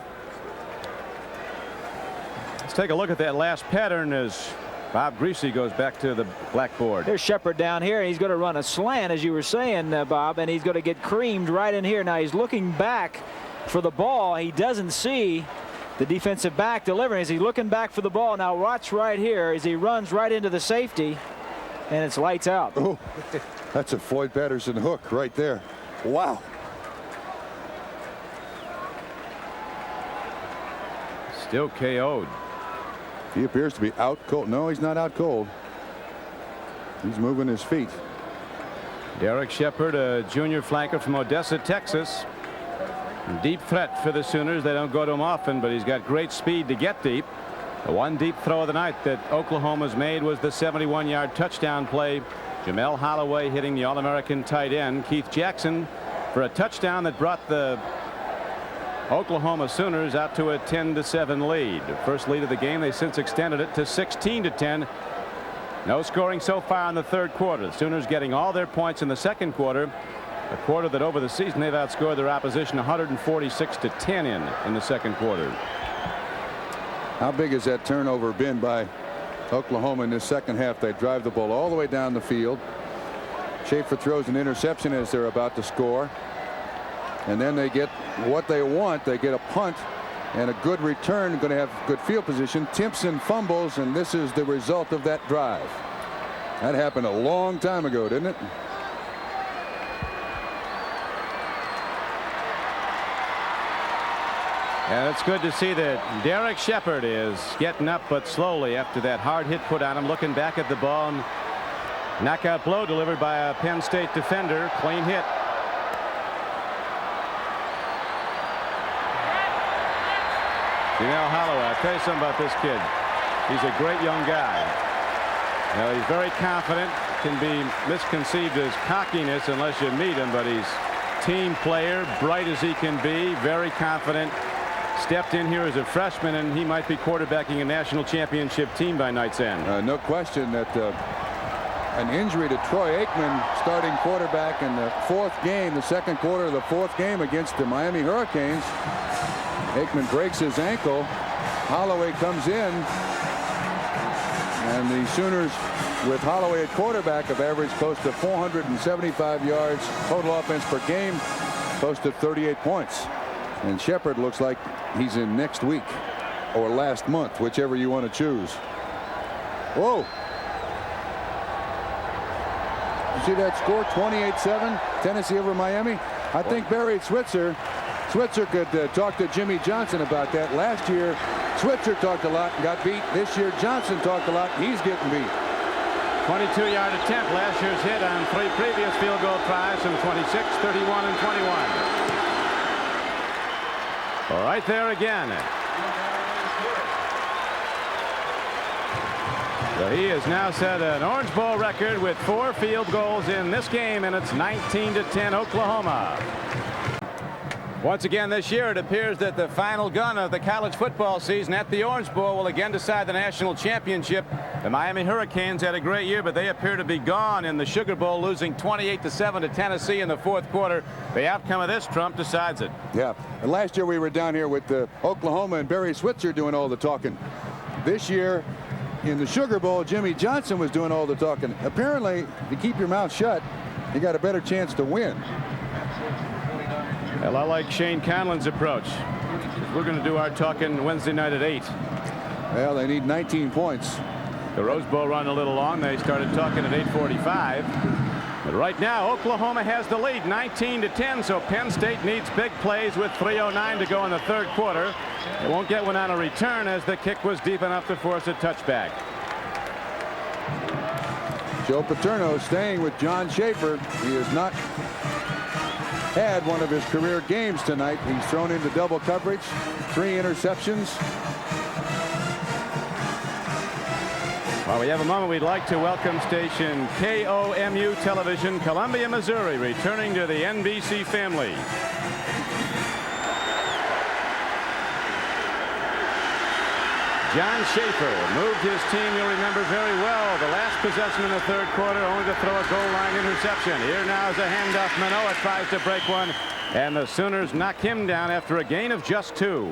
B: Let's take a look at that last pattern as Bob Greasy goes back to the blackboard.
D: There's Shepard down here, and he's going to run a slant, as you were saying, Bob, and he's going to get creamed right in here. Now he's looking back for the ball. He doesn't see the defensive back delivering. As he's looking back for the ball. Now watch right here as he runs right into the safety, and it's lights out.
C: Oh, that's a Floyd Patterson hook right there. Wow.
B: Still KO'd.
C: He appears to be out cold. No, he's not out cold. He's moving his feet.
B: Derek Shepard, a junior flanker from Odessa, Texas. Deep threat for the Sooners. They don't go to him often, but he's got great speed to get deep. The one deep throw of the night that Oklahoma's made was the 71-yard touchdown play. Jamel Holloway hitting the All-American tight end Keith Jackson for a touchdown that brought the Oklahoma Sooners out to a 10-7 lead. The first lead of the game. They since extended it to 16-10. No scoring so far in the third quarter. The Sooners getting all their points in the second quarter. A quarter that over the season they've outscored their opposition 146-10 in the second quarter.
C: How big has that turnover been by Oklahoma in this second half? They drive the ball all the way down the field. Schaefer throws an interception as they're about to score. And then they get what they want. They get a punt and a good return. Going to have good field position. Timpson fumbles, and this is the result of that drive. That happened a long time ago, didn't it?
B: And it's good to see that Derek Shepard is getting up, but slowly after that hard hit put on him. Looking back at the ball, and knockout blow delivered by a Penn State defender. Clean hit. Jamel Holloway, I'll tell you something about this kid. He's a great young guy. You know, he's very confident. Can be misconceived as cockiness unless you meet him, but he's team player, bright as he can be, very confident. Stepped in here as a freshman, and he might be quarterbacking a national championship team by night's end.
C: No question that an injury to Troy Aikman, starting quarterback in the fourth game, the second quarter of the fourth game against the Miami Hurricanes. Aikman breaks his ankle. Holloway comes in, and the Sooners, with Holloway at quarterback, have averaged close to 475 yards total offense per game, close to 38 points. And Shepard looks like he's in next week or last month, whichever you want to choose. Whoa. You see that score, 28-7, Tennessee over Miami? I think Barry Switzer could talk to Jimmy Johnson about that. Last year, Switzer talked a lot and got beat. This year, Johnson talked a lot and he's getting beat.
B: 22-yard attempt. Last year's hit on 3 previous field goal tries from 26, 31, and 21. All right, there again. So he has now set an Orange Bowl record with 4 field goals in this game, and it's 19-10 Oklahoma. Once again this year, it appears that the final gun of the college football season at the Orange Bowl will again decide the national championship. The Miami Hurricanes had a great year, but they appear to be gone in the Sugar Bowl, losing 28-7 to Tennessee in the fourth quarter. The outcome of this, Trump, decides it.
C: Yeah, and last year we were down here with Oklahoma and Barry Switzer doing all the talking. This year in the Sugar Bowl, Jimmy Johnson was doing all the talking. Apparently, if you keep your mouth shut, you got a better chance to win.
B: Well, I like Shane Conlon's approach. We're going to do our talking Wednesday night at 8.
C: Well, they need 19 points.
B: The Rose Bowl run a little long. They started talking at 8:45. But right now, Oklahoma has the lead, 19-10. So Penn State needs big plays with 3:09 to go in the third quarter. They won't get one on a return as the kick was deep enough to force a touchback.
C: Joe Paterno staying with John Schaefer. He has not had one of his career games tonight. He's thrown into double coverage, 3 interceptions.
B: While we have a moment, we'd like to welcome station KOMU Television, Columbia, Missouri, returning to the NBC family. John Schaefer moved his team, you'll remember very well, the last possession in the third quarter, only to throw a goal line interception. Here now is a handoff. Manoa tries to break one. And the Sooners knock him down after a gain of just 2.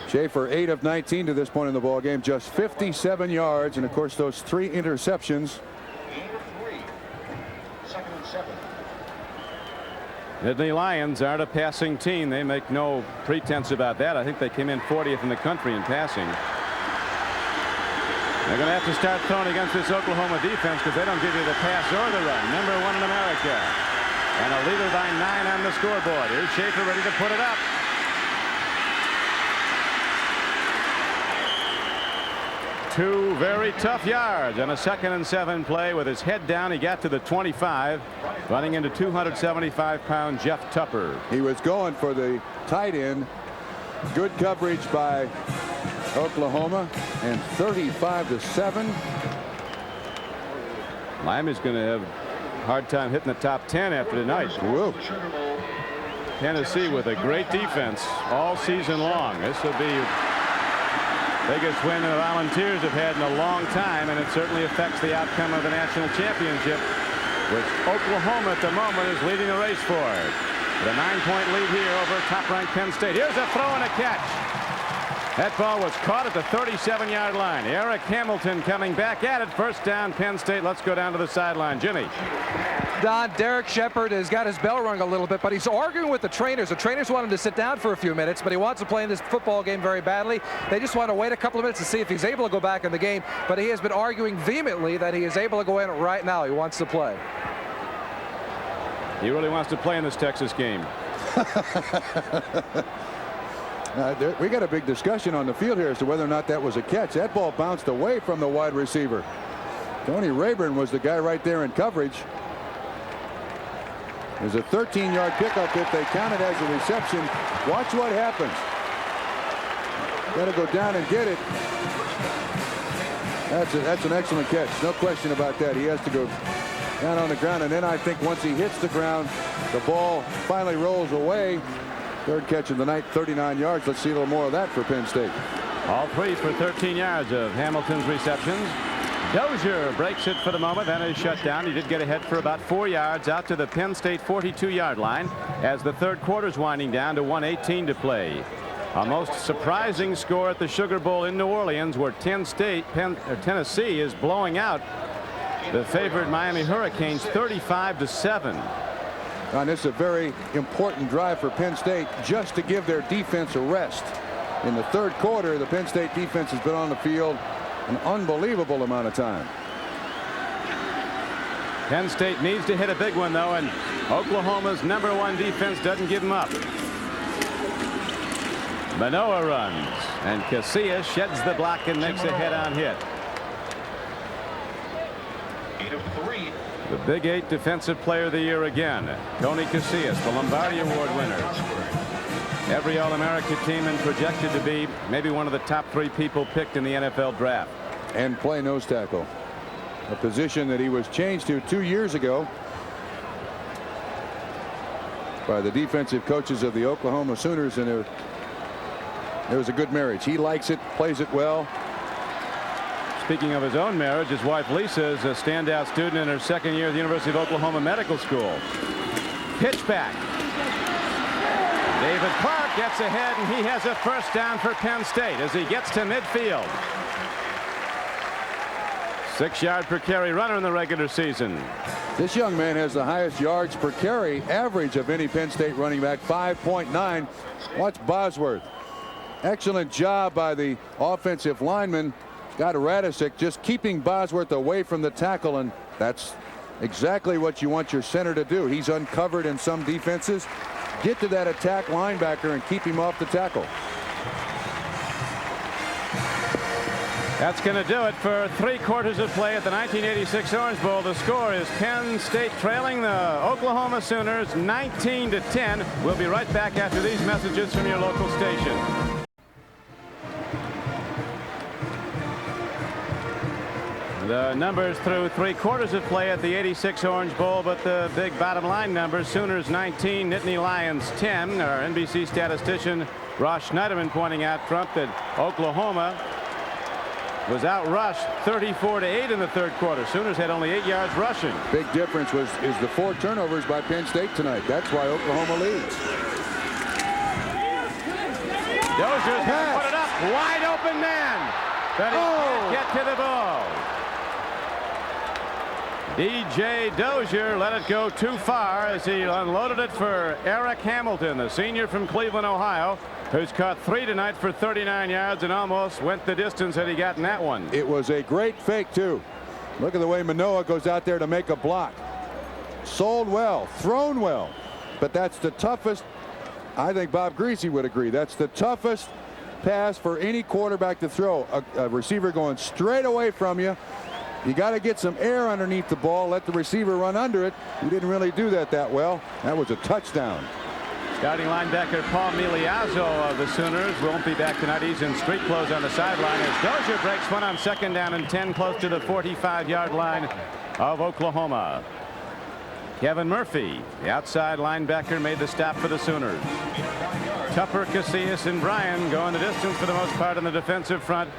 C: Schaefer 8 of 19 to this point in the ball game, just 57 yards, and of course those 3 interceptions.
B: Nittany Lions aren't a passing team. They make no pretense about that. I think they came in 40th in the country in passing. They're going to have to start throwing against this Oklahoma defense because they don't give you the pass or the run. Number 1 in America. And a leader by 9 on the scoreboard. Here's Schaefer ready to put it up. Two very tough yards on a 2nd and 7 play. With his head down, he got to the 25, running into 275-pound Jeff Tupper.
C: He was going for the tight end. Good coverage by Oklahoma, and 35-7.
B: Miami's going to have a hard time hitting the top 10 after tonight.
C: Whoa.
B: Tennessee with a great defense all season long. This will be biggest win the Volunteers have had in a long time, and it certainly affects the outcome of the national championship, which Oklahoma at the moment is leading the race for. The 9-point lead here over top-ranked Penn State. Here's a throw and a catch. That ball was caught at the 37-yard line. Eric Hamilton coming back at it. First down, Penn State. Let's go down to the sideline. Jimmy.
E: Don, Derek Shepard has got his bell rung a little bit, but he's arguing with the trainers. The trainers want him to sit down for a few minutes, but he wants to play in this football game very badly. They just want to wait a couple of minutes to see if he's able to go back in the game, but he has been arguing vehemently that he is able to go in right now. He wants to play.
B: He really wants to play in this Texas game.
C: We got a big discussion on the field here as to whether or not that was a catch. That ball bounced away from the wide receiver. Tony Rayburn was the guy right there in coverage. There's a 13-yard pickup if they count it as a reception. Watch what happens. Got to go down and get it. That's an excellent catch. No question about that. He has to go down on the ground, and then I think once he hits the ground, the ball finally rolls away. Third catch of the night, 39 yards. Let's see a little more of that for Penn State.
B: All 3 for 13 yards of Hamilton's receptions. Dozier breaks it for the moment, then is shut down. He did get ahead for about 4 yards out to the Penn State 42-yard line as the third quarter's winding down to 1:18 to play. A most surprising score at the Sugar Bowl in New Orleans, where Tennessee is blowing out the favored Miami Hurricanes 35-7.
C: And this is a very important drive for Penn State just to give their defense a rest. In the third quarter, the Penn State defense has been on the field an unbelievable amount of time.
B: Penn State needs to hit a big one, though, and Oklahoma's #1 defense doesn't give them up. Manoa runs, and Casillas sheds the block and makes a head-on hit.
H: 8 of 3.
B: The Big 8 Defensive Player of the Year again. Tony Casillas, the Lombardi Award winner. Every All-America team and projected to be maybe one of the top 3 people picked in the NFL draft.
C: And play nose tackle, a position that he was changed to 2 years ago by the defensive coaches of the Oklahoma Sooners, and it was a good marriage. He likes it, plays it well.
B: Speaking of his own marriage, his wife Lisa is a standout student in her 2nd year at the University of Oklahoma Medical School. Pitch back. David Clark gets ahead, and he has a first down for Penn State as he gets to midfield. 6-yard per carry runner in the regular season.
C: This young man has the highest yards per carry average of any Penn State running back, 5.9. Watch Bosworth. Excellent job by the offensive lineman. Got Radisic just keeping Bosworth away from the tackle, and that's exactly what you want your center to do. He's uncovered in some defenses. Get to that attack linebacker and keep him off the tackle.
B: That's going to do it for 3 quarters of play at the 1986 Orange Bowl. The score is Penn State trailing the Oklahoma Sooners 19-10. We'll be right back after these messages from your local station. The numbers through 3 quarters of play at the 86 Orange Bowl, but the big bottom line numbers: Sooners 19, Nittany Lions 10. Our NBC statistician Ross Schneiderman pointing out front that Oklahoma was outrushed 34-8 in the third quarter. Sooners had only 8 yards rushing.
C: Big difference is the 4 turnovers by Penn State tonight. That's why Oklahoma leads.
B: Dozier's going to put it up. Wide open man. But he can't get to the ball. DJ Dozier let it go too far as he unloaded it for Eric Hamilton, the senior from Cleveland, Ohio, who's caught 3 tonight for 39 yards and almost went the distance had he gotten that one.
C: It was a great fake, too. Look at the way Manoa goes out there to make a block. Sold well, thrown well, but that's the toughest. I think Bob Greasy would agree. That's the toughest pass for any quarterback to throw. A receiver going straight away from you. You got to get some air underneath the ball, let the receiver run under it. He didn't really do that well. That was a touchdown.
B: Starting linebacker Paul Miliazzo of the Sooners won't be back tonight. He's in street clothes on the sideline as Dozier breaks one on 2nd down and 10 close to the 45-yard line of Oklahoma. Kevin Murphy, the outside linebacker, made the stop for the Sooners. Tupper, Casillas, and Bryan going the distance for the most part on the defensive front.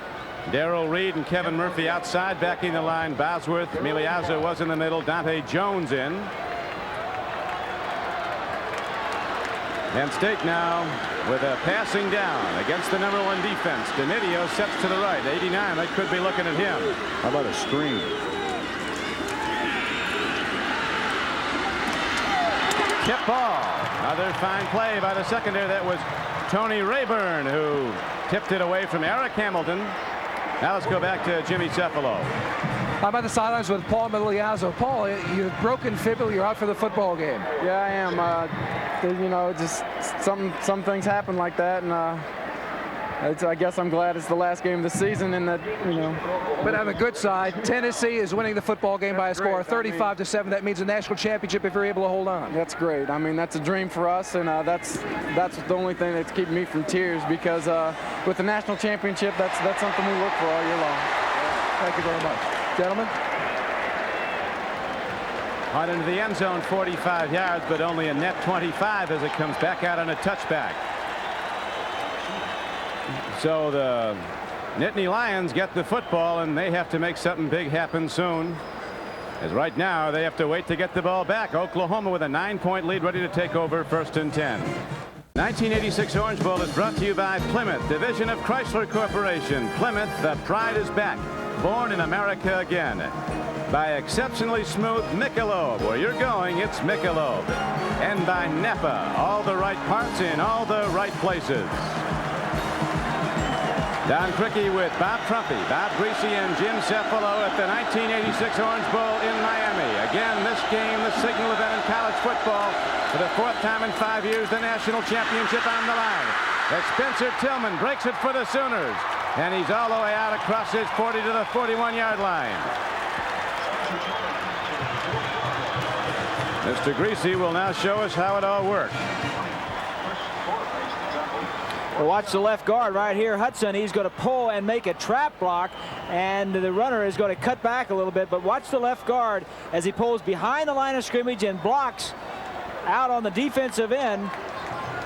B: Darrell Reed and Kevin Murphy outside backing the line. Bosworth, Miliazzo was in the middle. Dante Jones in. Penn State now with a passing down against the #1 defense. Denidio sets to the right. 89. They could be looking at him.
C: How about a screen?
B: Tip ball. Another fine play by the secondary. That was Tony Rayburn who tipped it away from Eric Hamilton. Now let's go back to Jimmy Cefalo.
E: I'm at the sidelines with Paul Miliazzo. Paul, you've broken fibula. You're out for the football game.
I: Yeah, I am. You know, just some things happen like that, and I guess I'm glad it's the last game of the season, and that, you know.
E: But on the good side, Tennessee is winning the football game by a score of 35-7. That means a national championship if you're able to hold on.
I: That's great. I mean, that's a dream for us, and that's the only thing that's keeping me from tears, because with the national championship, that's something we look for all year long.
E: Thank you very much, gentlemen.
B: On into the end zone, 45 yards, but only a net 25 as it comes back out on a touchback. So the Nittany Lions get the football, and they have to make something big happen soon. As right now, they have to wait to get the ball back. Oklahoma with a 9-point lead, ready to take over 1st and 10. 1986 Orange Bowl is brought to you by Plymouth, division of Chrysler Corporation. Plymouth, the pride is back. Born in America again. By exceptionally smooth Michelob. Where you're going, it's Michelob. And by Napa, all the right parts in all the right places. Don Criqui with Bob Trumpy, Bob Greasy, and Jim Cefalo at the 1986 Orange Bowl in Miami. Again, this game, the signal event in college football. For the 4th time in 5 years, the national championship on the line. As Spencer Tillman breaks it for the Sooners. And he's all the way out across his 40 to the 41-yard line. Mr. Greasy will now show us how it all works.
D: Well, watch the left guard right here, Hudson. He's going to pull and make a trap block, and the runner is going to cut back a little bit. But watch the left guard as he pulls behind the line of scrimmage and blocks out on the defensive end.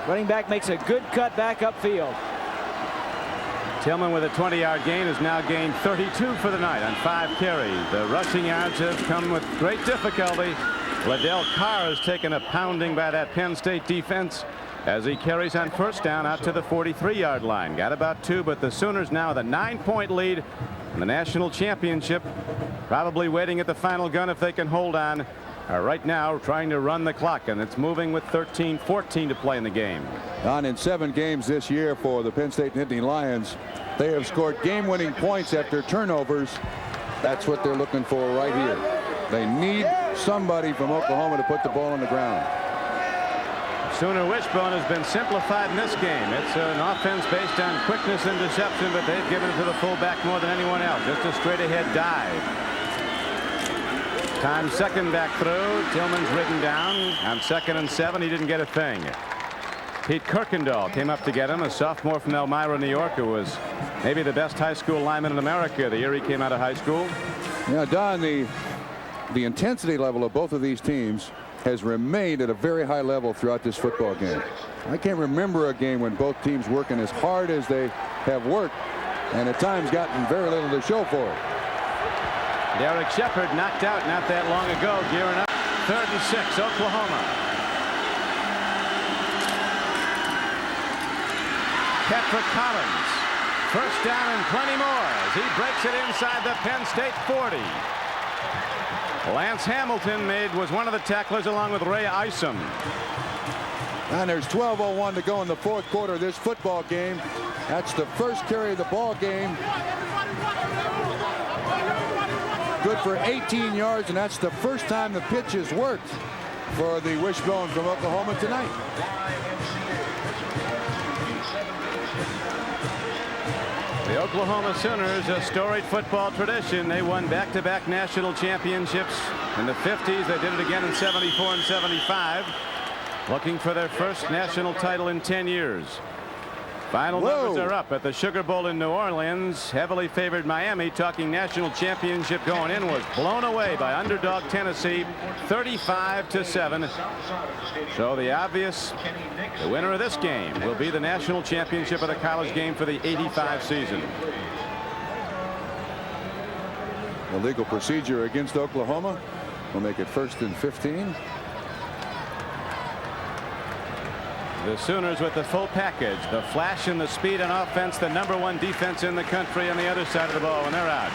D: Running back makes a good cut back upfield.
B: Tillman with a 20-yard gain has now gained 32 for the night on 5 carries. The rushing yards have come with great difficulty. Liddell Carr has taken a pounding by that Penn State defense as he carries on 1st down out to the 43-yard line. Got about 2, but the Sooners now with a 9-point lead in the national championship. Probably waiting at the final gun if they can hold on. Are right now trying to run the clock, and it's moving with 13-14 to play in the game.
C: On in 7 games this year for the Penn State Nittany Lions, they have scored game-winning points after turnovers. That's what they're looking for right here. They need somebody from Oklahoma to put the ball on the ground.
B: Sooner wishbone has been simplified in this game. It's an offense based on quickness and deception, but they've given it to the fullback more than anyone else. Just a straight-ahead dive. Time 2nd back through. Tillman's ridden down. On 2nd and 7, he didn't get a thing. Pete Kirkendall came up to get him, a sophomore from Elmira, New York, who was maybe the best high school lineman in America the year he came out of high school.
C: Yeah, Don, the intensity level of both of these teams has remained at a very high level throughout this football game. I can't remember a game when both teams working as hard as they have worked and at times gotten very little to show for it.
B: Derek Shepard knocked out not that long ago, gearing up. 3rd and 6, Oklahoma. Kept for Collins. First down and plenty more as he breaks it inside the Penn State 40. Lance Hamilton was one of the tacklers along with Ray Isom.
C: And there's 12:01 to go in the 4th quarter of this football game. That's the first carry of the ball game. Good for 18 yards, and that's the first time the pitch has worked for the Wishbone from Oklahoma tonight.
B: The Oklahoma Sooners, a storied football tradition. They won back-to-back national championships in the 50s. They did it again in 74 and 75. Looking for their first national title in 10 years. Final numbers are up at the Sugar Bowl in New Orleans. Heavily favored Miami, talking national championship going in, was blown away by underdog Tennessee 35-7. So the winner of this game will be the national championship of the college game for the 85 season.
C: Illegal procedure against Oklahoma will make it 1st and 15.
B: The Sooners with the full package, the flash and the speed on offense, the #1 defense in the country on the other side of the ball, and they're out.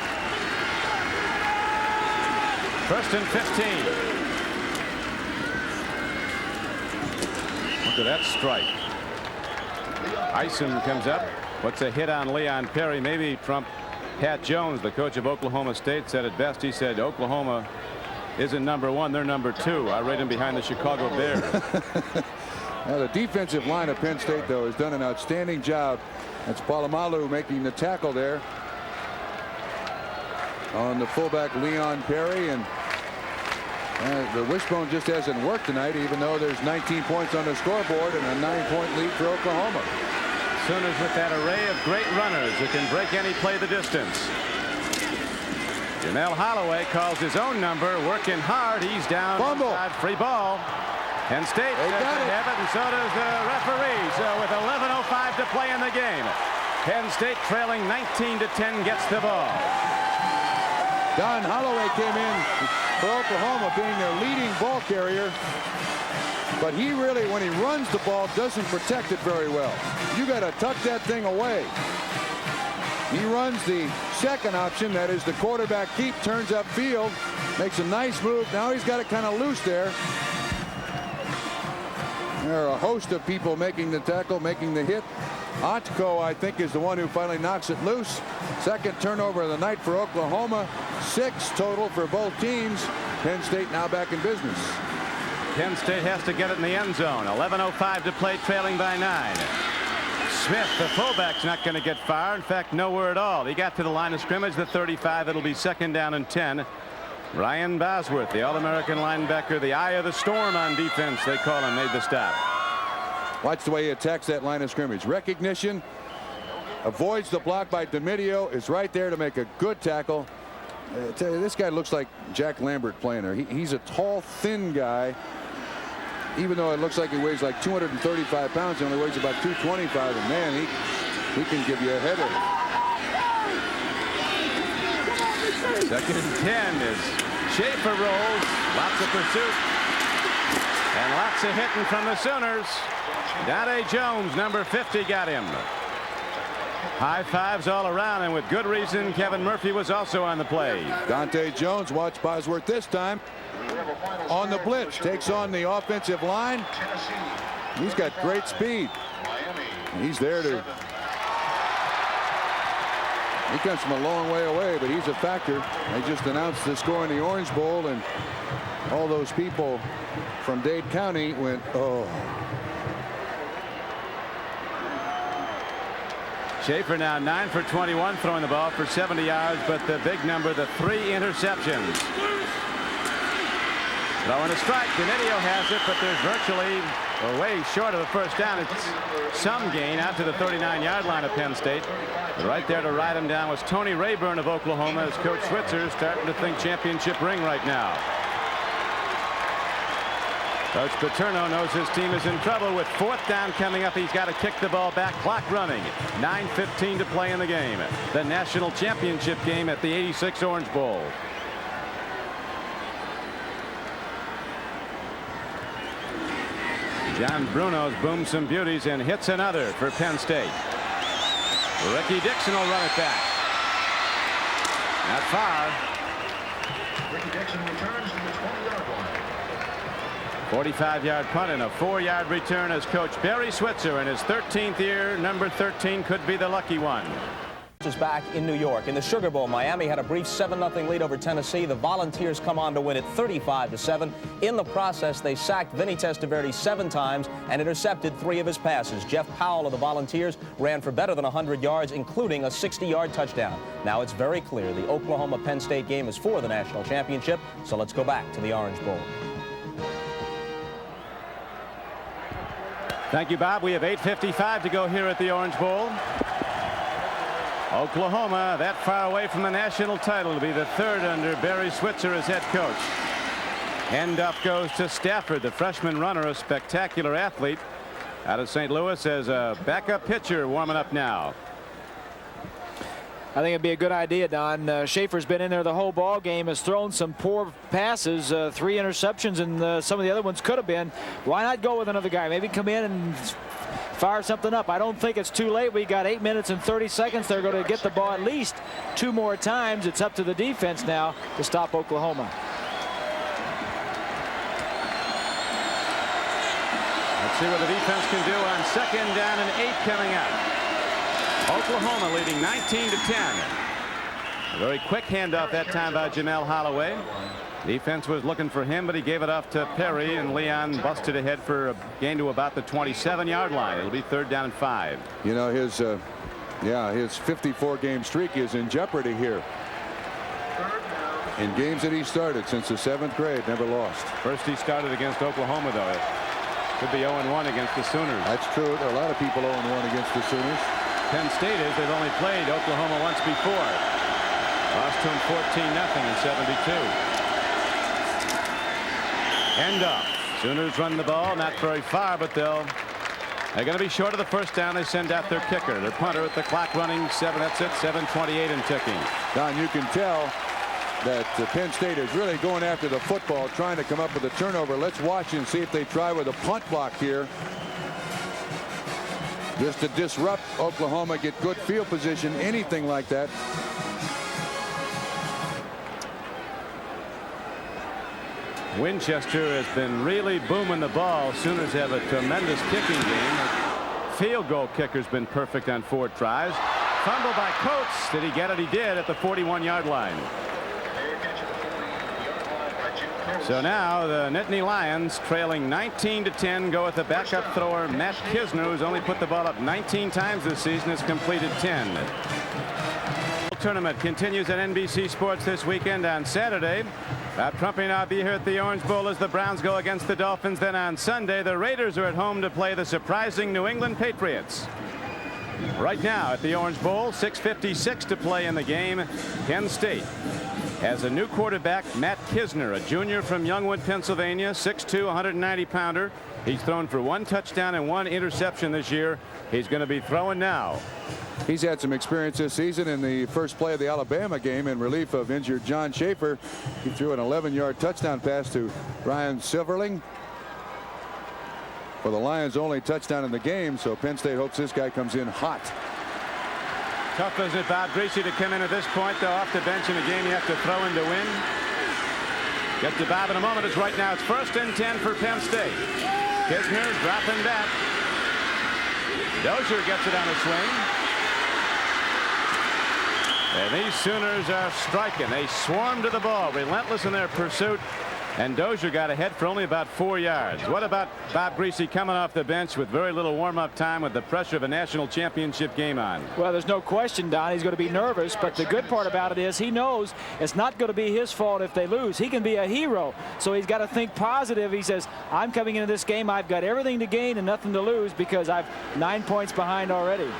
B: 1st and 15. Look at that strike. Isom comes up. What's a hit on Leon Perry? Maybe from Pat Jones, the coach of Oklahoma State, said it best. He said Oklahoma isn't #1, they're #2. I rate him behind the Chicago Bears.
C: Now, the defensive line of Penn State, though, has done an outstanding job. That's Polamalu making the tackle there on the fullback Leon Perry, and the Wishbone just hasn't worked tonight, even though there's 19 points on the scoreboard and a 9-point lead for Oklahoma.
B: Sooners with that array of great runners who can break any play the distance. Jamel Holloway calls his own number, working hard. He's down.
C: Fumble.
B: Free ball. Penn State doesn't have it, and so does the referee. So with 11:05 to play in the game, Penn State trailing 19-10 gets the ball.
C: Don Holloway came in for Oklahoma, being their leading ball carrier, but he really, when he runs the ball, doesn't protect it very well. You got to tuck that thing away. He runs the second option, that is the quarterback keep, turns upfield, makes a nice move. Now he's got it kind of loose there. There are a host of people making the tackle, making the hit. Otko, I think, is the one who finally knocks it loose. Second turnover of the night for Oklahoma. 6 total for both teams. Penn State now back in business.
B: Penn State has to get it in the end zone. 11:05 to play, trailing by 9. Smith, the fullback's not going to get far. In fact, nowhere at all. He got to the line of scrimmage, the 35. It'll be 2nd down and 10. Ryan Bosworth, the All-American linebacker, the eye of the storm on defense, they call him, made the stop.
C: Watch the way he attacks that line of scrimmage. Recognition, avoids the block by DeMedio, is right there to make a good tackle. I tell you, this guy looks like Jack Lambert playing there. He's a tall, thin guy. Even though it looks like he weighs like 235 pounds, he only weighs about 225. And man, he can give you a header.
B: 2nd and 10 as Schaefer rolls. Lots of pursuit. And lots of hitting from the Sooners. Dante Jones, number 50, got him. High fives all around, and with good reason. Kevin Murphy was also on the play.
C: Dante Jones, watch Bosworth this time. On the blitz, takes on the offensive line. He's got great speed. He's there to... He comes from a long way away, but he's a factor. They just announced the score in the Orange Bowl, and all those people from Dade County went, oh.
B: Schaefer now 9 for 21, throwing the ball for 70 yards, but the big number, the 3 interceptions. Throwing a strike. DeMedio has it, but there's virtually way short of the first down. It's some gain out to the 39-yard line of Penn State. But right there to ride him down was Tony Rayburn of Oklahoma, as Coach Switzer is starting to think championship ring right now. Coach Paterno knows his team is in trouble with 4th down coming up. He's got to kick the ball back. Clock running. 9:15 to play in the game. The national championship game at the '86 Orange Bowl. John Bruno's booms some beauties and hits another for Penn State. Ricky Dixon will run it back. Not far.
H: Ricky Dixon returns to the 20-yard line.
B: 45-yard punt and a 4-yard return as Coach Barry Switzer in his 13th year. Number 13 could be the lucky one.
A: Is back in New York. In the Sugar Bowl, Miami had a brief 7-0 lead over Tennessee. The Volunteers come on to win it 35-7. In the process, they sacked Vinny Testaverde 7 times and intercepted 3 of his passes. Jeff Powell of the Volunteers ran for better than 100 yards, including a 60-yard touchdown. Now it's very clear the Oklahoma-Penn State game is for the national championship, so let's go back to the Orange Bowl.
B: Thank you, Bob. We have 8:55 to go here at the Orange Bowl. Oklahoma that far away from the national title to be the 3rd under Barry Switzer as head coach. Handoff goes to Stafford, the freshman runner, a spectacular athlete out of St. Louis as a backup pitcher warming up now.
D: I think it'd be a good idea, Don. Schaefer's been in there the whole ball game, has thrown some poor passes, 3 interceptions, and some of the other ones could have been. Why not go with another guy? Maybe come in and fire something up. I don't think it's too late. We got 8 minutes and 30 seconds. They're going to get the ball at least 2 more times. It's up to the defense now to stop Oklahoma.
B: Let's see what the defense can do on 2nd down and 8 coming up. Oklahoma leading 19-10. A very quick handoff that time by Jamel Holloway. Defense was looking for him, but he gave it off to Perry, and Leon busted ahead for a gain to about the 27-yard line. It'll be 3rd down and 5.
C: You know, his 54-game streak is in jeopardy here. In games that he started since the 7th grade, never lost.
B: First he started against Oklahoma, though. Could be 0-1 against the Sooners.
C: That's true. There are a lot of people 0-1 against the Sooners.
B: Penn State is. They've only played Oklahoma once before. Lost to them 14-0 in '72. End up. Sooners run the ball, not very far, but they're going to be short of the 1st down. They send out their kicker, their punter, with the clock running 7. That's it, 7:28 and ticking.
C: Don, you can tell that Penn State is really going after the football, trying to come up with a turnover. Let's watch and see if they try with a punt block here, just to disrupt Oklahoma, get good field position, anything like that.
B: Winchester has been really booming the ball. Sooners have a tremendous kicking game. Field goal kicker's been perfect on 4 tries. Fumble by Coates. Did he get it? He did at the 41-yard line. So now the Nittany Lions, trailing 19-10, go with the backup thrower Matt Kisner, who's only put the ball up 19 times this season, has completed 10. The tournament continues at NBC Sports this weekend on Saturday. Bob Trumpy and I'll be here at the Orange Bowl as the Browns go against the Dolphins. Then on Sunday, the Raiders are at home to play the surprising New England Patriots. Right now at the Orange Bowl, 6:56 to play in the game. Penn State has a new quarterback, Matt Kisner, a junior from Youngwood, Pennsylvania, 6'2", 190-pounder. He's thrown for 1 touchdown and 1 interception this year. He's going to be throwing now.
C: He's had some experience this season in the first play of the Alabama game in relief of injured John Schaefer. He threw an 11-yard touchdown pass to Brian Silverling for the Lions' only touchdown in the game. So Penn State hopes this guy comes in hot.
B: Tough, isn't it, Bob Greasy, to come in at this point, though, off the bench in a game you have to throw in to win? Get to Bob in a moment. It's right now. It's 1st and 10 for Penn State. Kisner dropping back. Dozier gets it on a swing. And these Sooners are striking. They swarm to the ball, relentless in their pursuit. And Dozier got ahead for only about 4 yards. What about Bob Greasy coming off the bench with very little warm-up time with the pressure of a national championship game on?
D: Well, there's no question, Don, he's going to be nervous, but the good part about it is he knows it's not going to be his fault if they lose. He can be a hero, so he's got to think positive. He says, I'm coming into this game, I've got everything to gain and nothing to lose because I'm 9 points behind already.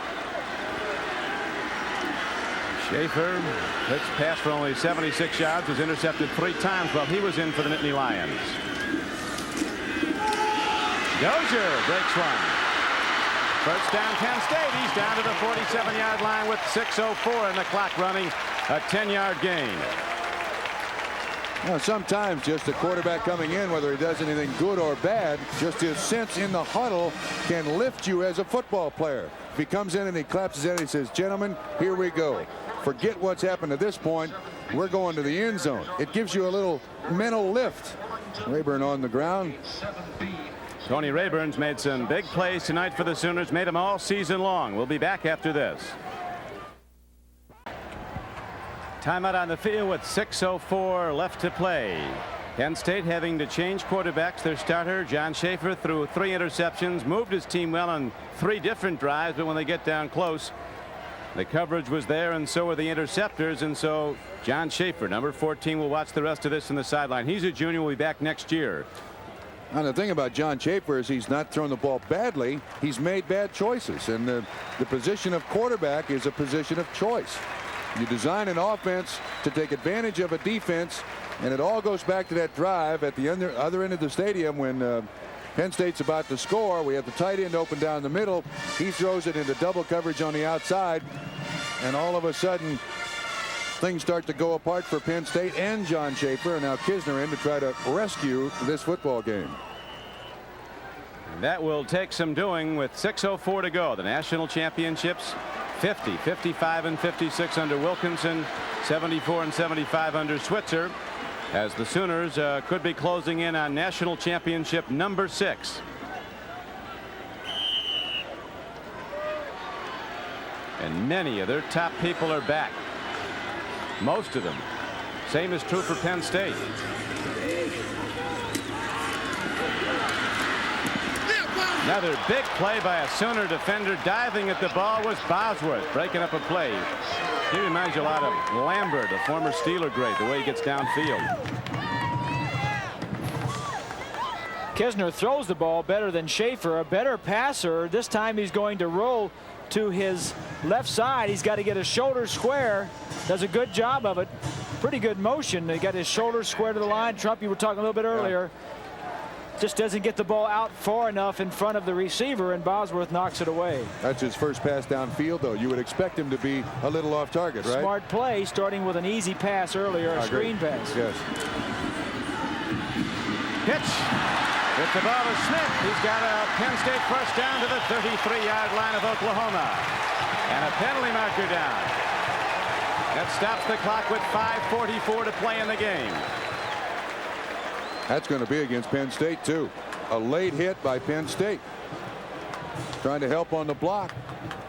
B: Schaefer, let's pass for only 76 yards, was intercepted 3 times while he was in for the Nittany Lions. Dozier breaks one. First down, Penn State. He's down to the 47-yard line with 6:04 in the clock running. A 10-yard gain.
C: Now, sometimes just a quarterback coming in, whether he does anything good or bad, just his sense in the huddle can lift you as a football player. If he comes in and he claps his head and he says, "Gentlemen, here we go. Forget what's happened at this point. We're going to the end zone." It gives you a little mental lift. Rayburn on the ground.
B: Tony Rayburn's made some big plays tonight for the Sooners, made them all season long. We'll be back after this. Timeout on the field with 6:04 left to play. Penn State having to change quarterbacks. Their starter, John Schaefer, threw 3 interceptions, moved his team well on 3 different drives, but when they get down close, the coverage was there, and so were the interceptors, and so John Schaefer, number 14, will watch the rest of this on the sideline. He's a junior, will be back next year.
C: And the thing about John Schaefer is he's not thrown the ball badly. He's made bad choices, and the position of quarterback is a position of choice. You design an offense to take advantage of a defense, and it all goes back to that drive at the other end of the stadium when Penn State's about to score. We have the tight end open down the middle. He throws it into double coverage on the outside, and all of a sudden things start to go apart for Penn State and John Schaefer, and now Kisner in to try to rescue this football game.
B: That will take some doing with 6:04 to go. The national championships 50, 55 and 56 under Wilkinson, 74 and 75 under Switzer, as the Sooners could be closing in on national championship number 6. And many of their top people are back. Most of them. Same is true for Penn State. Another big play by a Sooner defender. Diving at the ball was Bosworth, breaking up a play. He reminds you a lot of Lambert, a former Steeler great, the way he gets downfield.
D: Kisner throws the ball better than Schaefer, a better passer. This time he's going to roll to his left side. He's got to get his shoulders square. Does a good job of it. Pretty good motion. He got his shoulders square to the line. Trump, you were talking a little bit earlier. Just doesn't get the ball out far enough in front of the receiver, and Bosworth knocks it away.
C: That's his first pass downfield, though. You would expect him to be a little off target, right?
D: Smart play, starting with an easy pass earlier, a screen pass.
C: Yes.
B: Pitch. With the ball to Smith. He's got a Penn State first down to the 33-yard line of Oklahoma. And a penalty marker down. That stops the clock with 5:44 to play in the game.
C: That's going to be against Penn State, too. A late hit by Penn State. Trying to help on the block.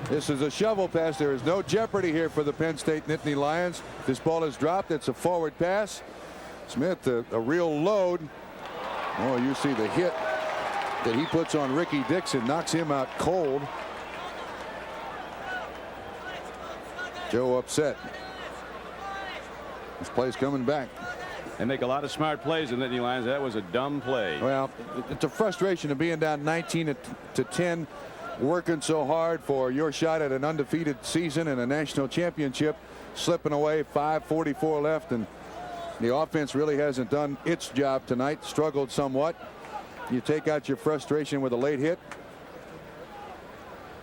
C: This is a shovel pass. There is no jeopardy here for the Penn State Nittany Lions. This ball is dropped. It's a forward pass. Smith, a real load. Oh, you see the hit that he puts on Ricky Dixon, knocks him out cold. Joe upset. This play's coming back.
B: They make a lot of smart plays in the Nittany Lions. That was a dumb play.
C: Well, it's a frustration of being down 19-10, working so hard for your shot at an undefeated season and a national championship, slipping away. 5:44 left, and the offense really hasn't done its job tonight. Struggled somewhat. You take out your frustration with a late hit,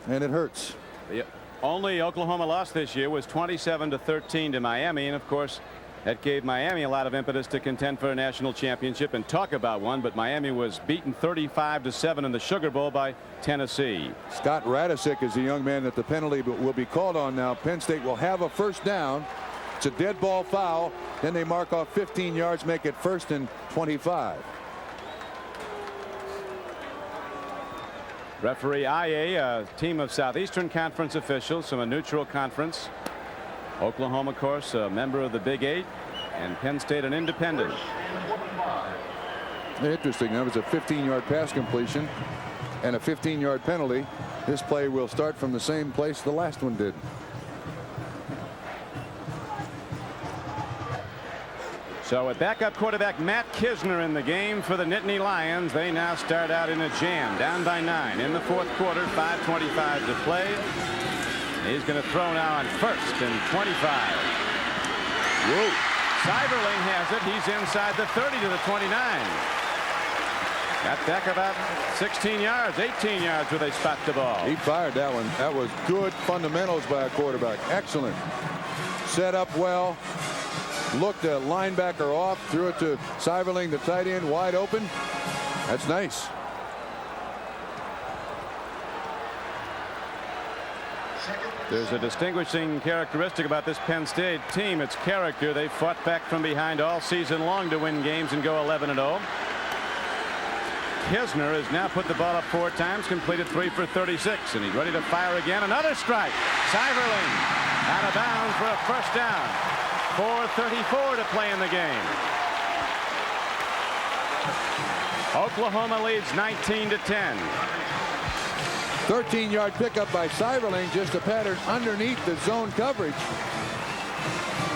C: and it hurts.
B: The only Oklahoma loss this year was 27-13 to Miami, and of course that gave Miami a lot of impetus to contend for a national championship and talk about one, but Miami was beaten 35-7 in the Sugar Bowl by Tennessee.
C: Scott Radisick is the young man that the penalty will be called on now. Penn State will have a first down. It's a dead ball foul. Then they mark off 15 yards, make it 1st and 25.
B: Referee IA, a team of Southeastern Conference officials from a neutral conference. Oklahoma, of course, a member of the Big 8, and Penn State an independent.
C: Interesting. That was a 15-yard pass completion and a 15-yard penalty. This play will start from the same place the last one did.
B: So with backup quarterback Matt Kisner in the game for the Nittany Lions, they now start out in a jam, down by 9 in the 4th quarter, 5:25 to play. He's going to throw now on 1st and 25. Whoa. Cyberling has it. He's inside the 30 to the 29. Got back about 16 yards, 18 yards where they spot the ball.
C: He fired that one. That was good fundamentals by a quarterback. Excellent. Set up well. Looked a linebacker off. Threw it to Seiberling, the tight end, wide open. That's nice.
B: There's a distinguishing characteristic about this Penn State team. It's character. They fought back from behind all season long to win games and go 11-0. Kisner has now put the ball up 4 times, completed 3 for 36, and he's ready to fire again. Another strike. Seiberling out of bounds for a first down. 4:34 to play in the game. Oklahoma leads 19-10.
C: 13-yard pickup by Seiberling, just a pattern underneath the zone coverage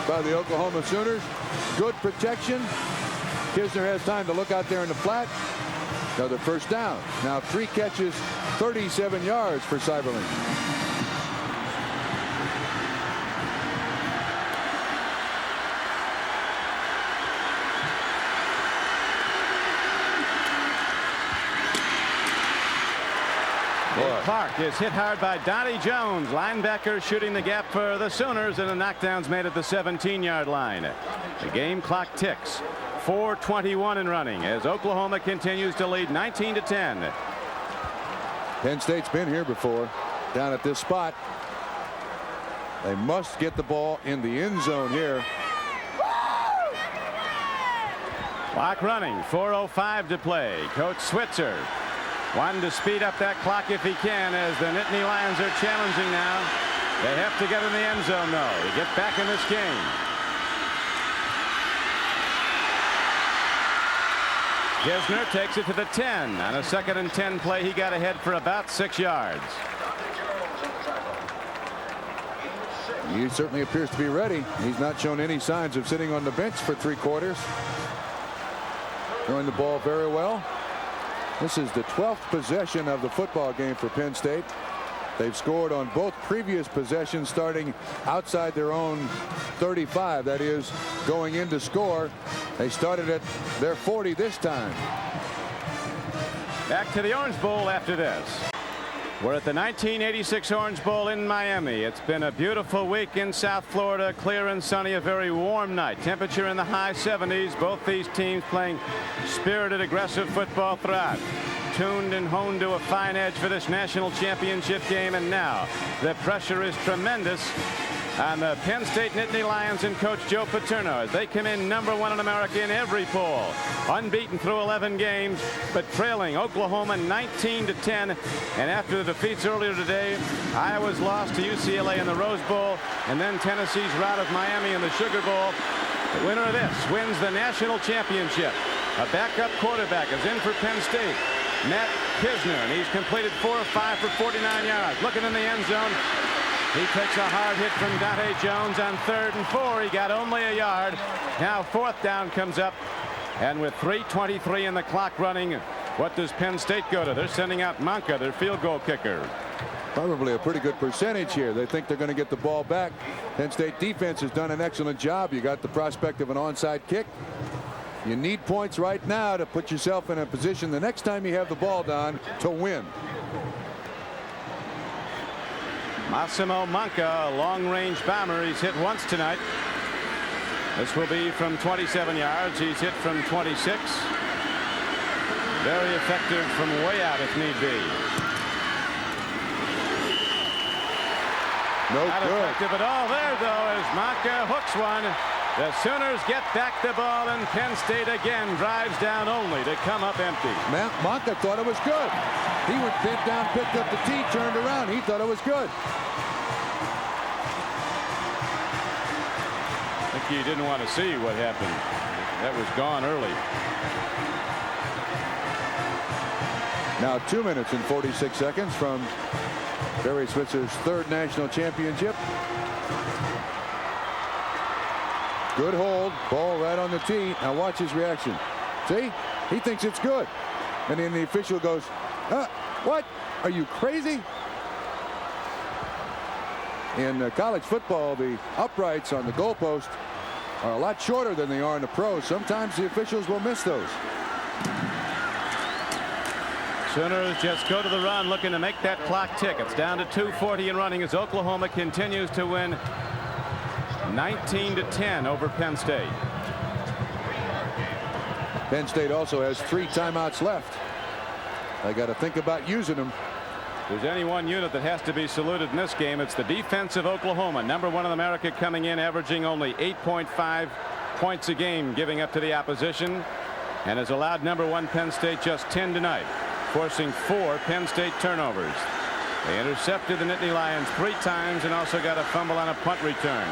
C: by the Oklahoma Sooners. Good protection. Kisner has time to look out there in the flat. Another first down. Now 3 catches, 37 yards for Seiberling.
B: Clark is hit hard by Donnie Jones, linebacker shooting the gap for the Sooners, and the knockdown's made at the 17-yard line. The game clock ticks. 4:21 in running as Oklahoma continues to lead 19-10.
C: Penn State's been here before, down at this spot. They must get the ball in the end zone here.
B: Clock running, 4:05 to play. Coach Switzer wanting to speed up that clock if he can, as the Nittany Lions are challenging now. They have to get in the end zone though to get back in this game. Kisner takes it to the 10. On a 2nd and 10 play, he got ahead for about 6 yards.
C: He certainly appears to be ready. He's not shown any signs of sitting on the bench for 3 quarters. Throwing the ball very well. This is the 12th possession of the football game for Penn State. They've scored on both previous possessions starting outside their own 35. That is, going in to score. They started at their 40 this time.
B: Back to the Orange Bowl after this. We're at the 1986 Orange Bowl in Miami. It's been a beautiful week in South Florida, clear and sunny, a very warm night. Temperature in the high 70s. Both these teams playing spirited, aggressive football throughout. Tuned and honed to a fine edge for this national championship game, and now the pressure is tremendous on the Penn State Nittany Lions and Coach Joe Paterno as they come in #1 in America in every poll. Unbeaten through 11 games, but trailing Oklahoma 19-10. And after the defeats earlier today, Iowa's loss to UCLA in the Rose Bowl, and then Tennessee's rout of Miami in the Sugar Bowl. The winner of this wins the national championship. A backup quarterback is in for Penn State, Matt Kisner, and he's completed 4 of 5 for 49 yards. Looking in the end zone. He takes a hard hit from Donnie Jones on 3rd and 4. He got only a yard. Now 4th down comes up. And with 3:23 in the clock running, what does Penn State go to? They're sending out Monka, their field goal kicker.
C: Probably a pretty good percentage here. They think they're going to get the ball back. Penn State defense has done an excellent job. You got the prospect of an onside kick. You need points right now to put yourself in a position the next time you have the ball down to win.
B: Massimo Monka, a long-range bomber. He's hit once tonight. This will be from 27 yards. He's hit from 26. Very effective from way out if need be. Not effective at all there, though, as Monka hooks one. The Sooners get back the ball, and Penn State again drives down only to come up empty.
C: Monka thought it was good. He went bent down, picked up the tee, turned around. He thought it was good.
B: I think he didn't want to see what happened. That was gone early.
C: Now 2 minutes and 46 seconds from Barry Switzer's 3rd national championship. Good hold. Ball right on the tee. Now watch his reaction. See? He thinks it's good. And then the official goes, what? Are you crazy? In college football, the uprights on the goalpost are a lot shorter than they are in the pros. Sometimes the officials will miss those.
B: Sooners just go to the run, looking to make that clock tick. It's down to 2:40 and running as Oklahoma continues to win 19-10 over Penn State.
C: Penn State also has 3 timeouts left. I got to think about using them.
B: There's any one unit that has to be saluted in this game, it's the defense of Oklahoma. #1 in America, coming in averaging only 8.5 points a game giving up to the opposition, and has allowed #1 Penn State just 10 tonight, forcing 4 Penn State turnovers. They intercepted the Nittany Lions 3 times and also got a fumble on a punt return.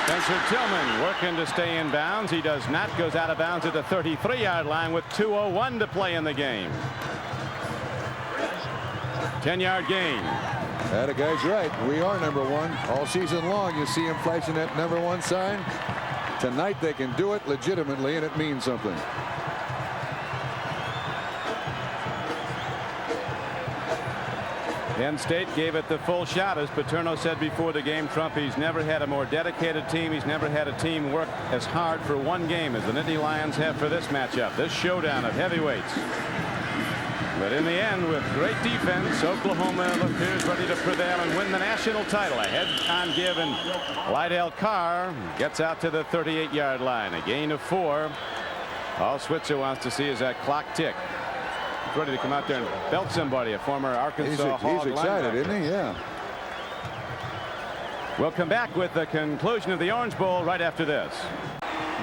B: Spencer Tillman working to stay in bounds. He does not. Goes out of bounds at the 33-yard line with 2:01 to play in the game. 10-yard gain.
C: That guy's right. We are #1 all season long. You see him flashing that #1 sign. Tonight they can do it legitimately, and it means something.
B: Penn State gave it the full shot. As Paterno said before the game, Trump, he's never had a more dedicated team. He's never had a team work as hard for one game as the Nittany Lions have for this matchup, this showdown of heavyweights. But in the end, with great defense, Oklahoma appears ready to prevail and win the national title. Ahead on give, and Lydell Carr gets out to the 38-yard line. A gain of 4. All Switzer wants to see is that clock tick. Ready to come out there and belt somebody, a former Arkansas Hog
C: He's excited,
B: linebacker.
C: isn't he? Yeah.
B: We'll come back with the conclusion of the Orange Bowl right after this.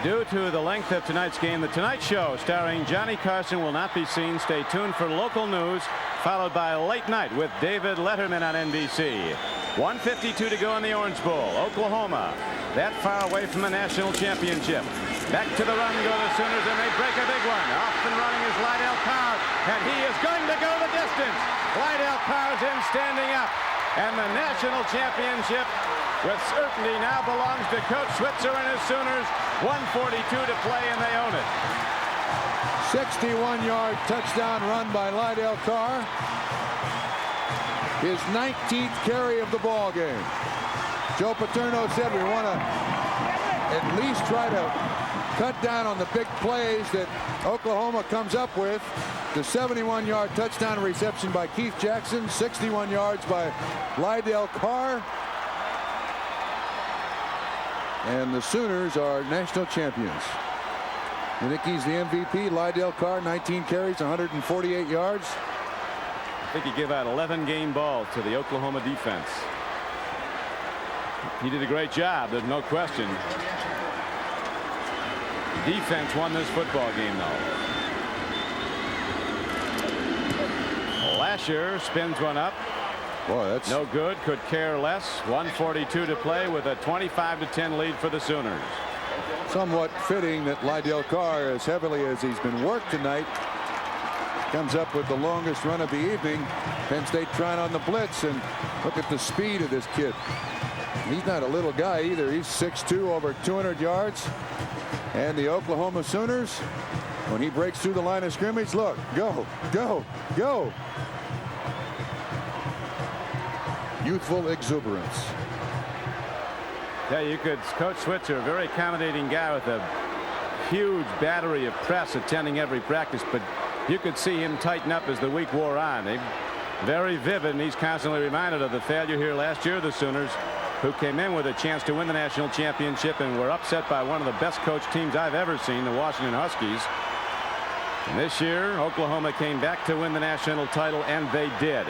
B: Due to the length of tonight's game, the Tonight Show starring Johnny Carson will not be seen. Stay tuned for local news, followed by Late Night with David Letterman on NBC. 1:52 to go in the Orange Bowl. Oklahoma that far away from the national championship. Back to the run go the Sooners, and they break a big one. Off and running is Lydell Carr, and he is going to go the distance. Lydell Carr's in standing up, and the national championship with certainty now belongs to Coach Switzer and his Sooners. 1:42 to play, and they own it.
C: 61-yard touchdown run by Lydell Carr. His 19th carry of the ball game. Joe Paterno said we want to at least try to cut down on the big plays that Oklahoma comes up with. The 71-yard touchdown reception by Keith Jackson, 61 yards by Lydell Carr. And the Sooners are national champions. You think he's the MVP? Lydell Carr, 19 carries, 148 yards.
B: I think he gave out 11 game balls to the Oklahoma defense. He did a great job, there's no question. Defense won this football game, though. Lasher spins one up.
C: Boy, that's
B: no good. Could care less. 1:42 to play with a 25-10 lead for the Sooners.
C: Somewhat fitting that Lydell Carr, as heavily as he's been worked tonight, comes up with the longest run of the evening. Penn State trying on the blitz, and look at the speed of this kid. He's not a little guy either. He's 6'2", over 200 yards. And the Oklahoma Sooners, when he breaks through the line of scrimmage, look, go, go, go. Youthful exuberance.
B: Yeah, you could, Coach Switzer, a very accommodating guy with a huge battery of press attending every practice, but you could see him tighten up as the week wore on. They're very vivid, and he's constantly reminded of the failure here last year of the Sooners, who came in with a chance to win the national championship and were upset by one of the best coached teams I've ever seen, the Washington Huskies. And this year, Oklahoma came back to win the national title, and they did.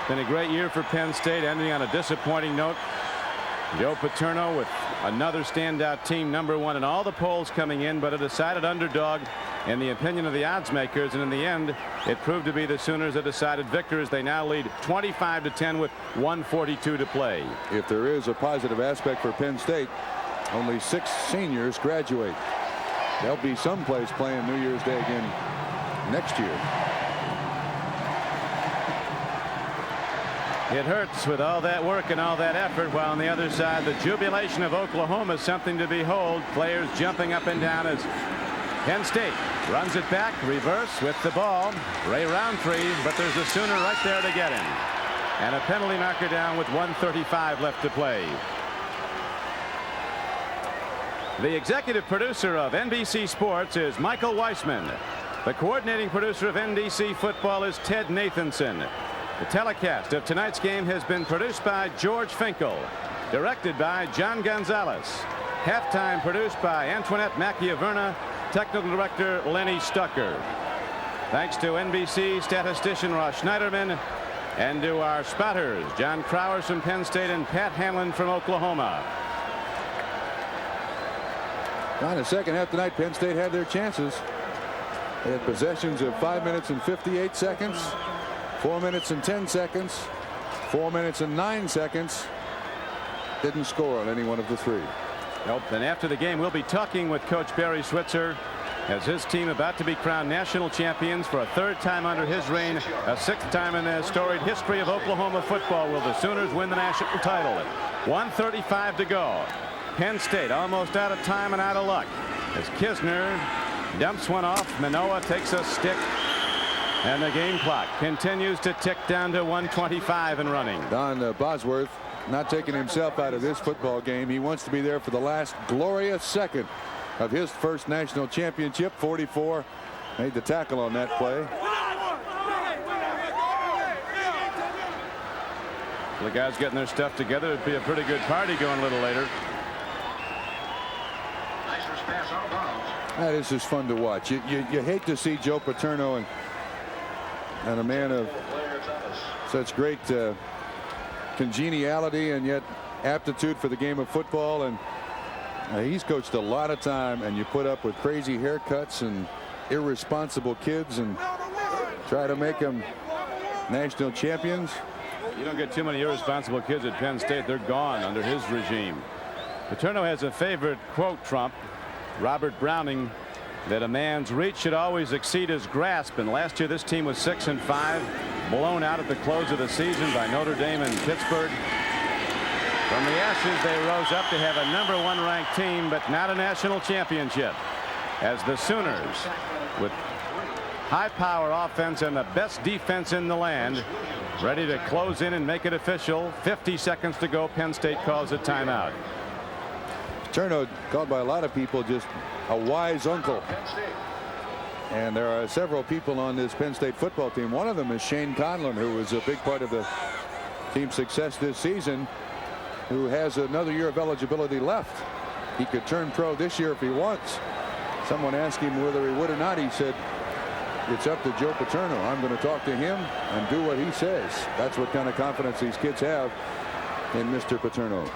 B: Been a great year for Penn State, ending on a disappointing note. Joe Paterno with another standout team, #1 in all the polls coming in, but a decided underdog in the opinion of the odds makers, and in the end it proved to be the Sooners a decided victors. They now lead 25-10 with 1:42 to play.
C: If there is a positive aspect for Penn State, only 6 seniors graduate. They'll be someplace playing New Year's Day again next year.
B: It hurts with all that work and all that effort, while on the other side the jubilation of Oklahoma is something to behold. Players jumping up and down as Penn State runs it back, reverse with the ball. Ray Roundtree, but there's a Sooner right there to get him. And a penalty marker down with 1:35 left to play. The executive producer of NBC Sports is Michael Weissman. The coordinating producer of NBC football is Ted Nathanson. The telecast of tonight's game has been produced by George Finkel, directed by John Gonzalez, halftime produced by Antoinette Macchiaverna, technical director Lenny Stucker. Thanks to NBC statistician Ross Schneiderman, and to our spotters, John Crowers from Penn State and Pat Hanlon from Oklahoma.
C: In the second half tonight, Penn State had their chances. They had possessions of 5 minutes and 58 seconds, 4 minutes and 10 seconds, 4 minutes and 9 seconds. Didn't score on any one of the three.
B: Nope. And after the game, we'll be talking with Coach Barry Switzer as his team about to be crowned national champions for a third time under his reign, a sixth time in the storied history of Oklahoma football. Will the Sooners win the national title? 1:35 to go. Penn State almost out of time and out of luck as Kisner dumps one off. Manoa takes a stick, and the game clock continues to tick down to 1:25 and running.
C: Don Bosworth not taking himself out of this football game. He wants to be there for the last glorious second of his first national championship. 44 made the tackle on that play.
B: The guys getting their stuff together. It'd be a pretty good party going a little later.
C: This is fun to watch. You hate to see Joe Paterno and a man of such great congeniality and yet aptitude for the game of football, and he's coached a lot of time, and you put up with crazy haircuts and irresponsible kids and try to make them national champions.
B: You don't get too many irresponsible kids at Penn State. They're gone under his regime. Paterno has a favorite quote, Trump, Robert Browning, that a man's reach should always exceed his grasp. And last year this team was 6-5, blown out at the close of the season by Notre Dame and Pittsburgh. From the ashes, they rose up to have a #1 ranked team, but not a national championship, as the Sooners, with high power offense and the best defense in the land, ready to close in and make it official. 50 seconds to go. Penn State calls a timeout.
C: Paterno, called by a lot of people just a wise uncle. And there are several people on this Penn State football team. One of them is Shane Conlon, who was a big part of the team's success this season, who has another year of eligibility left. He could turn pro this year if he wants. Someone asked him whether he would or not. He said, it's up to Joe Paterno. I'm going to talk to him and do what he says. That's what kind of confidence these kids have in Mr. Paterno.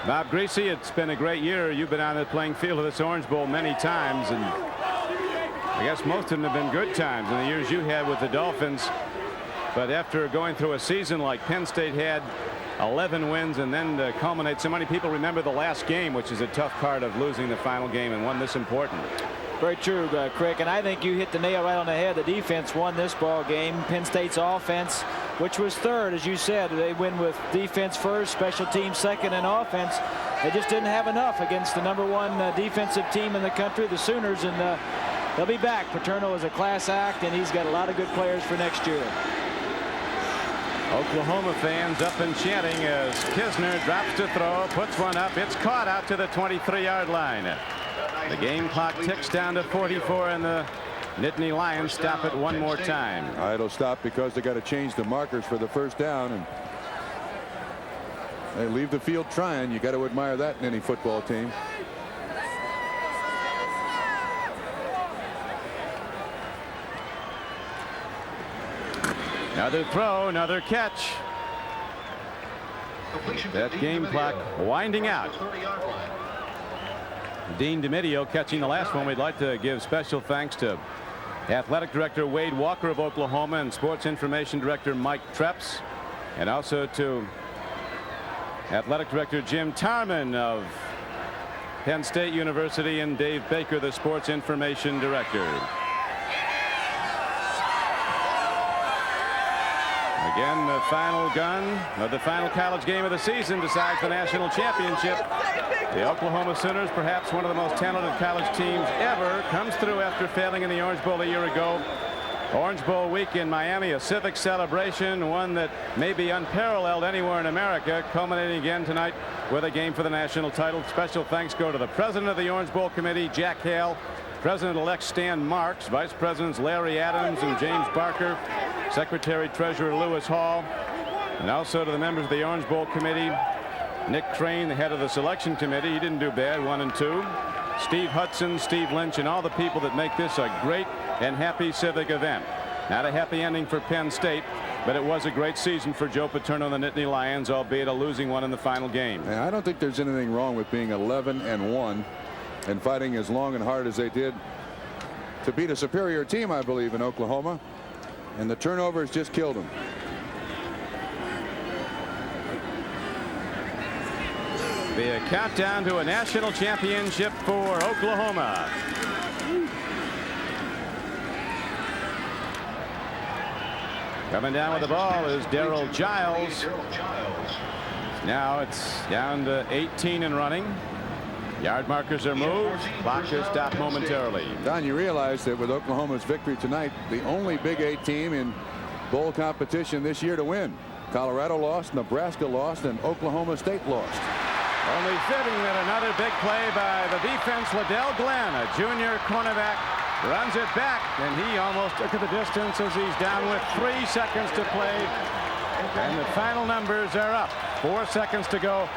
B: Bob Greasy, it's been a great year. You've been on the playing field of this Orange Bowl many times, and I guess most of them have been good times in the years you had with the Dolphins. But after going through a season like Penn State had, 11 wins, and then to culminate, so many people remember the last game, which is a tough part of losing the final game, and one this important.
D: Very true, Craig, and I think you hit the nail right on the head. The defense won this ball game. Penn State's offense, which was third, as you said, they win with defense first, special teams second, and offense. They just didn't have enough against the #1 defensive team in the country, the Sooners, and they'll be back. Paterno is a class act, and he's got a lot of good players for next year.
B: Oklahoma fans up and chanting as Kisner drops to throw, puts one up. It's caught out to the 23-yard line. The game clock ticks down to 44, and the Nittany Lions stop it one more time.
C: It'll stop because they got to change the markers for the first down, and they leave the field trying. You got to admire that in any football team.
B: Another throw, another catch. That game clock winding out. Dean DeMedio catching the last one. We'd like to give special thanks to Athletic Director Wade Walker of Oklahoma and Sports Information Director Mike Treps, and also to Athletic Director Jim Tarman of Penn State University and Dave Baker, the Sports Information Director. Again, the final gun of the final college game of the season decides the national championship. The Oklahoma Sooners, perhaps one of the most talented college teams ever, comes through after failing in the Orange Bowl a year ago. Orange Bowl week in Miami, a civic celebration, one that may be unparalleled anywhere in America, culminating again tonight with a game for the national title. Special thanks go to the president of the Orange Bowl committee, Jack Hale, President-elect Stan Marks, Vice Presidents Larry Adams and James Barker, Secretary Treasurer Lewis Hall, and also to the members of the Orange Bowl committee, Nick Crane, the head of the selection committee. He didn't do bad, 1 and 2. Steve Hudson, Steve Lynch, and all the people that make this a great and happy civic event. Not a happy ending for Penn State, but it was a great season for Joe Paterno and the Nittany Lions, albeit a losing one in the final game.
C: And I don't think there's anything wrong with being 11-1 and fighting as long and hard as they did to beat a superior team, I believe, in Oklahoma. And the turnovers just killed them.
B: Be a countdown to a national championship for Oklahoma. Coming down with the ball is Darryl Giles. Now it's down to 18 and running. Yard markers are moved. Clock is stopped momentarily.
C: Don, you realize that with Oklahoma's victory tonight, the only Big 8 team in bowl competition this year to win. Colorado lost, Nebraska lost, and Oklahoma State lost.
B: Only fitting that another big play by the defense. Liddell Glenn, a junior cornerback, runs it back, and he almost took it the distance as he's down with 3 seconds to play. And the final numbers are up. 4 seconds to go.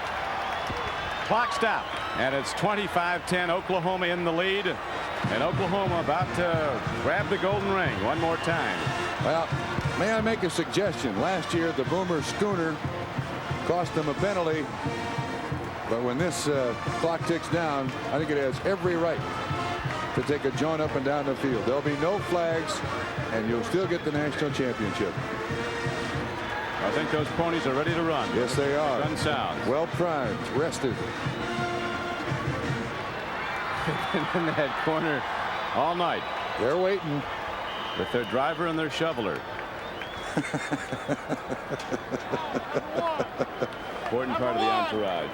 B: Clock stop. And it's 25-10, Oklahoma in the lead. And Oklahoma about to grab the golden ring one more time.
C: Well, may I make a suggestion? Last year, the Boomer Schooner cost them a penalty. But when this clock ticks down, I think it has every right to take a jaunt up and down the field. There'll be no flags, and you'll still get the national championship.
B: I think those ponies are ready to run.
C: Yes, they are.
B: Gun sounds.
C: Well primed, rested.
B: In that corner all night.
C: They're waiting.
B: With their driver and their shoveler. Important part of the entourage.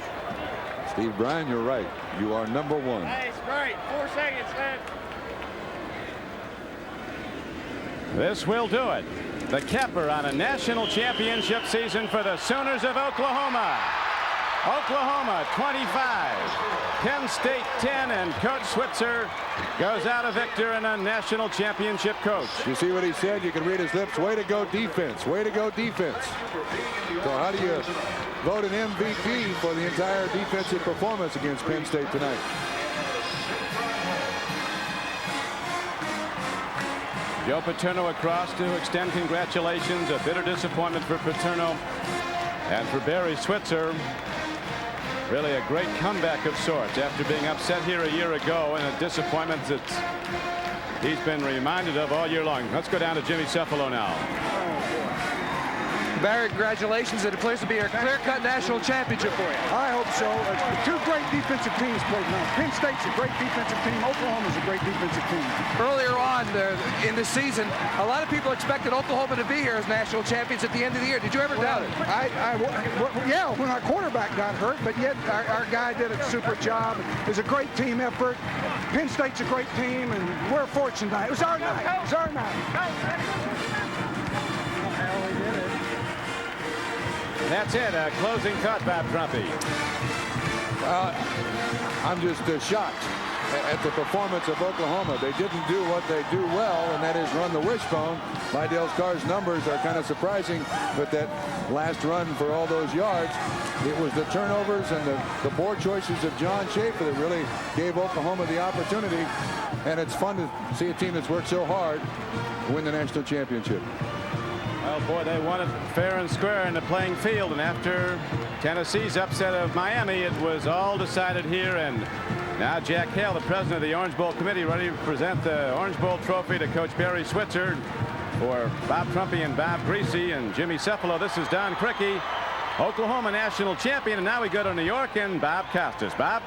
C: Steve Bryan, you're right. You are number one.
J: Nice, right. 4 seconds left.
B: This will do it. The capper on a national championship season for the Sooners of Oklahoma. Oklahoma 25, Penn State 10, and Coach Switzer goes out a victor and a national championship coach.
C: You see what he said? You can read his lips. Way to go defense. Way to go defense. So how do you vote an MVP for the entire defensive performance against Penn State tonight?
B: Joe Paterno across to extend congratulations. A bitter disappointment for Paterno and for Barry Switzer. Really a great comeback of sorts after being upset here a year ago, and a disappointment that he's been reminded of all year long. Let's go down to Jimmy Cephalo now.
E: Barry, congratulations. It appears to be a clear-cut national championship for you.
F: I hope so. Two great defensive teams played now. Penn State's a great defensive team. Oklahoma's a great defensive tean.
E: Earlier on in the season, a lot of people expected Oklahoma to be here as national champions at the end of the year. Did you ever doubt it?
F: Yeah, when our quarterback got hurt, but yet our guy did a super job. It was a great team effort. Penn State's a great team, and we're fortunate tonight. It was our night. It was our night.
B: That's it. A closing thought, Bob Trumpy.
C: I'm just shocked at the performance of Oklahoma. They didn't do what they do well, and that is run the wishbone. Lydell Carr's numbers are kind of surprising, but that last run for all those yards, it was the turnovers and the poor choices of John Schaefer that really gave Oklahoma the opportunity. And it's fun to see a team that's worked so hard win the national championship.
B: Well, boy, they won it fair and square in the playing field, and after Tennessee's upset of Miami, it was all decided here. And now Jack Hale, the president of the Orange Bowl committee, ready to present the Orange Bowl trophy to Coach Barry Switzer. For Bob Trumpy and Bob Greasy and Jimmy Cephalo, this is Don Crickey, Oklahoma national champion. And now we go to New York and Bob Costas. Bob?